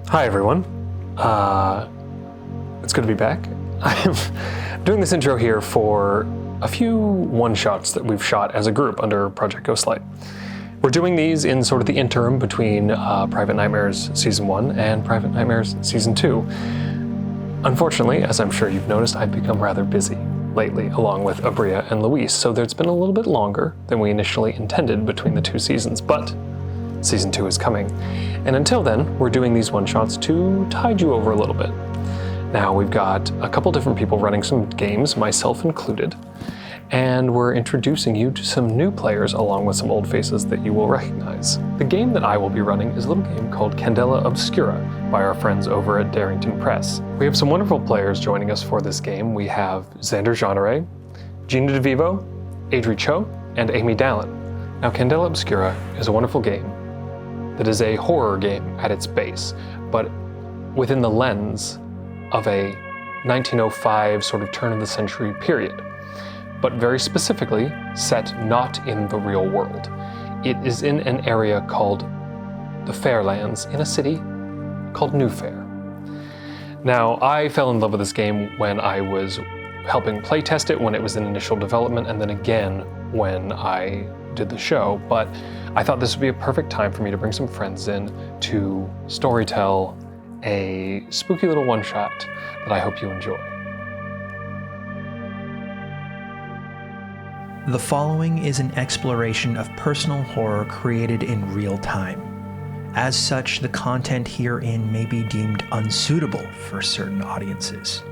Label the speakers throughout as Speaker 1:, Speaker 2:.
Speaker 1: Hi, everyone. It's good to be back. I'm doing this intro here for a few one-shots that we've shot as a group under Project Ghostlight. We're doing these in sort of the interim between Private Nightmares Season 1 and Private Nightmares Season 2. Unfortunately, as I'm sure you've noticed, I've become rather busy lately, along with Abria and Luis, so it's been a little bit longer than we initially intended between the two seasons, but Season 2 is coming. And until then, we're doing these one-shots to tide you over a little bit. Now, we've got a couple different people running some games, myself included, and we're introducing you to some new players along with some old faces that you will recognize. The game that I will be running is a little game called Candela Obscura by our friends over at Darrington Press. We have some wonderful players joining us for this game. We have Xander Jeanneret, Gina DeVivo, Adrienne, and Amy Dallen. Now, Candela Obscura is a wonderful game that is a horror game at its base, but within the lens of a 1905 sort of turn of the century period, but very specifically set not in the real world. It is in an area called the Fairlands in a city called Newfaire. Now, I fell in love with this game when I was helping playtest it when it was in initial development, and then again when I did the show, but I thought this would be a perfect time for me to bring some friends in to storytell a spooky little one-shot that I hope you enjoy.
Speaker 2: The following is an exploration of personal horror created in real time. As such, the content herein may be deemed unsuitable for certain audiences.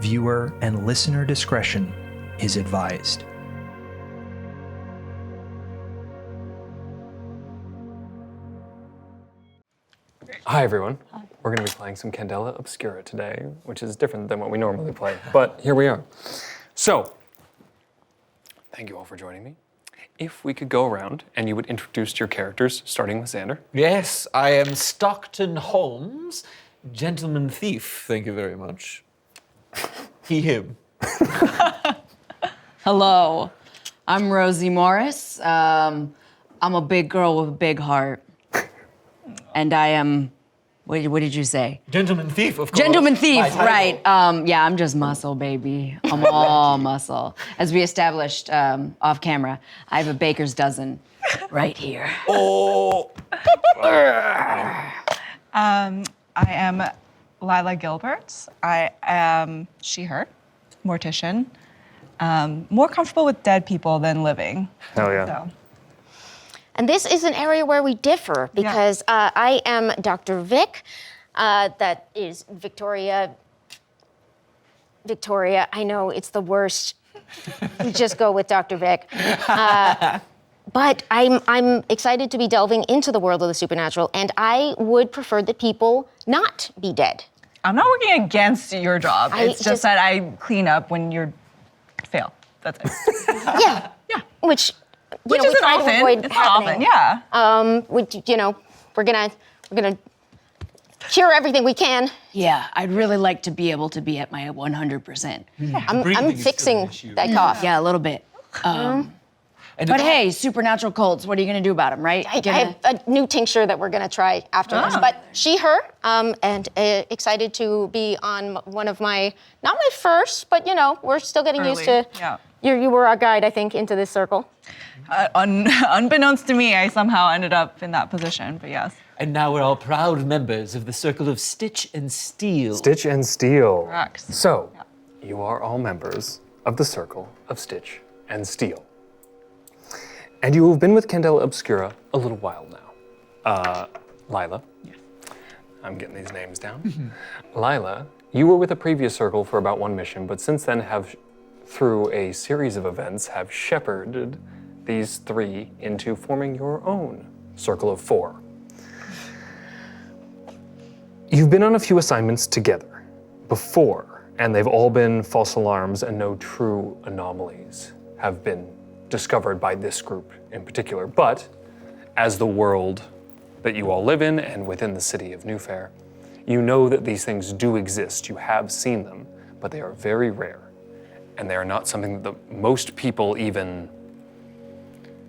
Speaker 2: Viewer and listener discretion is advised.
Speaker 1: Hi everyone. Hi. We're going to be playing some Candela Obscura today, which is different than what we normally play, but here we are. So, thank you all for joining me. If we could go around and you would introduce your characters, starting with Xander.
Speaker 3: Yes, I am Stockton Holmes, gentleman thief, thank you very much. He, him.
Speaker 4: Hello, I'm Rosie Morris. I'm a big girl with a big heart. And I am, what did you say?
Speaker 3: Gentleman thief, of course.
Speaker 4: Gentleman thief, right. Yeah, I'm just muscle, baby. I'm all muscle. As we established off camera, I have a baker's dozen right here.
Speaker 3: Oh.
Speaker 5: I am Lila Gilbert. I am she, her, mortician. More comfortable with dead people than living.
Speaker 1: Hell yeah.
Speaker 5: So.
Speaker 6: And this is an area where we differ because I am Dr. Vic. That is Victoria. Victoria, I know it's the worst. We just go with Dr. Vic. But I'm excited to be delving into the world of the supernatural, and I would prefer that people not be dead.
Speaker 5: I'm not working against your job. It's just that I clean up when you fail. That's it.
Speaker 6: Yeah.
Speaker 5: Which
Speaker 6: we
Speaker 5: isn't
Speaker 6: try
Speaker 5: often.
Speaker 6: to avoid
Speaker 5: it's
Speaker 6: happening.
Speaker 5: not often, yeah.
Speaker 6: We're gonna cure everything we can.
Speaker 4: Yeah, I'd really like to be able to be at my 100%.
Speaker 6: I'm fixing that cough.
Speaker 4: Yeah, a little bit. But hey, supernatural cults, what are you gonna do about them, right?
Speaker 6: I have a new tincture that we're gonna try after this. But she, her, and excited to be on one of my, not my first, but we're still getting used to.
Speaker 5: Yeah.
Speaker 6: You were our guide, I think, into this circle.
Speaker 5: Unbeknownst to me, I somehow ended up in that position, but yes.
Speaker 3: And now we're all proud members of the Circle of Stitch and Steel.
Speaker 1: Stitch and Steel.
Speaker 5: Correct.
Speaker 1: So, you are all members of the Circle of Stitch and Steel. And you have been with Candela Obscura a little while now. Lila.
Speaker 5: Yes.
Speaker 1: I'm getting these names down. Lila, you were with a previous circle for about one mission, but since then have, through a series of events, have shepherded these three into forming your own Circle of Four. You've been on a few assignments together before, and they've all been false alarms, and no true anomalies have been discovered by this group in particular. But as the world that you all live in and within the city of Newfaire, you know that these things do exist. You have seen them, but they are very rare. And they are not something that most people even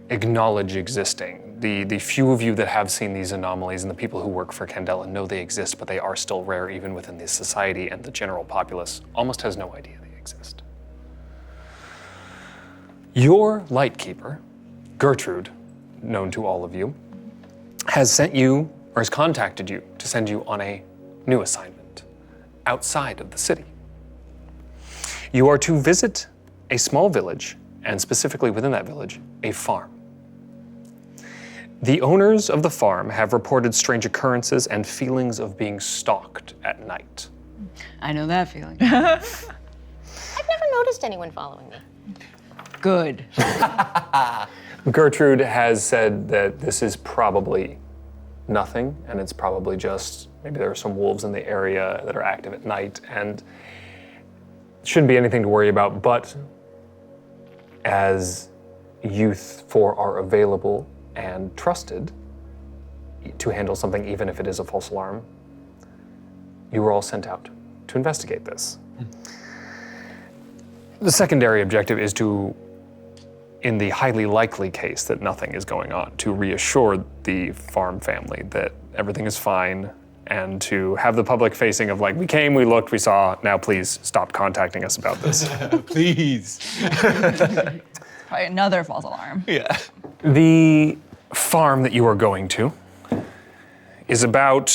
Speaker 1: acknowledge existing. The few of you that have seen these anomalies and the people who work for Candela know they exist, but they are still rare even within this society, and the general populace almost has no idea they exist. Your lightkeeper, Gertrude, known to all of you, has sent you, or has contacted you, to send you on a new assignment outside of the city. You are to visit a small village, and specifically within that village, a farm. The owners of the farm have reported strange occurrences and feelings of being stalked at night.
Speaker 4: I know that feeling.
Speaker 6: I've never noticed anyone following me.
Speaker 4: Good.
Speaker 1: Gertrude has said that this is probably nothing, and it's probably just maybe there are some wolves in the area that are active at night, and shouldn't be anything to worry about, but as youth for are available and trusted to handle something, even if it is a false alarm, you were all sent out to investigate this. The secondary objective is to, in the highly likely case that nothing is going on, to reassure the farm family that everything is fine, and to have the public facing of like, we came, we looked, we saw, now please stop contacting us about this.
Speaker 3: Please.
Speaker 5: Probably another false alarm.
Speaker 3: Yeah.
Speaker 1: The farm that you are going to is about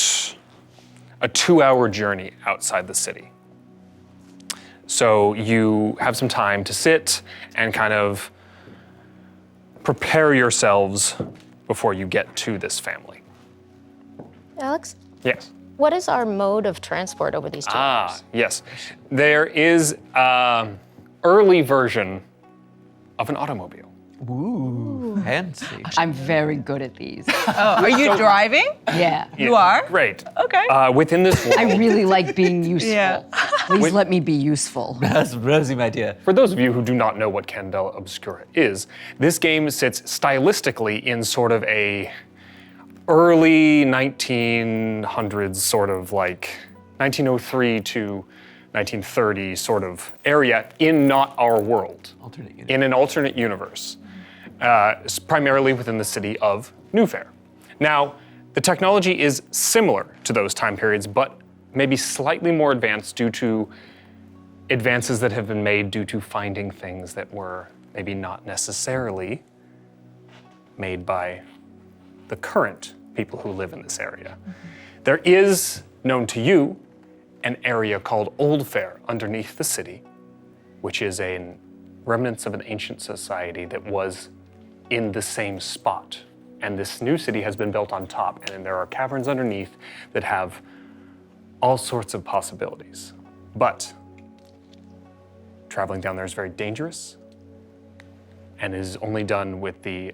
Speaker 1: a 2-hour journey outside the city. So you have some time to sit and kind of prepare yourselves before you get to this family.
Speaker 6: Alex,
Speaker 1: Yes.
Speaker 6: what is our mode of transport over these 2 hours?
Speaker 1: Yes. There is an early version of an automobile.
Speaker 3: Ooh, fancy.
Speaker 4: I'm very good at these.
Speaker 5: Oh, are you driving?
Speaker 4: Yeah.
Speaker 5: You are?
Speaker 1: Great.
Speaker 5: Okay.
Speaker 1: Within this world,
Speaker 4: I really like being useful.
Speaker 5: Yeah.
Speaker 4: Please let me be useful.
Speaker 3: That's Rosie, my dear.
Speaker 1: for those of you who do not know what Candela Obscura is, this game sits stylistically in sort of a early 1900s sort of like 1903 to 1930 sort of area in not our world.
Speaker 3: Alternate universe.
Speaker 1: In an alternate universe, primarily within the city of Newfaire. Now, the technology is similar to those time periods, but maybe slightly more advanced due to advances that have been made due to finding things that were maybe not necessarily made by the current people who live in this area. There is, known to you, an area called Oldfaire underneath the city, which is a remnants of an ancient society that was in the same spot. And this new city has been built on top, and then there are caverns underneath that have all sorts of possibilities. But traveling down there is very dangerous and is only done with the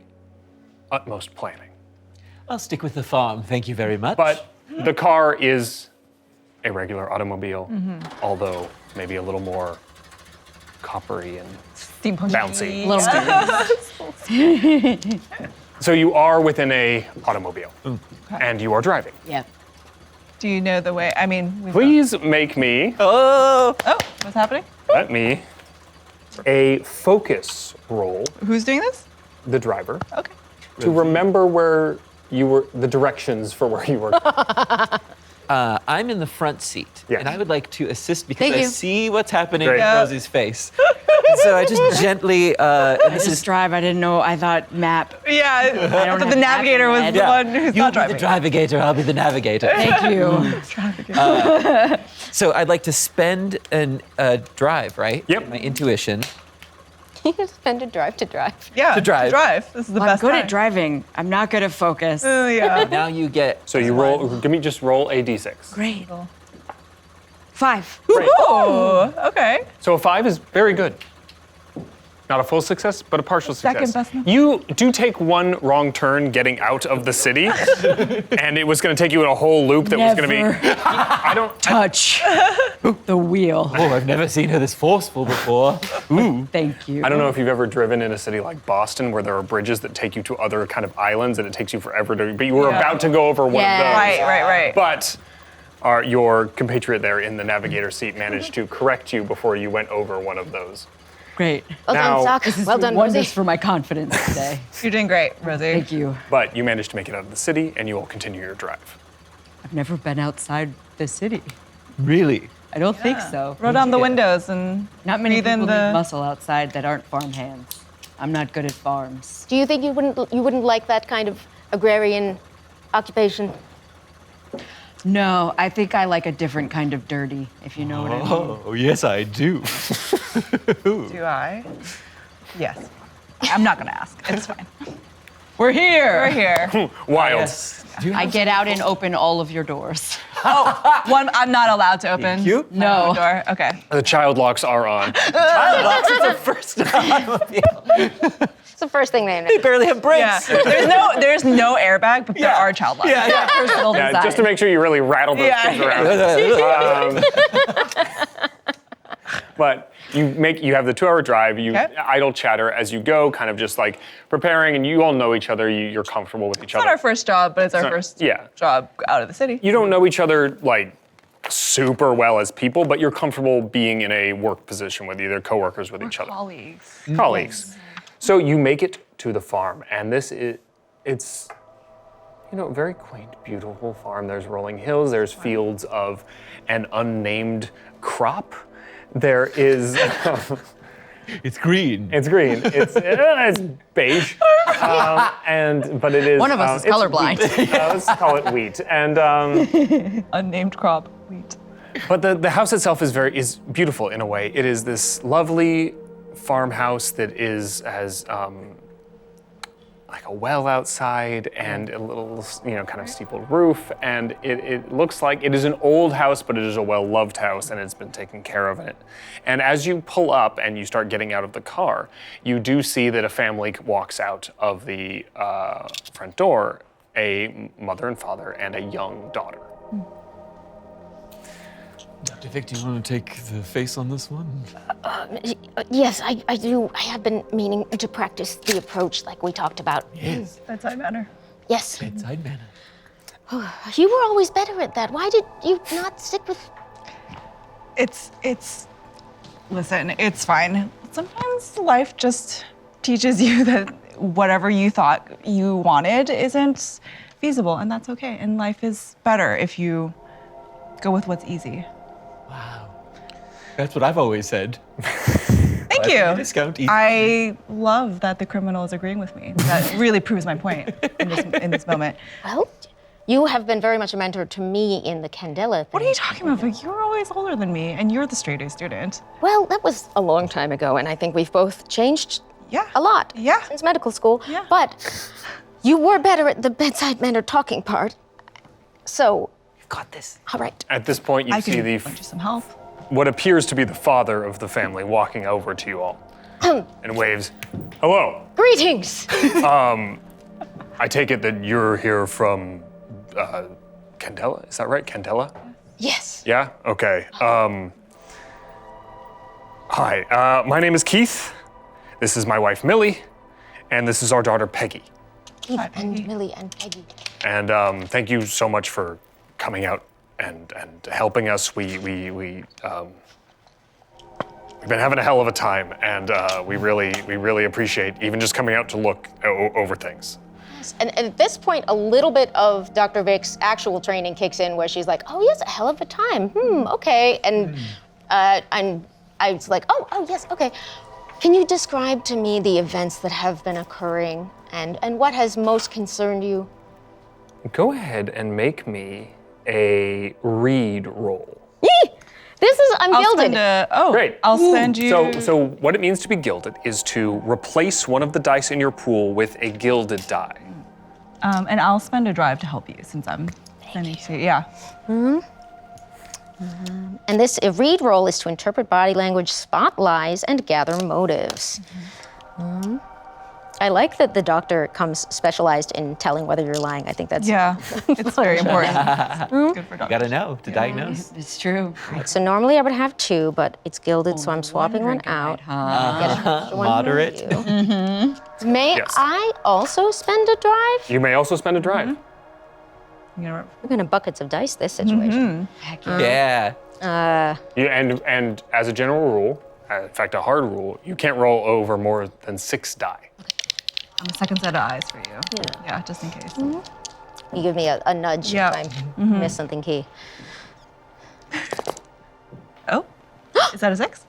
Speaker 1: utmost planning.
Speaker 3: I'll stick with the farm, thank you very much.
Speaker 1: But the car is a regular automobile, although maybe a little more coppery and
Speaker 5: Steampunk.
Speaker 1: bouncy.
Speaker 4: Little
Speaker 1: So you are within a automobile, and you are driving.
Speaker 4: Yeah.
Speaker 5: Do you know the way? I mean, we've
Speaker 1: Please make me,
Speaker 5: Oh, what's happening?
Speaker 1: let me, a focus roll,
Speaker 5: Who's doing this?
Speaker 1: the driver,
Speaker 5: Okay.
Speaker 1: to remember where you were, the directions for where you were.
Speaker 3: I'm in the front seat,
Speaker 1: Yes.
Speaker 3: and I would like to assist because
Speaker 4: Thank
Speaker 3: I
Speaker 4: you.
Speaker 3: see what's happening
Speaker 1: Great.
Speaker 3: in
Speaker 1: Yeah.
Speaker 3: Rosie's face. So I just gently, and this
Speaker 4: Just
Speaker 3: is
Speaker 4: drive. I didn't know. I thought map.
Speaker 5: Yeah, I
Speaker 4: don't
Speaker 5: thought
Speaker 4: have
Speaker 5: the
Speaker 4: that
Speaker 5: navigator
Speaker 4: in
Speaker 5: was
Speaker 4: my
Speaker 5: the
Speaker 4: head.
Speaker 5: one who's
Speaker 3: you'll
Speaker 5: not
Speaker 3: be the
Speaker 5: driving.
Speaker 3: drivator, I'll be the navigator.
Speaker 4: Thank you.
Speaker 3: So I'd like to spend a drive, right?
Speaker 1: Yep.
Speaker 3: My intuition.
Speaker 6: You can spend a drive to drive.
Speaker 5: Yeah,
Speaker 3: To drive.
Speaker 5: This is the
Speaker 4: I'm
Speaker 5: best
Speaker 4: good
Speaker 5: time.
Speaker 4: at driving. I'm not good at focus.
Speaker 5: Yeah.
Speaker 3: Now you get.
Speaker 1: So you roll, just roll a d6.
Speaker 4: Great. 5.
Speaker 5: Oh, okay.
Speaker 1: So a 5 is very good. Not a full success, but a partial
Speaker 5: Second
Speaker 1: success.
Speaker 5: best number.
Speaker 1: You do take one wrong turn getting out of the city, and it was going to take you in a whole loop that was going to be.
Speaker 4: Never
Speaker 1: I don't.
Speaker 4: touch the wheel.
Speaker 3: Oh, I've never seen her this forceful before. Ooh.
Speaker 4: Thank you.
Speaker 1: I don't know if you've ever driven in a city like Boston where there are bridges that take you to other kind of islands and it takes you forever to. But you were
Speaker 5: Yeah.
Speaker 1: about to go over one of those.
Speaker 4: Yes.
Speaker 5: Right.
Speaker 1: But your compatriot there in the navigator seat managed to correct you before you went over one of those.
Speaker 4: Great.
Speaker 6: Well
Speaker 1: Now-
Speaker 6: done, Sock. Well done,
Speaker 4: Wonders
Speaker 6: Rosie.
Speaker 4: for my confidence today.
Speaker 5: You're doing great, Rosie.
Speaker 4: Thank you.
Speaker 1: But you managed to make it out of the city, and you will continue your drive.
Speaker 4: I've never been outside the city.
Speaker 3: Really?
Speaker 4: I don't think so.
Speaker 5: Roll down the windows and
Speaker 4: Not many
Speaker 5: breathe in
Speaker 4: people need
Speaker 5: the.
Speaker 4: muscle outside that aren't farm hands. I'm not good at farms.
Speaker 6: Do you think you wouldn't like that kind of agrarian occupation?
Speaker 4: No, I think I like a different kind of dirty, if you know what I mean.
Speaker 3: Oh, yes, I do.
Speaker 5: Do I? Yes. I'm not gonna ask. It's fine.
Speaker 4: We're here.
Speaker 5: We're here.
Speaker 1: Wild.
Speaker 3: Yes. Do you
Speaker 4: I
Speaker 3: have
Speaker 4: get out and open all of your doors.
Speaker 5: One, I'm not allowed to open.
Speaker 3: Thank you.
Speaker 5: my own
Speaker 4: No.
Speaker 5: door. Okay.
Speaker 1: The child locks are on.
Speaker 3: child locks? It's the first time.
Speaker 6: It's the first thing they know.
Speaker 3: They barely have
Speaker 5: Yeah.
Speaker 3: brakes.
Speaker 5: There's no airbag, but there are child locks.
Speaker 3: Yeah.
Speaker 4: Personal
Speaker 1: Yeah,
Speaker 4: design.
Speaker 1: just to make sure you really rattle those
Speaker 5: Yeah.
Speaker 1: things around. But you have the 2-hour drive. You
Speaker 5: Okay.
Speaker 1: idle chatter as you go, kind of just like preparing, and you all know each other. You're comfortable with each
Speaker 5: It's not
Speaker 1: other.
Speaker 5: our first job, but it's our
Speaker 1: not-
Speaker 5: first
Speaker 1: yeah.
Speaker 5: job out of the city.
Speaker 1: You don't know each other like super well as people, but you're comfortable being in a work position with either coworkers with each other.
Speaker 5: Colleagues.
Speaker 1: Colleagues. So you make it to the farm, and it's a very quaint, beautiful farm. There's rolling hills, there's fields of an unnamed crop. There is,
Speaker 3: It's green.
Speaker 1: it's green, it's beige, but it is.
Speaker 4: One of us is
Speaker 1: it's
Speaker 4: colorblind.
Speaker 1: wheat. Let's call it wheat. And
Speaker 5: Unnamed crop. Wheat.
Speaker 1: but the house itself is beautiful in a way. It is this lovely farmhouse that has like a well outside and a little kind of steepled roof, and it looks like it is an old house, but it is a well-loved house, and it's been taken care of in it. And as you pull up and you start getting out of the car, you do see that a family walks out of the front door, a mother and father and a young daughter.
Speaker 3: Dr. Vic, do you want to take the face on this one?
Speaker 6: Yes, I do. I have been meaning to practice the approach like we talked about.
Speaker 3: Yes.
Speaker 5: Bedside manner.
Speaker 6: Yes.
Speaker 3: Bedside manner.
Speaker 6: You were always better at that. Why did you not stick with...
Speaker 5: Listen, it's fine. Sometimes life just teaches you that whatever you thought you wanted isn't feasible, and that's okay. And life is better if you go with what's easy.
Speaker 3: Wow. That's what I've always said.
Speaker 5: Thank you.
Speaker 3: Discount easy.
Speaker 5: I love that the criminal is agreeing with me. That really proves my point in this moment.
Speaker 6: Well, you have been very much a mentor to me in the Candela thing.
Speaker 5: What are you talking about? Vic? You're always older than me, and you're the straight A student.
Speaker 6: Well, that was a long time ago, and I think we've both changed
Speaker 5: Yeah.
Speaker 6: a lot
Speaker 5: Yeah.
Speaker 6: since medical school.
Speaker 5: Yeah.
Speaker 6: But you were better at the bedside manner talking part. So,
Speaker 3: You've got this.
Speaker 6: all right.
Speaker 1: At this point, you
Speaker 5: I
Speaker 1: see
Speaker 5: can
Speaker 1: the
Speaker 5: lend you some help.
Speaker 1: what appears to be the father of the family walking over to you all and waves, "Hello.
Speaker 6: Greetings.
Speaker 1: I take it that you're here from Candela. Is that right, Candela?
Speaker 6: Yes.
Speaker 1: Yeah. Okay. Hi. My name is Keith. This is my wife Millie, and this is our daughter Peggy.
Speaker 6: Keith
Speaker 5: Hi, Peggy.
Speaker 6: and Millie and Peggy.
Speaker 1: And thank you so much for coming out and helping us. We've been having a hell of a time, and we really appreciate even just coming out to look over things.
Speaker 6: And at this point, a little bit of Dr. Vic's actual training kicks in where she's like, oh, yes, a hell of a time. Okay. And I was like, oh, yes, okay. Can you describe to me the events that have been occurring and what has most concerned you?
Speaker 1: Go ahead and make me a read roll.
Speaker 6: Yee! I'm gilded.
Speaker 1: Great.
Speaker 5: I'll spend you.
Speaker 1: So what it means to be gilded is to replace one of the dice in your pool with a gilded die.
Speaker 5: And I'll spend a drive to help you since I'm sending to you. Yeah.
Speaker 6: And this read roll is to interpret body language, spot lies, and gather motives. I like that the doctor comes specialized in telling whether you're lying. I think that's
Speaker 5: Yeah. It's very important. It's good for
Speaker 3: You
Speaker 5: doctors.
Speaker 3: gotta know to diagnose.
Speaker 4: It's true.
Speaker 6: right. So normally I would have 2, but it's gilded, so I'm swapping one out. Get an extra one for
Speaker 3: Moderate.
Speaker 6: you. May
Speaker 1: Yes.
Speaker 6: I also spend a drive?
Speaker 1: You may also spend a drive.
Speaker 5: You know,
Speaker 6: We're gonna buckets of dice this situation.
Speaker 4: Heck yeah.
Speaker 3: Yeah.
Speaker 1: And as a general rule, in fact, a hard rule, you can't roll over more than 6 die.
Speaker 5: I'm a second set of eyes for you. Yeah, just in case.
Speaker 6: You give me a nudge
Speaker 5: Yeah.
Speaker 6: if I miss something key.
Speaker 5: Oh, is that a 6?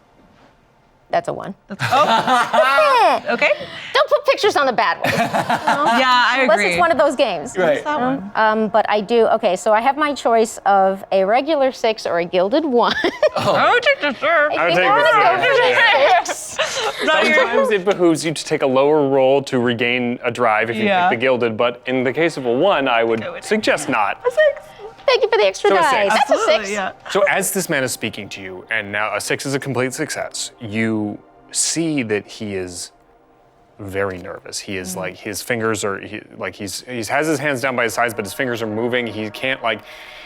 Speaker 6: That's a 1.
Speaker 5: Okay.
Speaker 6: Don't put pictures on the bad ones.
Speaker 5: Yeah, I
Speaker 6: Unless
Speaker 5: agree.
Speaker 6: it's one of those games.
Speaker 3: Right.
Speaker 5: That one.
Speaker 6: But I do, okay, so I have my choice of a regular 6 or a gilded 1.
Speaker 5: I would take the sir.
Speaker 1: I would take
Speaker 6: I'm gonna
Speaker 1: the
Speaker 6: go for the 6.
Speaker 1: Sometimes it behooves you to take a lower roll to regain a drive if you
Speaker 5: Yeah.
Speaker 1: pick the gilded, but in the case of a 1, I would suggest not.
Speaker 6: Thank you for the extra
Speaker 1: So a 6.
Speaker 6: dice. That's a
Speaker 5: Absolutely,
Speaker 6: 6.
Speaker 5: yeah.
Speaker 1: So as this man is speaking to you, and now a 6 is a complete success, you see that he is very nervous. He is like, his fingers are, he has his hands down by his sides, but his fingers are moving. He can't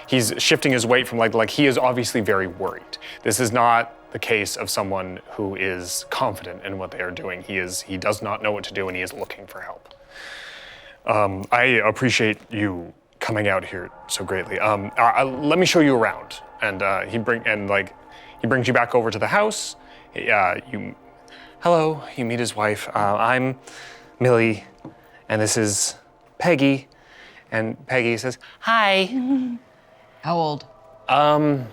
Speaker 1: he's shifting his weight from like he is obviously very worried. This is not the case of someone who is confident in what they are doing. He does not know what to do and he is looking for help. I appreciate you coming out here so greatly. Let me show you around. And he brings you back over to the house. Hello, you meet his wife. I'm Millie, and this is Peggy. And Peggy says, hi.
Speaker 4: How old?
Speaker 1: Um,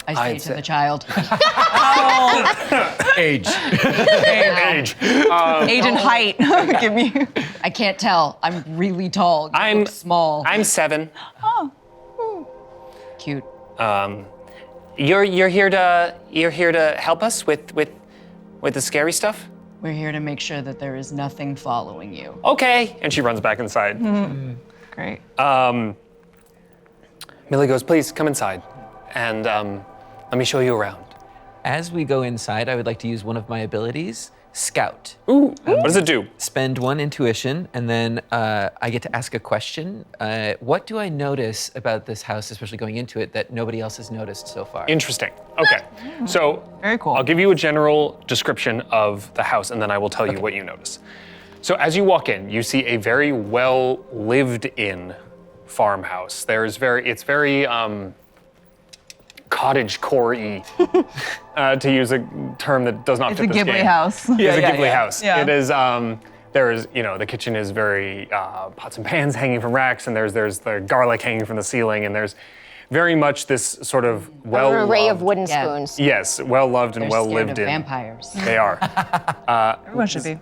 Speaker 4: I say
Speaker 1: I'd
Speaker 4: to
Speaker 1: say-
Speaker 4: the child.
Speaker 3: Age.
Speaker 1: Age.
Speaker 5: Age and height. Give me.
Speaker 4: I can't tell. I'm really tall. You
Speaker 1: I'm
Speaker 4: look small.
Speaker 1: I'm 7.
Speaker 4: Cute.
Speaker 1: You're here to help us with the scary stuff?
Speaker 4: We're here to make sure that there is nothing following you.
Speaker 1: Okay. And she runs back inside.
Speaker 5: Great.
Speaker 1: Millie goes, please come inside, and let me show you around.
Speaker 3: As we go inside, I would like to use one of my abilities, Scout.
Speaker 1: Ooh. What does it do?
Speaker 3: Spend 1 intuition, and then I get to ask a question. What do I notice about this house, especially going into it, that nobody else has noticed so far?
Speaker 1: Interesting. Okay. So
Speaker 5: Very cool.
Speaker 1: I'll give you a general description of the house, and then I will tell you what you notice. So as you walk in, you see a very well lived in farmhouse. It's very cottage core-y, to use a term that does not
Speaker 5: It's
Speaker 1: fit
Speaker 5: a
Speaker 1: this
Speaker 5: Ghibli
Speaker 1: game.
Speaker 5: house.
Speaker 1: It's a Ghibli house.
Speaker 5: Yeah.
Speaker 1: It is. There is, the kitchen is very pots and pans hanging from racks, and there's the garlic hanging from the ceiling, and there's very much this sort of
Speaker 6: An array of wooden
Speaker 4: Yeah.
Speaker 6: spoons.
Speaker 1: Yes, well loved and
Speaker 4: They're
Speaker 1: well
Speaker 4: scared
Speaker 1: lived
Speaker 4: of
Speaker 1: in.
Speaker 4: vampires.
Speaker 1: They are.
Speaker 5: Everyone should be.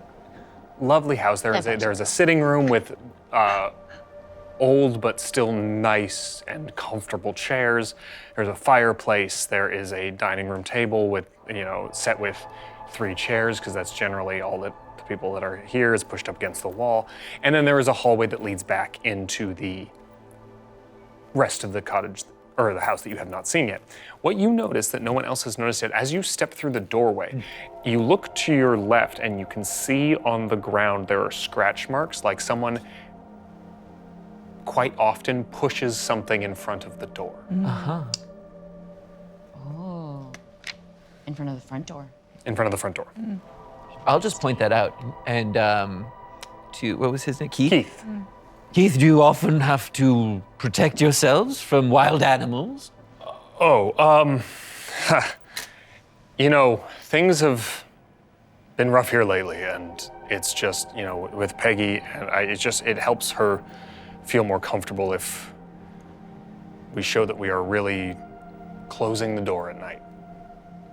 Speaker 1: Lovely house. There is a sitting room with old but still nice and comfortable chairs. There's a fireplace. There is a dining room table with, set with 3 chairs, because that's generally all that the people that are here is pushed up against the wall. And then there is a hallway that leads back into the rest of the cottage, or the house that you have not seen yet. What you notice that no one else has noticed yet, as you step through the doorway, you look to your left and you can see on the ground there are scratch marks, like someone quite often pushes something in front of the door.
Speaker 4: Oh. In front of the front door.
Speaker 1: In front of the front door.
Speaker 3: I'll just point that out. And to, what was his name? Keith?
Speaker 1: Keith.
Speaker 3: Keith, do you often have to protect yourselves from wild animals?
Speaker 1: Things have been rough here lately, and it's just, with Peggy, and it helps her feel more comfortable if we show that we are really closing the door at night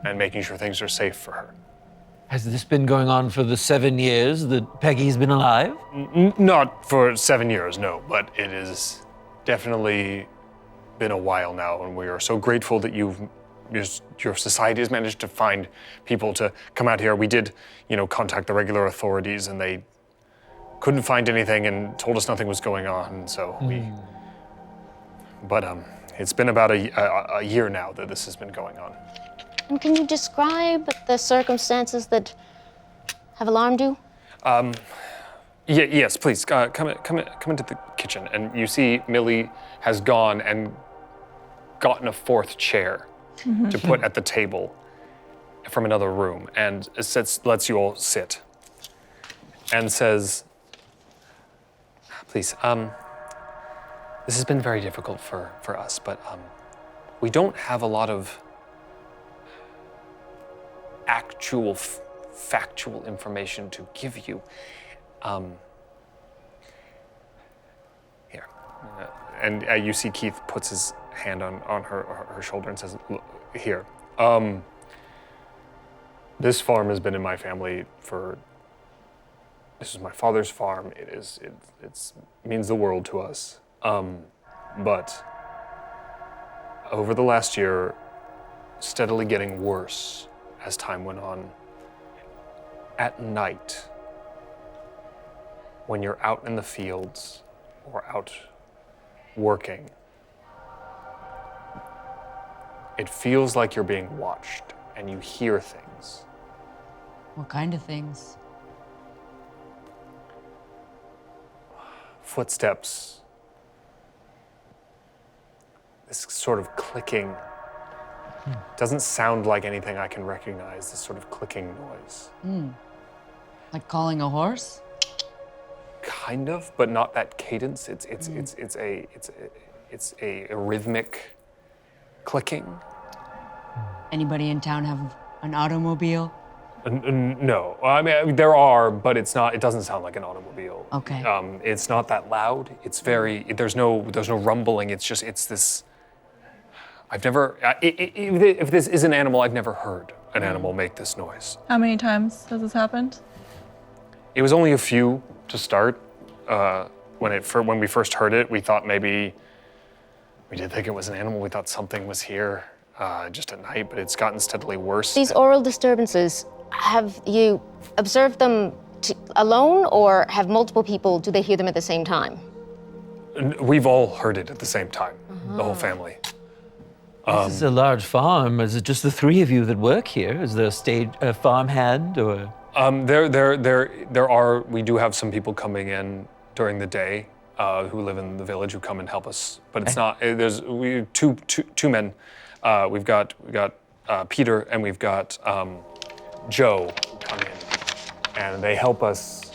Speaker 1: and making sure things are safe for her.
Speaker 3: Has this been going on for the 7 years that Peggy's been alive?
Speaker 1: Not for 7 years, no, but it has definitely been a while now, and we are so grateful that your society has managed to find people to come out here. We did, contact the regular authorities, and they couldn't find anything and told us nothing was going on, so But it's been about a year now that this has been going on.
Speaker 6: And can you describe the circumstances that have alarmed you?
Speaker 1: Yes, please, come into the kitchen. And you see Millie has gone and gotten a 4th chair to put at the table from another room, and lets you all sit. And says, please, this has been very difficult for us, but we don't have a lot of actual factual information to give you. Here. And you see Keith puts his hand on her shoulder and says, "Look, here. This farm has been in my family this is my father's farm. It means the world to us. But over the last year, steadily getting worse as time went on. At night, when you're out in the fields or out working, it feels like you're being watched and you hear things.
Speaker 4: What kind of things?
Speaker 1: Footsteps. This sort of clicking. Doesn't sound like anything I can recognize, this sort of clicking noise.
Speaker 4: Like calling a horse?
Speaker 1: Kind of, but not that cadence. It's a rhythmic clicking.
Speaker 4: Anybody in town have an automobile?
Speaker 1: No, I mean there are, but it doesn't sound like an automobile.
Speaker 4: Okay.
Speaker 1: It's not that loud. It's very. There's no rumbling. It's this. I've never. If this is an animal, I've never heard an animal make this noise.
Speaker 5: How many times has this happened?
Speaker 1: It was only a few to start. When we first heard it, we thought maybe we did think it was an animal. We thought something was here just at night, but it's gotten steadily worse.
Speaker 6: These oral disturbances, have you observed them alone, or have multiple people, do they hear them at the same time?
Speaker 1: We've all heard it at the same time, the whole family.
Speaker 7: This is a large farm. Is it just the three of you that work here? Is there a farm hand or?
Speaker 1: We do have some people coming in during the day who live in the village who come and help us, but it's not. We two men. We've got Peter and we've got Joe who come in, and they help us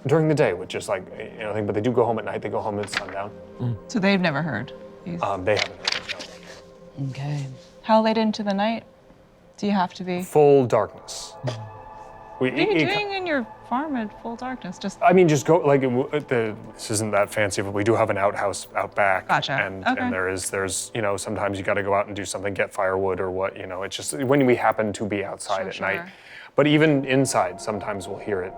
Speaker 1: during the day with just like thing. But they do go home at night. They go home at sundown.
Speaker 5: So they've never heard these.
Speaker 1: They haven't heard it. No.
Speaker 4: Okay.
Speaker 5: How late into the night do you have to be?
Speaker 1: Full darkness.
Speaker 5: What are you doing in your farm at full darkness? Just
Speaker 1: Just go like this isn't that fancy, but we do have an outhouse out back.
Speaker 5: Gotcha.
Speaker 1: And
Speaker 5: Okay.
Speaker 1: there's sometimes you got to go out and do something, get firewood or what. It's just when we happen to be outside at night.
Speaker 5: Sure.
Speaker 1: But even inside, sometimes we'll hear it.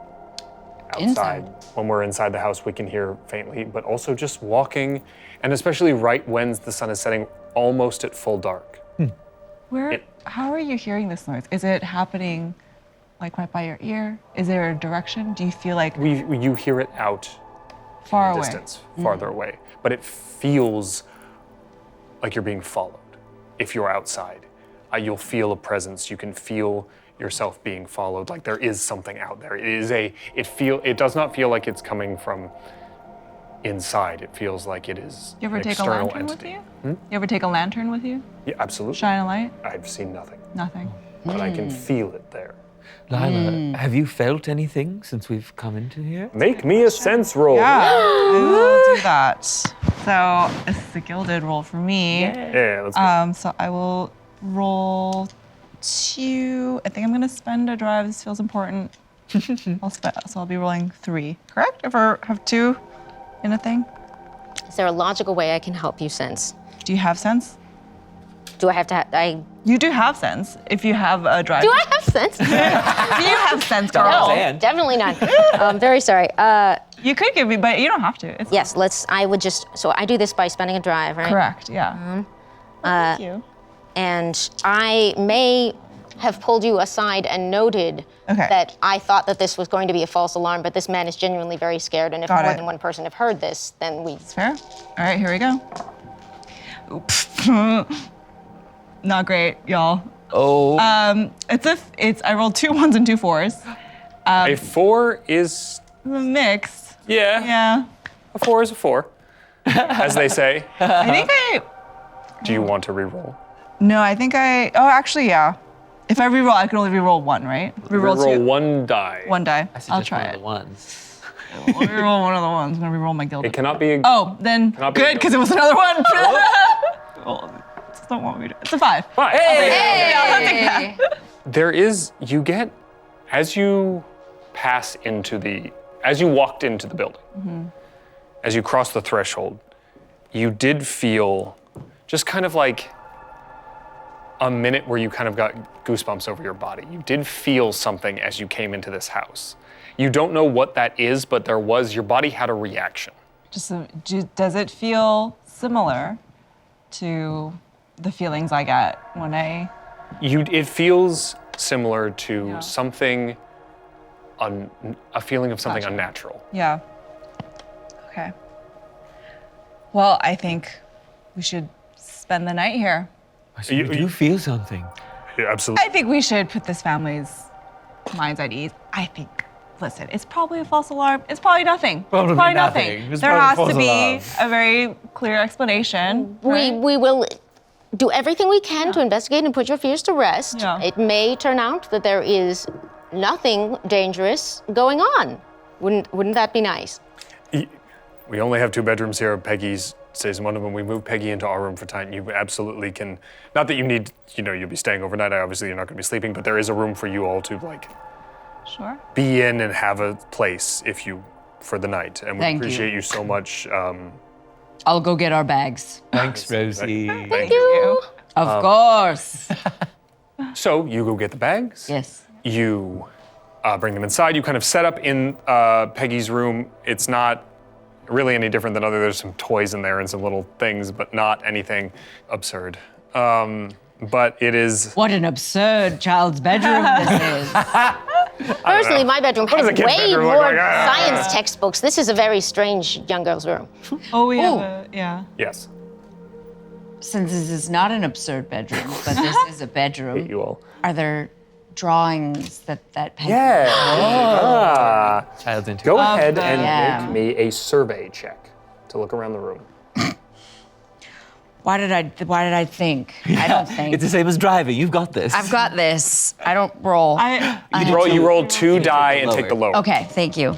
Speaker 1: Outside, when we're inside the house, we can hear faintly. But also just walking, and especially right when the sun is setting, almost at full dark.
Speaker 5: How are you hearing this noise? Is it happening like right by your ear? Is there a direction? Do you feel like
Speaker 1: You hear it out
Speaker 5: far
Speaker 1: in the
Speaker 5: away?
Speaker 1: distance, farther away. But it feels like you're being followed. If you're outside, you'll feel a presence. You can feel yourself being followed. Like there is something out there. It does not feel like it's coming from inside. It feels like it is
Speaker 5: You ever
Speaker 1: an
Speaker 5: take a
Speaker 1: external
Speaker 5: lantern
Speaker 1: entity.
Speaker 5: with you? You ever take a lantern with you?
Speaker 1: Yeah, absolutely.
Speaker 5: Shine a light?
Speaker 1: I've seen nothing,
Speaker 5: Nothing.
Speaker 1: but I can feel it there.
Speaker 7: Lila, have you felt anything since we've come into here?
Speaker 1: Make me a sense roll.
Speaker 5: Yeah, I will do that. So this is a gilded roll for me.
Speaker 1: Yeah, let's go.
Speaker 5: So I will roll 2. I think I'm gonna spend a drive. This feels important. I'll be rolling 3. Correct? If I have 2 in a thing.
Speaker 6: Is there a logical way I can help you sense?
Speaker 5: Do you have sense?
Speaker 6: Do I have to?
Speaker 5: You do have sense if you have a drive.
Speaker 6: Do I have sense?
Speaker 5: Do you have sense, girl?
Speaker 7: Saying.
Speaker 6: Definitely not. I'm very sorry.
Speaker 5: You could give me, but you don't have to. It's
Speaker 6: Yes, so I do this by spending a drive, right?
Speaker 5: correct. Yeah. Thank you.
Speaker 6: And I may have pulled you aside and noted
Speaker 5: Okay.
Speaker 6: that I thought that this was going to be a false alarm, but this man is genuinely very scared, and if
Speaker 5: Got
Speaker 6: more
Speaker 5: it.
Speaker 6: than one person have heard this, then we...
Speaker 5: Fair. All right, here we go. Oops. Not great, y'all.
Speaker 7: Oh,
Speaker 5: I rolled 2 1s and 2 4s.
Speaker 1: A 4 is
Speaker 5: Mixed.
Speaker 1: yeah. A 4 is a 4, as they say.
Speaker 5: I think
Speaker 1: Do you want to re-roll?
Speaker 5: actually, yeah. If I reroll, I can only reroll 1, right? Reroll 2.
Speaker 1: one die.
Speaker 5: 1 die.
Speaker 7: I
Speaker 5: I'll
Speaker 7: suggest
Speaker 5: try
Speaker 7: one
Speaker 5: it.
Speaker 7: of the ones.
Speaker 5: I'll reroll one of the ones. I'm gonna reroll my gilded.
Speaker 1: It cannot be.
Speaker 5: Oh, then
Speaker 1: Cannot be
Speaker 5: good,
Speaker 1: a
Speaker 5: because it was another one. Well, it just don't want me to. It's a 5.
Speaker 1: Fine.
Speaker 5: I'll take that.
Speaker 1: as you walked into the building, as you crossed the threshold, you did feel just kind of like a minute where you kind of got goosebumps over your body. You did feel something as you came into this house. You don't know what that is, but your body had a reaction.
Speaker 5: Does it feel similar to the feelings I get when
Speaker 1: It feels similar to something, a feeling of something unnatural.
Speaker 5: Yeah. Okay. Well, I think we should spend the night here.
Speaker 7: You do feel something.
Speaker 1: Yeah, absolutely.
Speaker 5: I think we should put this family's minds at ease. Listen, it's probably a false alarm. It's probably nothing.
Speaker 7: Probably
Speaker 5: it's probably
Speaker 7: nothing. It's
Speaker 5: There
Speaker 7: probably
Speaker 5: has
Speaker 7: false
Speaker 5: to be
Speaker 7: alarm.
Speaker 5: a very clear explanation. Right?
Speaker 6: We will do everything we can to investigate and put your fears to rest.
Speaker 5: Yeah.
Speaker 6: It may turn out that there is nothing dangerous going on. Wouldn't that be nice?
Speaker 1: We only have 2 bedrooms here. Peggy stays in one of them. We moved Peggy into our room for time. You absolutely can, not that you need, you'll be staying overnight. Obviously, you're not going to be sleeping, but there is a room for you all to
Speaker 5: Sure.
Speaker 1: be in and have a place for the night. And we
Speaker 4: Thank you.
Speaker 1: appreciate you so much.
Speaker 4: I'll go get our bags.
Speaker 7: Thanks, Rosie.
Speaker 1: Thank you.
Speaker 4: Of course.
Speaker 1: So you go get the bags.
Speaker 4: Yes.
Speaker 1: You bring them inside. You kind of set up in Peggy's room. It's not really any different than there's some toys in there and some little things, but not anything absurd. But it is.
Speaker 4: What an absurd child's bedroom this is.
Speaker 6: Personally, my bedroom
Speaker 1: does
Speaker 6: has
Speaker 1: a kid's
Speaker 6: way
Speaker 1: bedroom look
Speaker 6: more
Speaker 1: like?
Speaker 6: science textbooks. This is a very strange young girl's room.
Speaker 5: Oh, we have yeah.
Speaker 1: Yes.
Speaker 4: Since this is not an absurd bedroom, but this is a bedroom,
Speaker 1: You all.
Speaker 4: are there drawings that Peggy?
Speaker 1: Yeah.
Speaker 7: Child's into
Speaker 1: Go
Speaker 7: it.
Speaker 1: ahead and
Speaker 4: Yeah.
Speaker 1: make me a survey check to look around the room.
Speaker 4: Why did I think? I don't think.
Speaker 7: It's the same as driving. You've got this.
Speaker 4: I've got this. I don't roll.
Speaker 1: You roll 2 die and take the lower.
Speaker 4: Okay, thank you.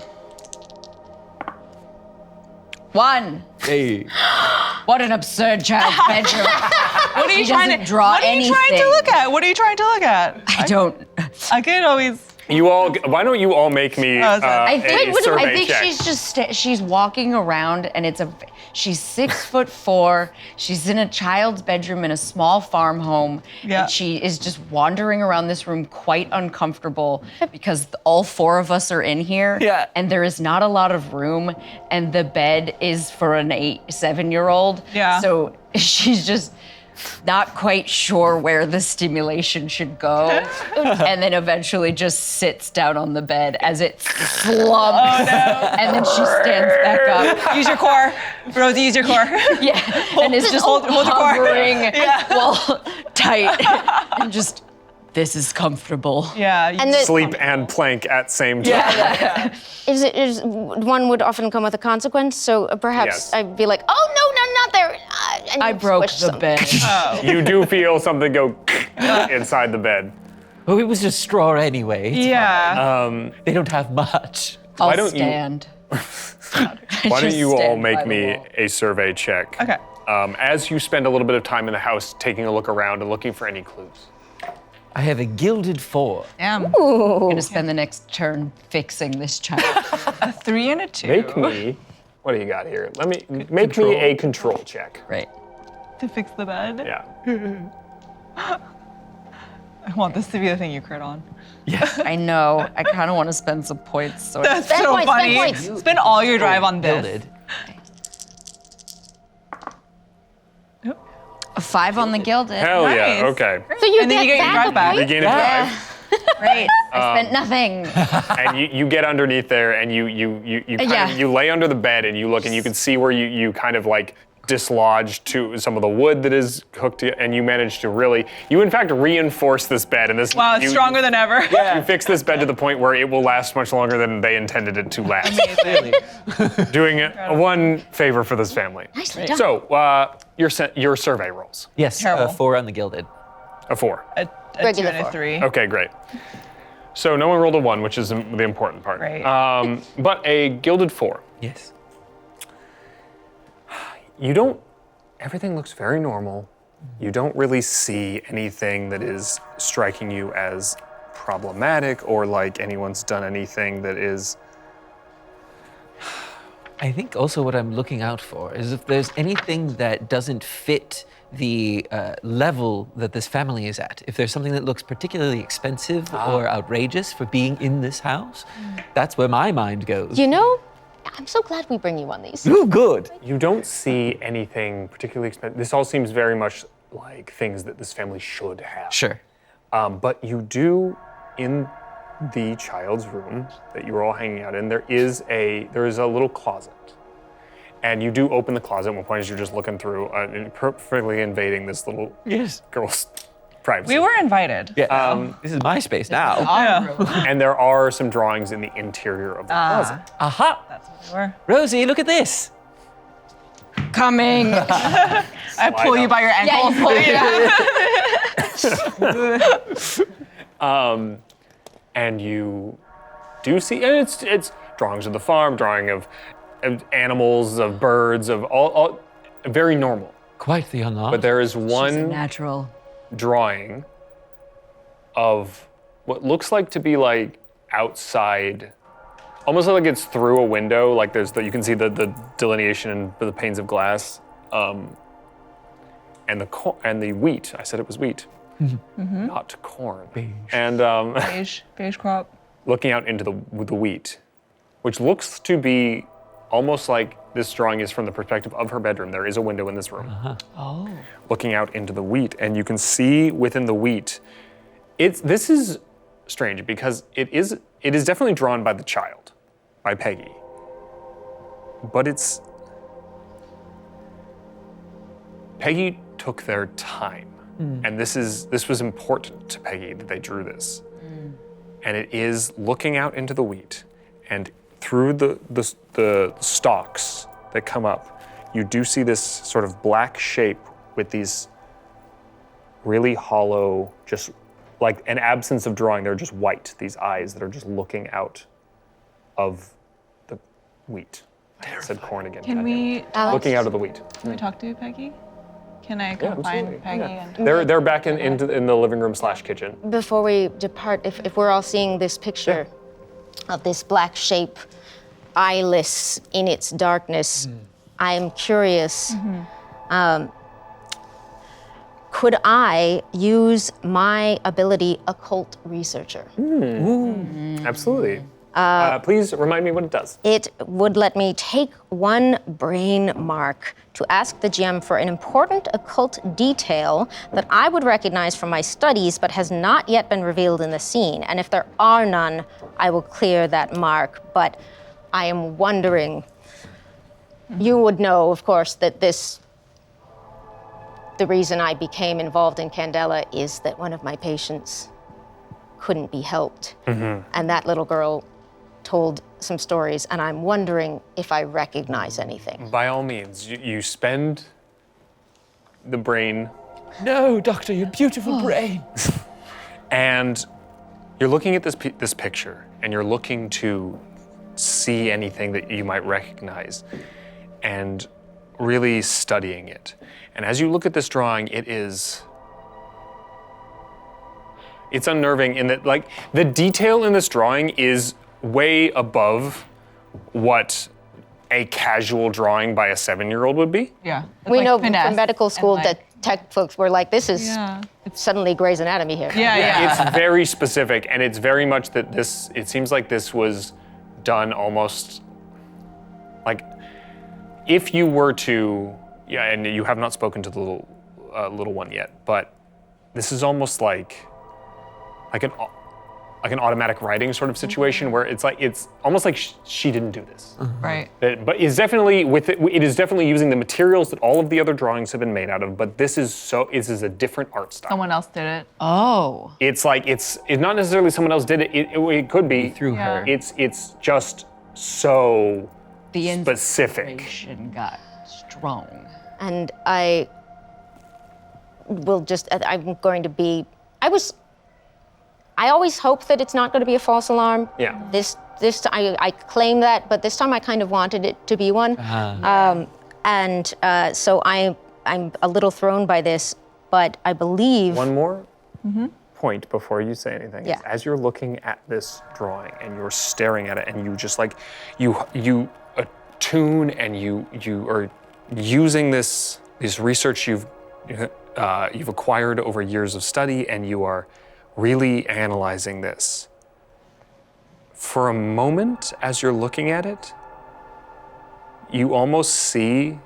Speaker 4: 1.
Speaker 7: Hey.
Speaker 4: What an absurd child's bedroom.
Speaker 5: What are you
Speaker 4: She
Speaker 5: trying
Speaker 4: doesn't
Speaker 5: to
Speaker 4: draw
Speaker 5: What are you trying to
Speaker 4: anything.
Speaker 5: look at? What are you trying to look at?
Speaker 4: I don't.
Speaker 5: I could always.
Speaker 1: Why don't you all make me
Speaker 5: sorry.
Speaker 4: I think,
Speaker 1: a survey
Speaker 4: I think
Speaker 1: check?
Speaker 4: she's just she's walking around and she's 6'4". She's in a child's bedroom in a small farm home.
Speaker 5: Yeah.
Speaker 4: And she is just wandering around this room quite uncomfortable because all 4 of us are in here.
Speaker 7: Yeah.
Speaker 4: And there is not a lot of room and the bed is for an 7-year-old.
Speaker 5: Yeah.
Speaker 4: So she's just not quite sure where the stimulation should go, and then eventually just sits down on the bed as it slumps, and then she stands back up.
Speaker 5: Use your core, Rosie. Use your core.
Speaker 4: Yeah, and it's just
Speaker 5: hold the core.
Speaker 4: hovering well tight, and just this is comfortable.
Speaker 5: Yeah.
Speaker 6: And the,
Speaker 1: Sleep and plank at same time.
Speaker 6: is one would often come with a consequence. So perhaps
Speaker 1: Yes.
Speaker 6: I'd be like, oh no, not there. And
Speaker 4: I
Speaker 6: you
Speaker 4: broke
Speaker 6: squish
Speaker 4: the
Speaker 6: something.
Speaker 4: bed.
Speaker 1: You do feel something go inside the bed.
Speaker 7: Well, it was just straw anyway. It's
Speaker 5: Yeah.
Speaker 7: fine. They don't have much.
Speaker 1: Why
Speaker 4: I'll
Speaker 1: don't you-
Speaker 4: stand.
Speaker 1: Why don't
Speaker 4: Just
Speaker 1: you all
Speaker 4: stand by
Speaker 1: make
Speaker 4: the
Speaker 1: me
Speaker 4: wall.
Speaker 1: a survey check?
Speaker 5: Okay.
Speaker 1: As you spend a little bit of time in the house taking a look around and looking for any clues.
Speaker 7: I have a gilded 4.
Speaker 5: Damn.
Speaker 4: I'm gonna spend the next turn fixing this child.
Speaker 5: A 3 and a 2.
Speaker 1: Make me, what do you got here? Make me a control check.
Speaker 4: Right.
Speaker 5: To fix the bed.
Speaker 1: Yeah.
Speaker 5: I want this to be the thing you crit on.
Speaker 4: I know. I kind of want to spend some points. So
Speaker 5: That's
Speaker 6: Spend
Speaker 5: so
Speaker 6: points, spend
Speaker 5: funny.
Speaker 6: points.
Speaker 5: Spend all your drive on this.
Speaker 7: Gilded.
Speaker 4: a 5 on the gilded.
Speaker 1: Hell yeah,
Speaker 5: Nice.
Speaker 1: okay.
Speaker 6: So you
Speaker 5: And then you get your
Speaker 6: back
Speaker 5: drive
Speaker 6: a
Speaker 5: back.
Speaker 1: You
Speaker 6: point?
Speaker 1: gain a drive.
Speaker 4: Great. I spent nothing.
Speaker 1: And you get underneath there and you lay under the bed and you look and you can see where you kind of like dislodged to some of the wood that is hooked to, and you manage to you in fact reinforce this bed and this.
Speaker 5: Wow, it's stronger than ever.
Speaker 1: You fix this bed to the point where it will last much longer than they intended it to last.
Speaker 7: Really?
Speaker 1: Doing one favor for this family.
Speaker 6: Nicely done.
Speaker 1: So your survey rolls.
Speaker 7: Yes,
Speaker 5: Terrible.
Speaker 7: 4 on the gilded.
Speaker 1: A 4.
Speaker 5: A 2
Speaker 6: Regular
Speaker 5: and a
Speaker 6: 4.
Speaker 5: 3.
Speaker 1: Okay, great. So no one rolled a 1, which is the important part.
Speaker 5: Right.
Speaker 1: But a gilded 4.
Speaker 7: Yes.
Speaker 1: Everything looks very normal. You don't really see anything that is striking you as problematic or like anyone's done anything that is.
Speaker 3: I think also what I'm looking out for is if there's anything that doesn't fit the level that this family is at. If there's something that looks particularly expensive or outrageous for being in this house, that's where my mind goes.
Speaker 6: You know, I'm so glad we bring you on these.
Speaker 3: Ooh, good.
Speaker 1: You don't see anything particularly expensive. This all seems very much like things that this family should have.
Speaker 3: Sure.
Speaker 1: But you do, in the child's room that you were all hanging out in, there is a little closet. And you do open the closet at one point as you're just looking through, perfectly invading this little girl's privacy.
Speaker 5: We were invited.
Speaker 3: Yeah. This is my space now.
Speaker 1: And there are some drawings in the interior of the closet.
Speaker 3: Aha!
Speaker 5: That's what we were.
Speaker 3: Rosie, look at this.
Speaker 4: Coming.
Speaker 5: I pull you by your ankles.
Speaker 1: And you do see, and it's drawings of the farm, drawing of animals, of birds, of all very normal.
Speaker 7: Quite the young art.
Speaker 1: But there is
Speaker 4: She's a
Speaker 1: one
Speaker 4: natural.
Speaker 1: drawing of what looks like to be like outside, almost like it's through a window. Like you can see the delineation in the panes of glass, and the wheat. I said it was wheat, not corn. Beige. And
Speaker 5: Beige crop.
Speaker 1: looking out into the wheat, which looks to be almost like this drawing is from the perspective of her bedroom. There is a window in this room.
Speaker 5: Oh.
Speaker 1: Looking out into the wheat, and you can see within the wheat. This is strange because it is definitely drawn by the child, by Peggy. But Peggy took their time, and this was important to Peggy that they drew this. And it is looking out into the wheat, and through the stalks that come up, you do see this sort of black shape with these really hollow, just like an absence of drawing, they're just white, these eyes that are just looking out of the wheat. I said corn again.
Speaker 5: Can we
Speaker 1: Looking out of the wheat.
Speaker 5: Can we talk to Peggy? Can I go find Peggy?
Speaker 1: Yeah.
Speaker 5: And
Speaker 1: They're back in the living room / kitchen.
Speaker 6: Before we depart, if we're all seeing this picture of this black shape, eyeless in its darkness, I'm curious, could I use my ability occult researcher?
Speaker 1: Absolutely. Please remind me what it does.
Speaker 6: It would let me take one brain mark to ask the GM for an important occult detail that I would recognize from my studies but has not yet been revealed in the scene. And if there are none, I will clear that mark. But I am wondering, you would know, of course, that the reason I became involved in Candela is that one of my patients couldn't be helped. And that little girl told some stories, and I'm wondering if I recognize anything.
Speaker 1: By all means, you spend the brain.
Speaker 7: No, Doctor, your beautiful brain.
Speaker 1: And you're looking at this picture, and you're looking to see anything that you might recognize, and really studying it. And as you look at this drawing, it's unnerving in that, like, the detail in this drawing is way above what a casual drawing by a 7-year-old would be.
Speaker 5: yeah.
Speaker 6: We
Speaker 5: Like
Speaker 6: know
Speaker 5: finesse
Speaker 6: from medical school
Speaker 5: and, like,
Speaker 6: that tech folks were like, this is
Speaker 5: Yeah.
Speaker 6: suddenly Grey's Anatomy here.
Speaker 5: Yeah.
Speaker 1: It's very specific, and it's very much that it seems like this was done almost like if you were to, and you have not spoken to the little one yet, but this is almost like an automatic writing sort of situation where it's almost like she didn't do this.
Speaker 5: Right.
Speaker 1: But it's definitely it is definitely using the materials that all of the other drawings have been made out of, but this is a different art style.
Speaker 5: Someone else did it.
Speaker 4: Oh.
Speaker 1: It's like it's not necessarily someone else did it. It could be
Speaker 3: Through her.
Speaker 1: It's just so
Speaker 4: The
Speaker 1: specific.
Speaker 4: inspiration got strong.
Speaker 6: And I will just, I'm going to be, I always hope that it's not going to be a false alarm.
Speaker 1: Yeah.
Speaker 6: This I claim that, but this time I kind of wanted it to be one. So I'm a little thrown by this. but I believe
Speaker 1: One more point before you say anything.
Speaker 6: Yeah.
Speaker 1: Is as you're looking at this drawing and you're staring at it and you just like, you attune and you are using this research you've acquired over years of study, and you are really analyzing this. For a moment, as you're looking at it, you almost see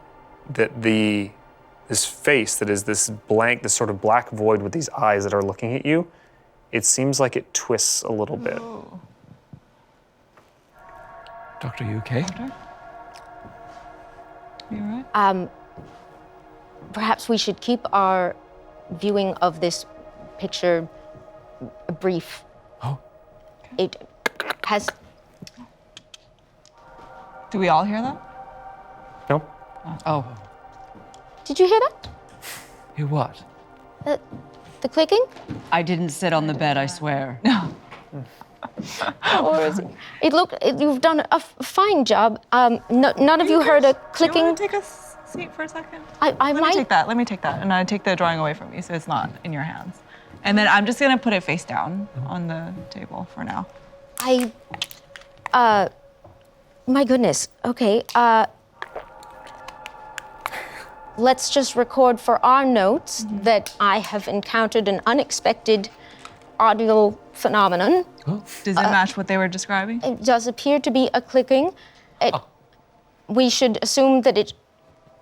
Speaker 1: that this face that is this blank, this sort of black void with these eyes that are looking at you, it seems like it twists a little bit.
Speaker 7: Doctor, you okay?
Speaker 5: You all right?
Speaker 6: perhaps we should keep our viewing of this picture brief.
Speaker 7: Oh.
Speaker 6: It has.
Speaker 5: Do we all hear that?
Speaker 1: No?
Speaker 4: Oh.
Speaker 6: Did you hear that?
Speaker 7: You what?
Speaker 6: The clicking?
Speaker 4: I didn't sit on the bed, I swear.
Speaker 6: Or is it? You've done a fine job. None of you heard a
Speaker 5: Do you
Speaker 6: clicking.
Speaker 5: want to take a seat for a second?
Speaker 6: I
Speaker 5: Let me
Speaker 6: might.
Speaker 5: take that. Let me take that. And I take the drawing away from you so it's not in your hands. And then I'm just going to put it face down on the table for now.
Speaker 6: My goodness. Okay. Let's just record for our notes that I have encountered an unexpected audio phenomenon.
Speaker 5: Does it match what they were describing?
Speaker 6: It does appear to be a clicking. We should assume that it,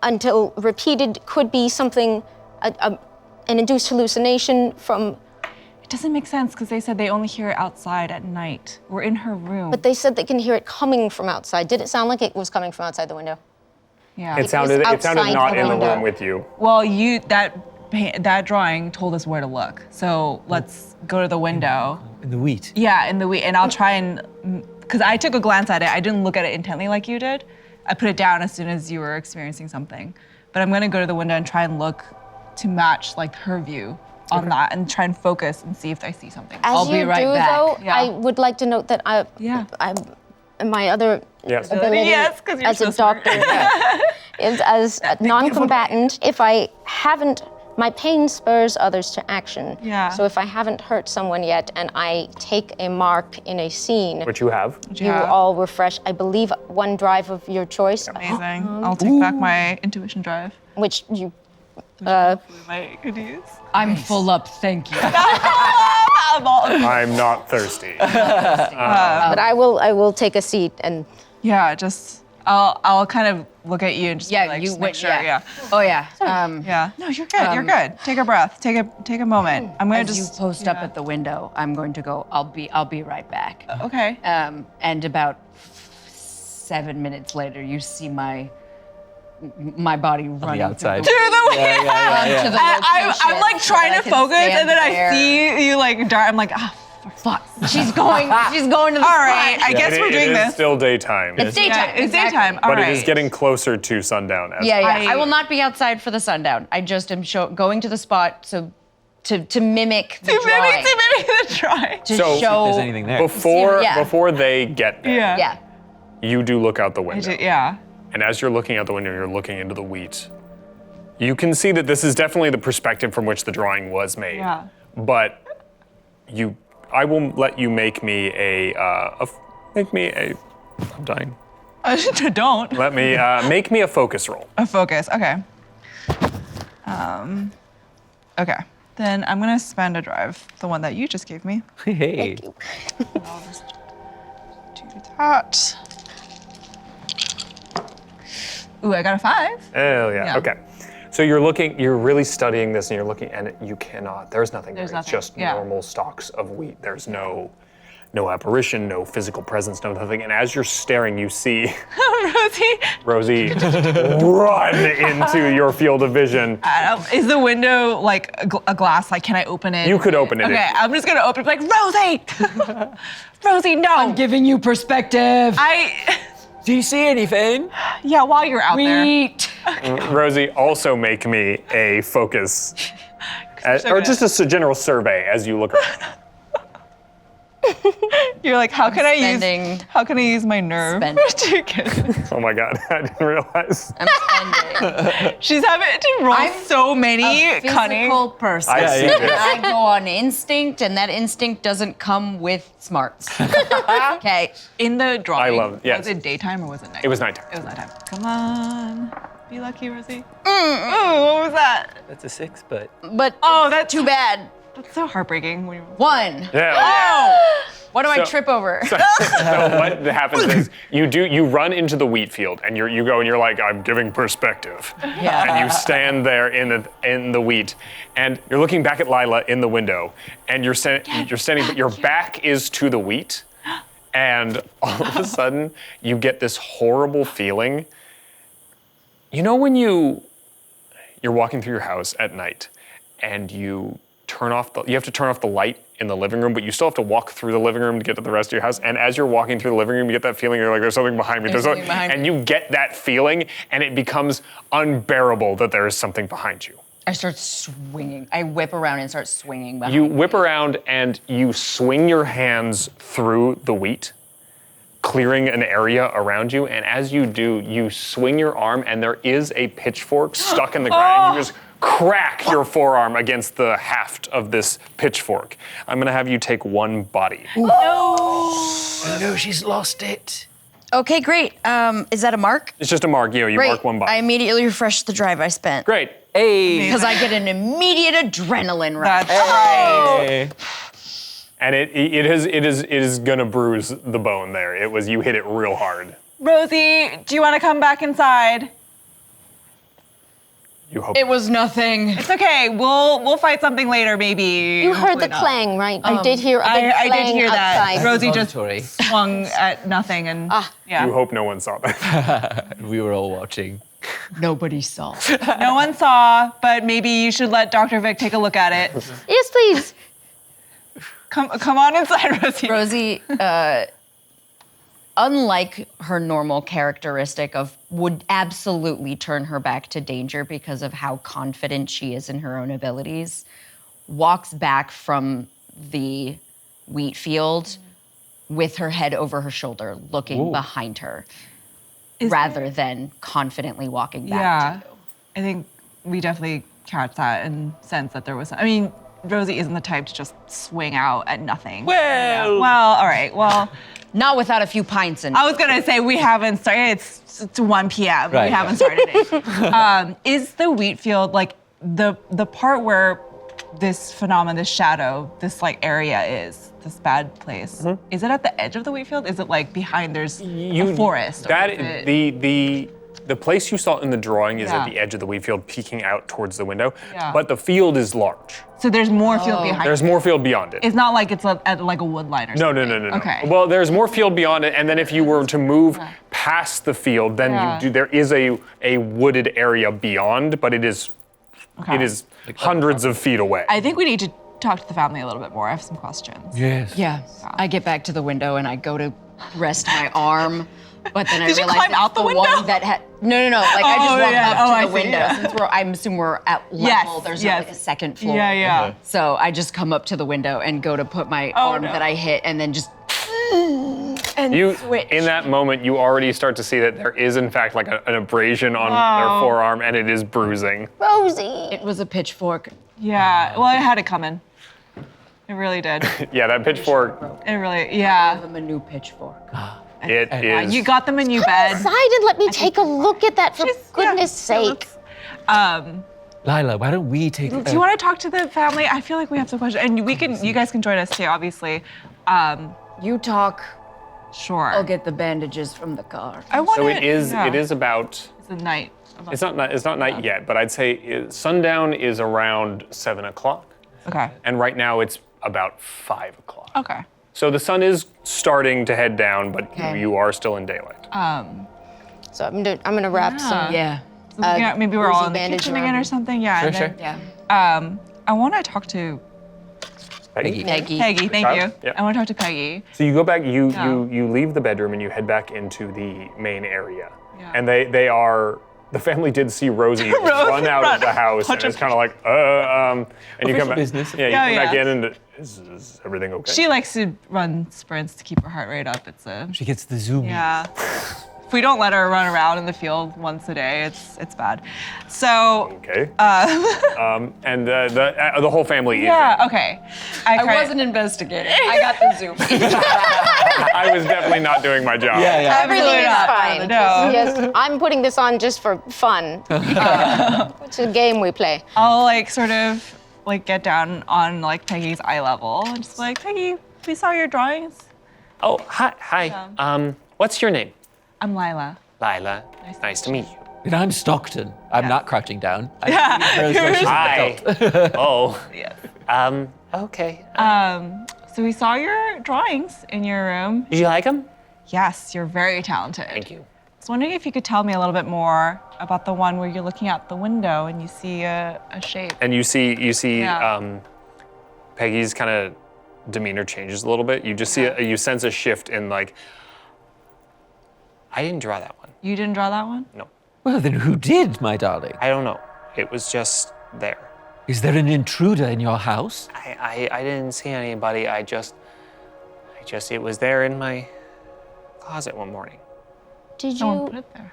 Speaker 6: until repeated, could be something, an induced hallucination from.
Speaker 5: It doesn't make sense because they said they only hear it outside at night. We're in her room.
Speaker 6: But they said they can hear it coming from outside. Did it sound like it was coming from outside the window?
Speaker 5: Yeah.
Speaker 1: It sounded
Speaker 6: outside
Speaker 1: not
Speaker 6: the
Speaker 1: in the
Speaker 6: window.
Speaker 1: room with you.
Speaker 5: Well, that drawing told us where to look. So let's go to the window.
Speaker 7: In the wheat.
Speaker 5: Yeah, in the wheat, and I'll try and, because I took a glance at it. I didn't look at it intently like you did. I put it down as soon as you were experiencing something. But I'm gonna go to the window and try and look to match like her view on that and try and focus and see if I see something.
Speaker 6: As
Speaker 4: I'll be
Speaker 6: you
Speaker 4: right
Speaker 6: do,
Speaker 4: back.
Speaker 6: though,
Speaker 5: Yeah.
Speaker 6: I would like to note that my other
Speaker 1: Yes.
Speaker 6: ability
Speaker 5: Yes, 'cause you're
Speaker 6: as
Speaker 5: so
Speaker 6: a
Speaker 5: smart.
Speaker 6: doctor is as a non-combatant. If I haven't, my pain spurs others to action.
Speaker 5: Yeah.
Speaker 6: So if I haven't hurt someone yet and I take a mark in a scene,
Speaker 1: Which you have.
Speaker 6: you will all refresh, I believe, one drive of your choice,
Speaker 5: Amazing. I'll take back my intuition drive.
Speaker 6: which you.
Speaker 5: My good use.
Speaker 4: I'm full up, thank you.
Speaker 1: I'm not thirsty.
Speaker 6: But I will take a seat and.
Speaker 5: Yeah, just I'll kind of look at you and just be like, just make sure. Yeah.
Speaker 4: Oh yeah.
Speaker 5: Yeah. No, you're good. You're good. Take a breath. Take a moment. I'm gonna
Speaker 4: As
Speaker 5: just
Speaker 4: you post up at the window, I'm going to go. I'll be right back.
Speaker 5: Okay.
Speaker 4: And about 7 minutes later, you see my body running
Speaker 7: outside.
Speaker 4: through
Speaker 5: To the
Speaker 7: Yeah, yeah, yeah.
Speaker 4: to the
Speaker 5: I'm
Speaker 4: location
Speaker 5: like
Speaker 4: so
Speaker 5: trying
Speaker 4: that I
Speaker 5: to
Speaker 4: can
Speaker 5: focus,
Speaker 4: stand
Speaker 5: and then
Speaker 4: there.
Speaker 5: I see you like dart. I'm like,
Speaker 4: Fuck. She's going to the
Speaker 5: all right. I guess
Speaker 1: It-
Speaker 5: we're doing
Speaker 1: it is
Speaker 5: this.
Speaker 1: still daytime.
Speaker 4: It's daytime.
Speaker 5: Yeah, it's
Speaker 4: exactly.
Speaker 5: daytime. All
Speaker 1: but
Speaker 5: right.
Speaker 1: it is getting closer to sundown.
Speaker 4: Yeah.
Speaker 5: I-
Speaker 4: I will not be outside for the sundown. I just am going to the spot to mimic the drawing.
Speaker 5: To mimic the drawing.
Speaker 4: To
Speaker 1: So-
Speaker 4: show.
Speaker 7: If there's anything there.
Speaker 4: Yeah.
Speaker 1: Before they get there,
Speaker 5: Yeah.
Speaker 4: Yeah.
Speaker 1: you do look out the window.
Speaker 5: Yeah.
Speaker 1: And as you're looking out the window, you're looking into the wheat. You can see that this is definitely the perspective from which the drawing was made.
Speaker 5: Yeah.
Speaker 1: But I will let you make me I'm dying.
Speaker 5: Don't.
Speaker 1: Let me make me a focus roll.
Speaker 5: A focus. Okay. Okay. Then I'm gonna spend a drive, the one that you just gave me.
Speaker 7: Hey.
Speaker 5: Do that. Ooh, I got a 5.
Speaker 1: Oh yeah.
Speaker 5: Yeah.
Speaker 1: Okay. So you're really studying this, and you're looking, and you cannot. There's nothing.
Speaker 5: There's
Speaker 1: there. It's
Speaker 5: nothing,
Speaker 1: just
Speaker 5: yeah.
Speaker 1: normal stalks of wheat. There's no apparition, no physical presence, no nothing. And as you're staring, you see
Speaker 5: Rosie.
Speaker 1: Rosie run into your field of vision.
Speaker 5: Is the window like a glass? Like, can I open it?
Speaker 1: You could open it.
Speaker 5: Okay, I'm just gonna open it like, Rosie! Rosie, no!
Speaker 4: I'm giving you perspective.
Speaker 7: Do you see anything?
Speaker 5: Yeah, while you're out there.
Speaker 4: Sweet.
Speaker 1: Rosie, also make me a focus, or just a general survey as you look around.
Speaker 5: You're like, how can I use my nerve
Speaker 4: Spend.
Speaker 5: to get?
Speaker 1: Oh my God, I didn't realize.
Speaker 4: I'm spending.
Speaker 5: She's having to roll
Speaker 4: I'm
Speaker 5: so many
Speaker 4: A
Speaker 5: cunning.
Speaker 4: physical person.
Speaker 1: I see this.
Speaker 4: I go on instinct, and that instinct doesn't come with smarts. Okay.
Speaker 5: In the drawing,
Speaker 1: love it, yes.
Speaker 5: was it daytime or was it night?
Speaker 1: It was nighttime.
Speaker 5: It was nighttime. Come on. Be lucky, Rosie. Ooh, what was that?
Speaker 7: That's a 6, but
Speaker 4: But
Speaker 5: Oh, that's
Speaker 4: too bad.
Speaker 5: That's so heartbreaking. When you...
Speaker 4: 1.
Speaker 1: Yeah.
Speaker 4: What do I
Speaker 1: So-
Speaker 4: trip over?
Speaker 1: So what happens is you run into the wheat field and you go and you're like, I'm giving perspective.
Speaker 4: Yeah.
Speaker 1: And you stand there in the wheat and you're looking back at Lila in the window and you're standing, but your back is to the wheat. And all of a sudden you get this horrible feeling. You know when you're walking through your house at night and you have to turn off the light in the living room, but you still have to walk through the living room to get to the rest of your house. And as you're walking through the living room, you get that feeling, you're like, there's something behind me.
Speaker 4: There's something behind
Speaker 1: and
Speaker 4: me.
Speaker 1: you get that feeling, and it becomes unbearable that there is something behind you.
Speaker 4: I start swinging. I whip around and start swinging behind
Speaker 1: You
Speaker 4: me.
Speaker 1: whip around and you swing your hands through the wheat, clearing an area around you. And as you do, you swing your arm, and there is a pitchfork stuck in the ground. You just crack your forearm against the haft of this pitchfork. I'm gonna have you take 1 body.
Speaker 7: oh no, she's lost it.
Speaker 4: Okay, great. Is that a mark?
Speaker 1: It's just a mark, you
Speaker 4: Great.
Speaker 1: mark 1 body.
Speaker 4: I immediately refresh the drive I spent.
Speaker 1: Great.
Speaker 7: Hey.
Speaker 4: Because I get an immediate adrenaline rush.
Speaker 7: Hey.
Speaker 1: And it is gonna bruise the bone there. You hit it real hard.
Speaker 5: Rosie, do you want to come back inside?
Speaker 1: You hope.
Speaker 4: It was nothing.
Speaker 5: It's okay. We'll fight something later, maybe.
Speaker 6: You heard the
Speaker 5: Hopefully not.
Speaker 6: clang, right? I did hear a big
Speaker 5: I
Speaker 6: clang
Speaker 5: did hear that.
Speaker 6: outside.
Speaker 5: Rosie just
Speaker 7: Auditory.
Speaker 5: swung at nothing and yeah.
Speaker 1: You hope no one saw that.
Speaker 7: We were all watching.
Speaker 4: Nobody saw.
Speaker 5: No one saw, but maybe you should let Dr. Vic take a look at it.
Speaker 6: Yes, please.
Speaker 5: Come on inside, Rosie.
Speaker 4: Rosie, unlike her normal characteristic of would absolutely turn her back to danger because of how confident she is in her own abilities, walks back from the wheat field with her head over her shoulder, looking behind her, rather than confidently walking back
Speaker 5: Yeah,
Speaker 4: to you.
Speaker 5: I think we definitely catch that and sense that there was. I mean, Rosie isn't the type to just swing out at nothing.
Speaker 7: Well.
Speaker 5: Well, all right. Well,
Speaker 4: Not without a few pints in.
Speaker 5: I was gonna say we haven't started. It's 1 p.m.
Speaker 7: Right.
Speaker 5: We haven't started it. Is the wheat field like the part where this phenomenon, this shadow, this like area is this bad place? Is it at the edge of the wheat field? Is it like behind there's a forest? Or
Speaker 1: That
Speaker 5: is it-
Speaker 1: the place you saw in the drawing is at
Speaker 5: Yeah.
Speaker 1: the edge of the wheat field, peeking out towards the window.
Speaker 5: Yeah.
Speaker 1: But the field is large.
Speaker 5: So there's more field behind.
Speaker 1: There's more field beyond it.
Speaker 5: It's not like it's at like a wood line or
Speaker 1: No,
Speaker 5: something.
Speaker 1: no.
Speaker 5: Okay.
Speaker 1: Well, there's more field beyond it, and then if you were to move past the field, then
Speaker 5: Yeah.
Speaker 1: there is a wooded area beyond, but it is hundreds of feet away.
Speaker 5: I think we need to talk to the family a little bit more. I have some questions.
Speaker 7: Yes.
Speaker 4: Yeah. I get back to the window and I go to rest my arm, but then I
Speaker 5: Did you
Speaker 4: realize
Speaker 5: climb
Speaker 4: it's
Speaker 5: out the window?
Speaker 4: one that had no. Like I just
Speaker 5: Oh,
Speaker 4: walk
Speaker 5: yeah.
Speaker 4: up
Speaker 5: Oh,
Speaker 4: to
Speaker 5: I
Speaker 4: the
Speaker 5: see,
Speaker 4: window.
Speaker 5: yeah.
Speaker 4: Since I assume we're at level.
Speaker 5: Yes,
Speaker 4: There's
Speaker 5: yes.
Speaker 4: not like a second floor.
Speaker 5: Yeah.
Speaker 4: So I just come up to the window and go to put my
Speaker 5: Oh,
Speaker 4: arm
Speaker 5: no.
Speaker 4: that I hit, and then just and
Speaker 1: You,
Speaker 4: switch.
Speaker 1: in that moment, you already start to see that there is, in fact, like an abrasion on their forearm, and it is bruising.
Speaker 6: Rosie.
Speaker 4: It was a pitchfork.
Speaker 5: Yeah. Well, it had it coming. It really did.
Speaker 1: Yeah, that pitchfork,
Speaker 5: It really.
Speaker 4: Give
Speaker 5: Yeah.
Speaker 4: him a new pitchfork.
Speaker 1: it is.
Speaker 5: You got them a new bed.
Speaker 6: Inside and let me take a look at that for goodness sake.
Speaker 7: Lila, why don't we take?
Speaker 5: Do you want to talk to the family? I feel like we have some questions, and you guys can join us too, obviously.
Speaker 4: You talk.
Speaker 5: Sure.
Speaker 4: I'll get the bandages from the car.
Speaker 5: I want
Speaker 1: So it is about.
Speaker 5: It's the night.
Speaker 1: It's not night yet, but I'd say sundown is around 7 o'clock,
Speaker 5: Okay.
Speaker 1: and right now it's about 5 o'clock.
Speaker 5: Okay.
Speaker 1: So the sun is starting to head down, but
Speaker 4: Okay.
Speaker 1: you are still in daylight.
Speaker 6: So I'm gonna wrap some.
Speaker 4: Yeah.
Speaker 5: Yeah, maybe we're all
Speaker 6: rosy
Speaker 5: in the
Speaker 6: bandage
Speaker 5: kitchen
Speaker 6: around
Speaker 5: again or
Speaker 6: me.
Speaker 5: something. Yeah.
Speaker 7: Sure,
Speaker 5: and
Speaker 7: sure.
Speaker 5: then,
Speaker 4: Yeah.
Speaker 5: I want to talk to
Speaker 1: Peggy?
Speaker 4: Peggy.
Speaker 5: Peggy. Thank
Speaker 1: Child?
Speaker 5: you.
Speaker 1: Yep.
Speaker 5: I want to talk to Peggy.
Speaker 1: So you go back,
Speaker 5: Yeah.
Speaker 1: you leave the bedroom and you head back into the main area.
Speaker 5: Yeah.
Speaker 1: And they are the family did see Rosie run out of the house, and it's kind of like, and you come back.
Speaker 7: Business.
Speaker 1: Yeah, you come back in, and is everything okay?
Speaker 5: She likes to run sprints to keep her heart rate up. It's a
Speaker 7: She gets the zoom.
Speaker 5: yeah. If we don't let her run around in the field once a day, it's bad. So
Speaker 1: Okay. And the whole family.
Speaker 5: yeah, okay.
Speaker 4: I wasn't investigating. I got the zoom.
Speaker 1: I was definitely not doing my job.
Speaker 7: Yeah.
Speaker 6: Everything is
Speaker 5: not.
Speaker 6: fine.
Speaker 5: No.
Speaker 6: Yes, I'm putting this on just for fun. It's a game we play.
Speaker 5: I'll like sort of like get down on like Peggy's eye level and just like, Peggy, we saw your drawings.
Speaker 8: Oh, hi. What's your name?
Speaker 5: I'm Lila.
Speaker 8: Lila. Nice to meet you.
Speaker 7: And I'm Stockton. I'm not crouching down.
Speaker 8: Hi. Oh.
Speaker 5: Yes.
Speaker 8: Okay.
Speaker 5: So we saw your drawings in your room.
Speaker 8: Did you like them?
Speaker 5: Yes, you're very talented.
Speaker 8: Thank you.
Speaker 5: I was wondering if you could tell me a little bit more about the one where you're looking out the window and you see a shape.
Speaker 1: And you see
Speaker 5: Yeah.
Speaker 1: Peggy's kind of demeanor changes a little bit. You just see you sense a shift in like,
Speaker 8: I didn't draw that one.
Speaker 5: You didn't draw that one?
Speaker 1: no,
Speaker 7: Well, then who did, my darling?
Speaker 8: I don't know. It was just there.
Speaker 7: Is there an intruder in your house?
Speaker 8: I didn't see anybody. I just it was there in my closet one morning.
Speaker 6: Did
Speaker 5: No one
Speaker 6: you?
Speaker 5: put it there.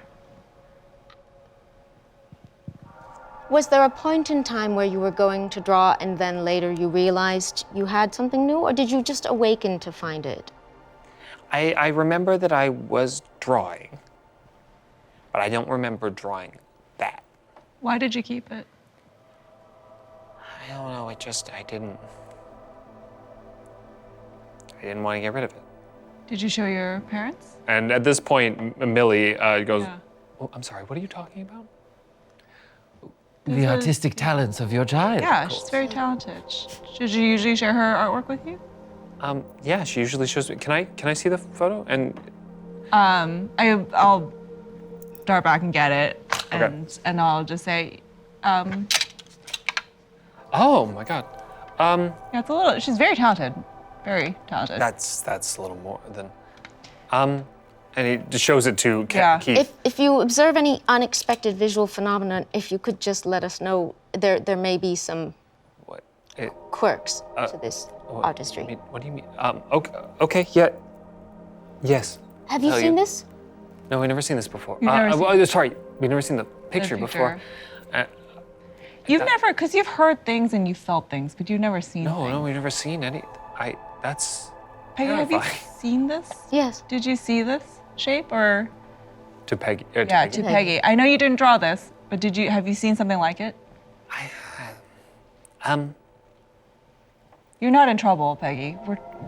Speaker 6: Was there a point in time where you were going to draw and then later you realized you had something new, or did you just awaken to find it?
Speaker 8: I remember that I was drawing, but I don't remember drawing that.
Speaker 5: Why did you keep it?
Speaker 8: I don't know. I didn't want to get rid of it.
Speaker 5: Did you show your parents?
Speaker 1: and at this point, Millie goes,
Speaker 5: Yeah.
Speaker 1: "Oh, I'm sorry. What are you talking about?"
Speaker 7: The artistic talents of your child.
Speaker 5: Yeah, she's very talented. Should you usually share her artwork with you?
Speaker 1: Yeah, she usually shows me. Can I see the photo? And
Speaker 5: I'll dart back and get it,
Speaker 1: Okay.
Speaker 5: and I'll just say,
Speaker 1: oh my God,
Speaker 5: yeah, it's a little. She's very talented, very talented.
Speaker 1: that's a little more than, and he just shows it to
Speaker 5: Yeah.
Speaker 1: Keith.
Speaker 6: If you observe any unexpected visual phenomenon, if you could just let us know, there may be some
Speaker 1: What?
Speaker 6: quirks to this artistry.
Speaker 1: What do you mean? Okay, yeah, yes.
Speaker 6: Have you
Speaker 1: tell
Speaker 6: seen
Speaker 1: you.
Speaker 6: this?
Speaker 1: No, we've never seen this before.
Speaker 5: You've never
Speaker 1: well, sorry, we've never seen the picture before.
Speaker 5: You've never, because you've heard things and you felt things, but you've never seen
Speaker 1: No,
Speaker 5: things.
Speaker 1: we've never seen any. That's
Speaker 5: Peggy, have you
Speaker 1: terrifying.
Speaker 5: seen this?
Speaker 6: Yes.
Speaker 5: Did you see this shape or?
Speaker 1: to Peggy.
Speaker 5: Yeah, to Peggy. I know you didn't draw this, but have you seen something like it? You're not in trouble, Peggy.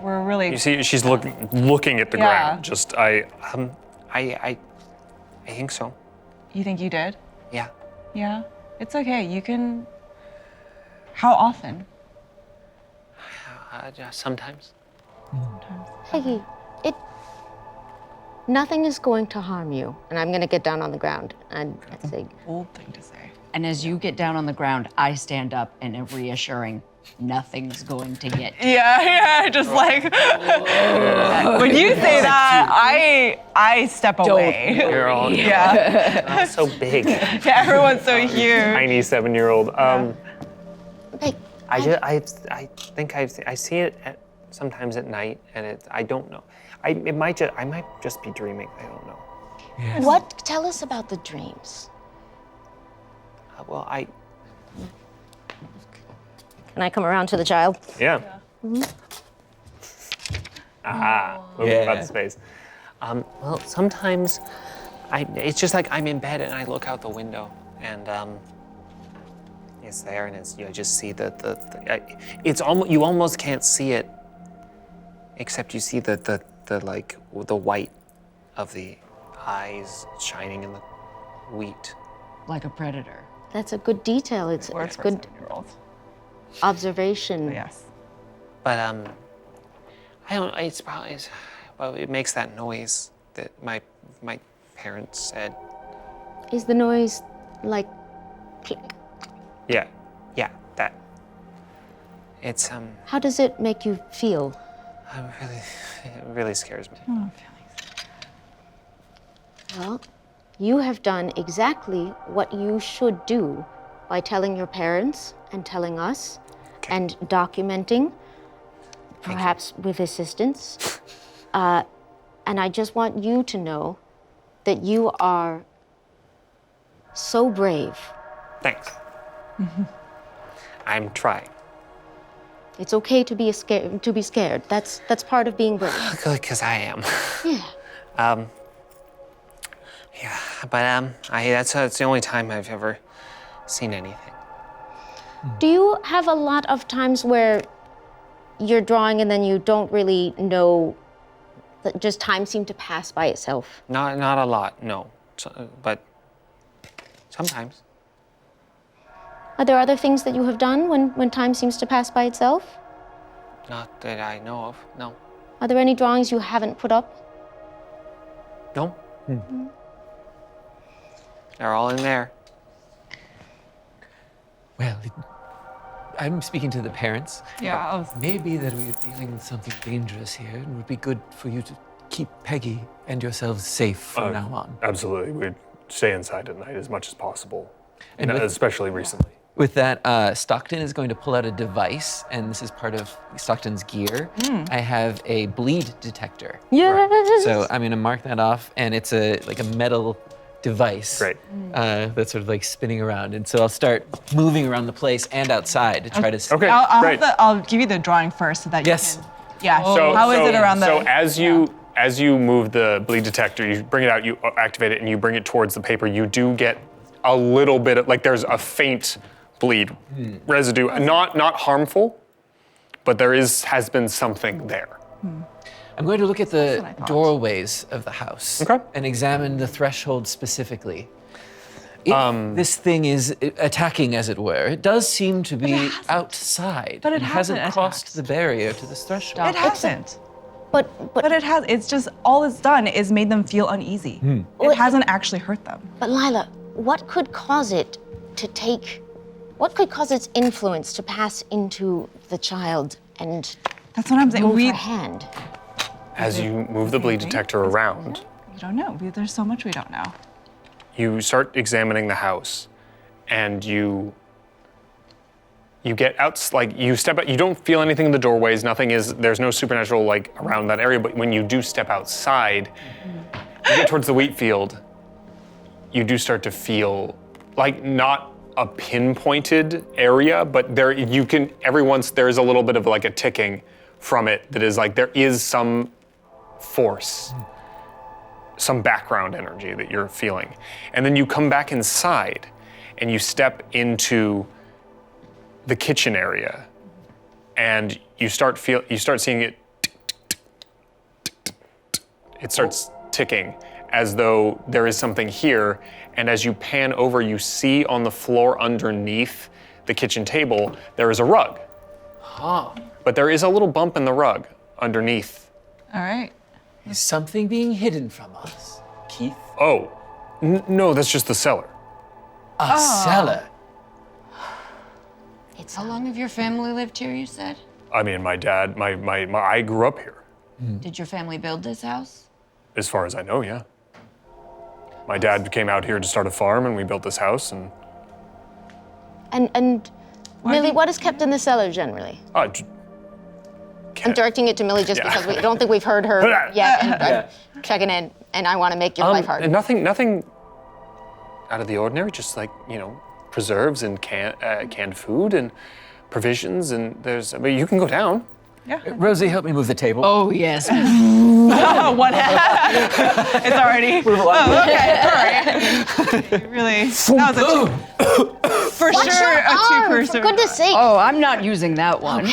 Speaker 5: We're really.
Speaker 1: You see, she's looking at the
Speaker 5: Yeah.
Speaker 1: ground. Just I think so.
Speaker 5: You think you did?
Speaker 8: Yeah.
Speaker 5: Yeah. It's okay. You can. How often?
Speaker 8: Just sometimes.
Speaker 6: Peggy, nothing is going to harm you. And I'm going to get down on the ground and say,
Speaker 5: Old thing to say.
Speaker 4: And as you get down on the ground, I stand up and am reassuring, nothing's going to get you.
Speaker 5: Yeah, just like when you say that, I step away.
Speaker 8: You're all
Speaker 5: Yeah,
Speaker 8: so big.
Speaker 5: yeah, everyone's so huge.
Speaker 1: tiny 7-year-old.
Speaker 6: Peg,
Speaker 8: I think I see it sometimes at night, and I don't know. I might just be dreaming. I don't know.
Speaker 6: tell us about the dreams.
Speaker 8: Well,
Speaker 6: Can I come around to the child?
Speaker 1: Yeah. Aha. Moving about the space.
Speaker 8: well, sometimes it's just like I'm in bed and I look out the window and it's there and you just see it's almost you almost can't see it except you see the white of the eyes shining in the wheat.
Speaker 4: Like a predator.
Speaker 6: That's a good detail. It's
Speaker 5: Works for
Speaker 6: good
Speaker 5: 7-year-olds.
Speaker 6: observation.
Speaker 5: Yes.
Speaker 8: But I don't. It's probably it makes that noise that my parents said.
Speaker 6: Is the noise like click?
Speaker 1: Yeah.
Speaker 8: Yeah, that. It's
Speaker 6: How does it make you feel?
Speaker 8: it really scares me.
Speaker 6: Well, You have done exactly what you should do by telling your parents and telling us and documenting, perhaps with assistance. And I just want you to know that you are so brave.
Speaker 8: Thanks. I'm trying.
Speaker 6: It's okay to be scared. That's part of being brave.
Speaker 8: Good, because I am.
Speaker 6: Yeah.
Speaker 8: Yeah, but that's the only time I've ever seen anything.
Speaker 6: Do you have a lot of times where you're drawing and then you don't really know, that just time seemed to pass by itself?
Speaker 8: Not a lot, no. But sometimes.
Speaker 6: Are there other things that you have done when time seems to pass by itself?
Speaker 8: Not that I know of, no.
Speaker 6: Are there any drawings you haven't put up?
Speaker 8: No. They're all in there.
Speaker 3: Well, I'm speaking to the parents.
Speaker 5: Yeah.
Speaker 3: Maybe that we are dealing with something dangerous here. It would be good for you to keep Peggy and yourselves safe from now on.
Speaker 1: Absolutely. We'd stay inside at night as much as possible,
Speaker 3: And with-
Speaker 1: especially recently.
Speaker 3: With that, Stockton is going to pull out a device, and this is part of Stockton's gear. I have a bleed detector.
Speaker 6: Yes.
Speaker 3: So I'm going to mark that off, and it's like a metal device.
Speaker 1: Great.
Speaker 3: That's sort of like spinning around. And so I'll start moving around the place and outside to try to.
Speaker 1: Okay, great.
Speaker 5: I'll give you the drawing first so that
Speaker 3: Yes.
Speaker 5: you can. Yeah.
Speaker 1: So,
Speaker 5: How is it around the?
Speaker 1: So as you move the bleed detector, you bring it out, you activate it, and you bring it towards the paper. You do get a little bit of, like, there's a faint bleed residue, not harmful, but there has been something there.
Speaker 3: I'm going to look at
Speaker 5: what I
Speaker 3: the
Speaker 5: thought.
Speaker 3: doorways of the house
Speaker 1: Okay.
Speaker 3: and examine the threshold specifically. If this thing is attacking, as it were, it does seem to be outside.
Speaker 5: But it
Speaker 3: hasn't
Speaker 5: hasn't
Speaker 3: crossed
Speaker 5: attacked.
Speaker 3: the barrier to this threshold.
Speaker 5: It hasn't.
Speaker 6: But
Speaker 5: But it has. It's just all it's done is made them feel uneasy. It hasn't actually hurt them.
Speaker 6: But Lila, what could cause it to take? What could cause its influence to pass into the child and
Speaker 5: That's what I'm saying.
Speaker 6: move
Speaker 5: We
Speaker 6: her hand?
Speaker 1: As you move the bleed detector around,
Speaker 5: don't know. There's so much we don't know.
Speaker 1: you start examining the house, and you get out, like, you step out, you don't feel anything in the doorways, there's no supernatural, like, around that area, but when you do step outside, you get towards the wheat field, you do start to feel, like, not a pinpointed area, but every once there's a little bit of, like, a ticking from it that is like, there is some force, some background energy that you're feeling. And then you come back inside and you step into the kitchen area and you start seeing it, it starts ticking as though there is something here. And as you pan over, you see on the floor underneath the kitchen table, there is a rug. But there is a little bump in the rug underneath.
Speaker 5: All right.
Speaker 3: Is something being hidden from us, Keith?
Speaker 1: Oh, no, that's just the cellar.
Speaker 3: A cellar.
Speaker 4: How long have your family lived here, you said?
Speaker 1: I mean, my dad, I grew up here,
Speaker 4: Did your family build this house?
Speaker 1: as far as I know, yeah. My dad came out here to start a farm and we built this house and,
Speaker 6: And Millie, what is kept in the cellar generally? I'm directing it to Millie just because we don't think we've heard her yet, and I'm checking in, and I want to make your life hard.
Speaker 1: and nothing out of the ordinary, just like, preserves and canned food and provisions, and you can go down.
Speaker 3: Rosie, help me move the table.
Speaker 4: Oh, yes.
Speaker 5: What? It's already. Okay. All right. Really. That was for
Speaker 6: Watch
Speaker 5: sure
Speaker 6: your
Speaker 5: a
Speaker 6: arm,
Speaker 5: two-person.
Speaker 6: for goodness sake.
Speaker 4: Oh, I'm not using that one.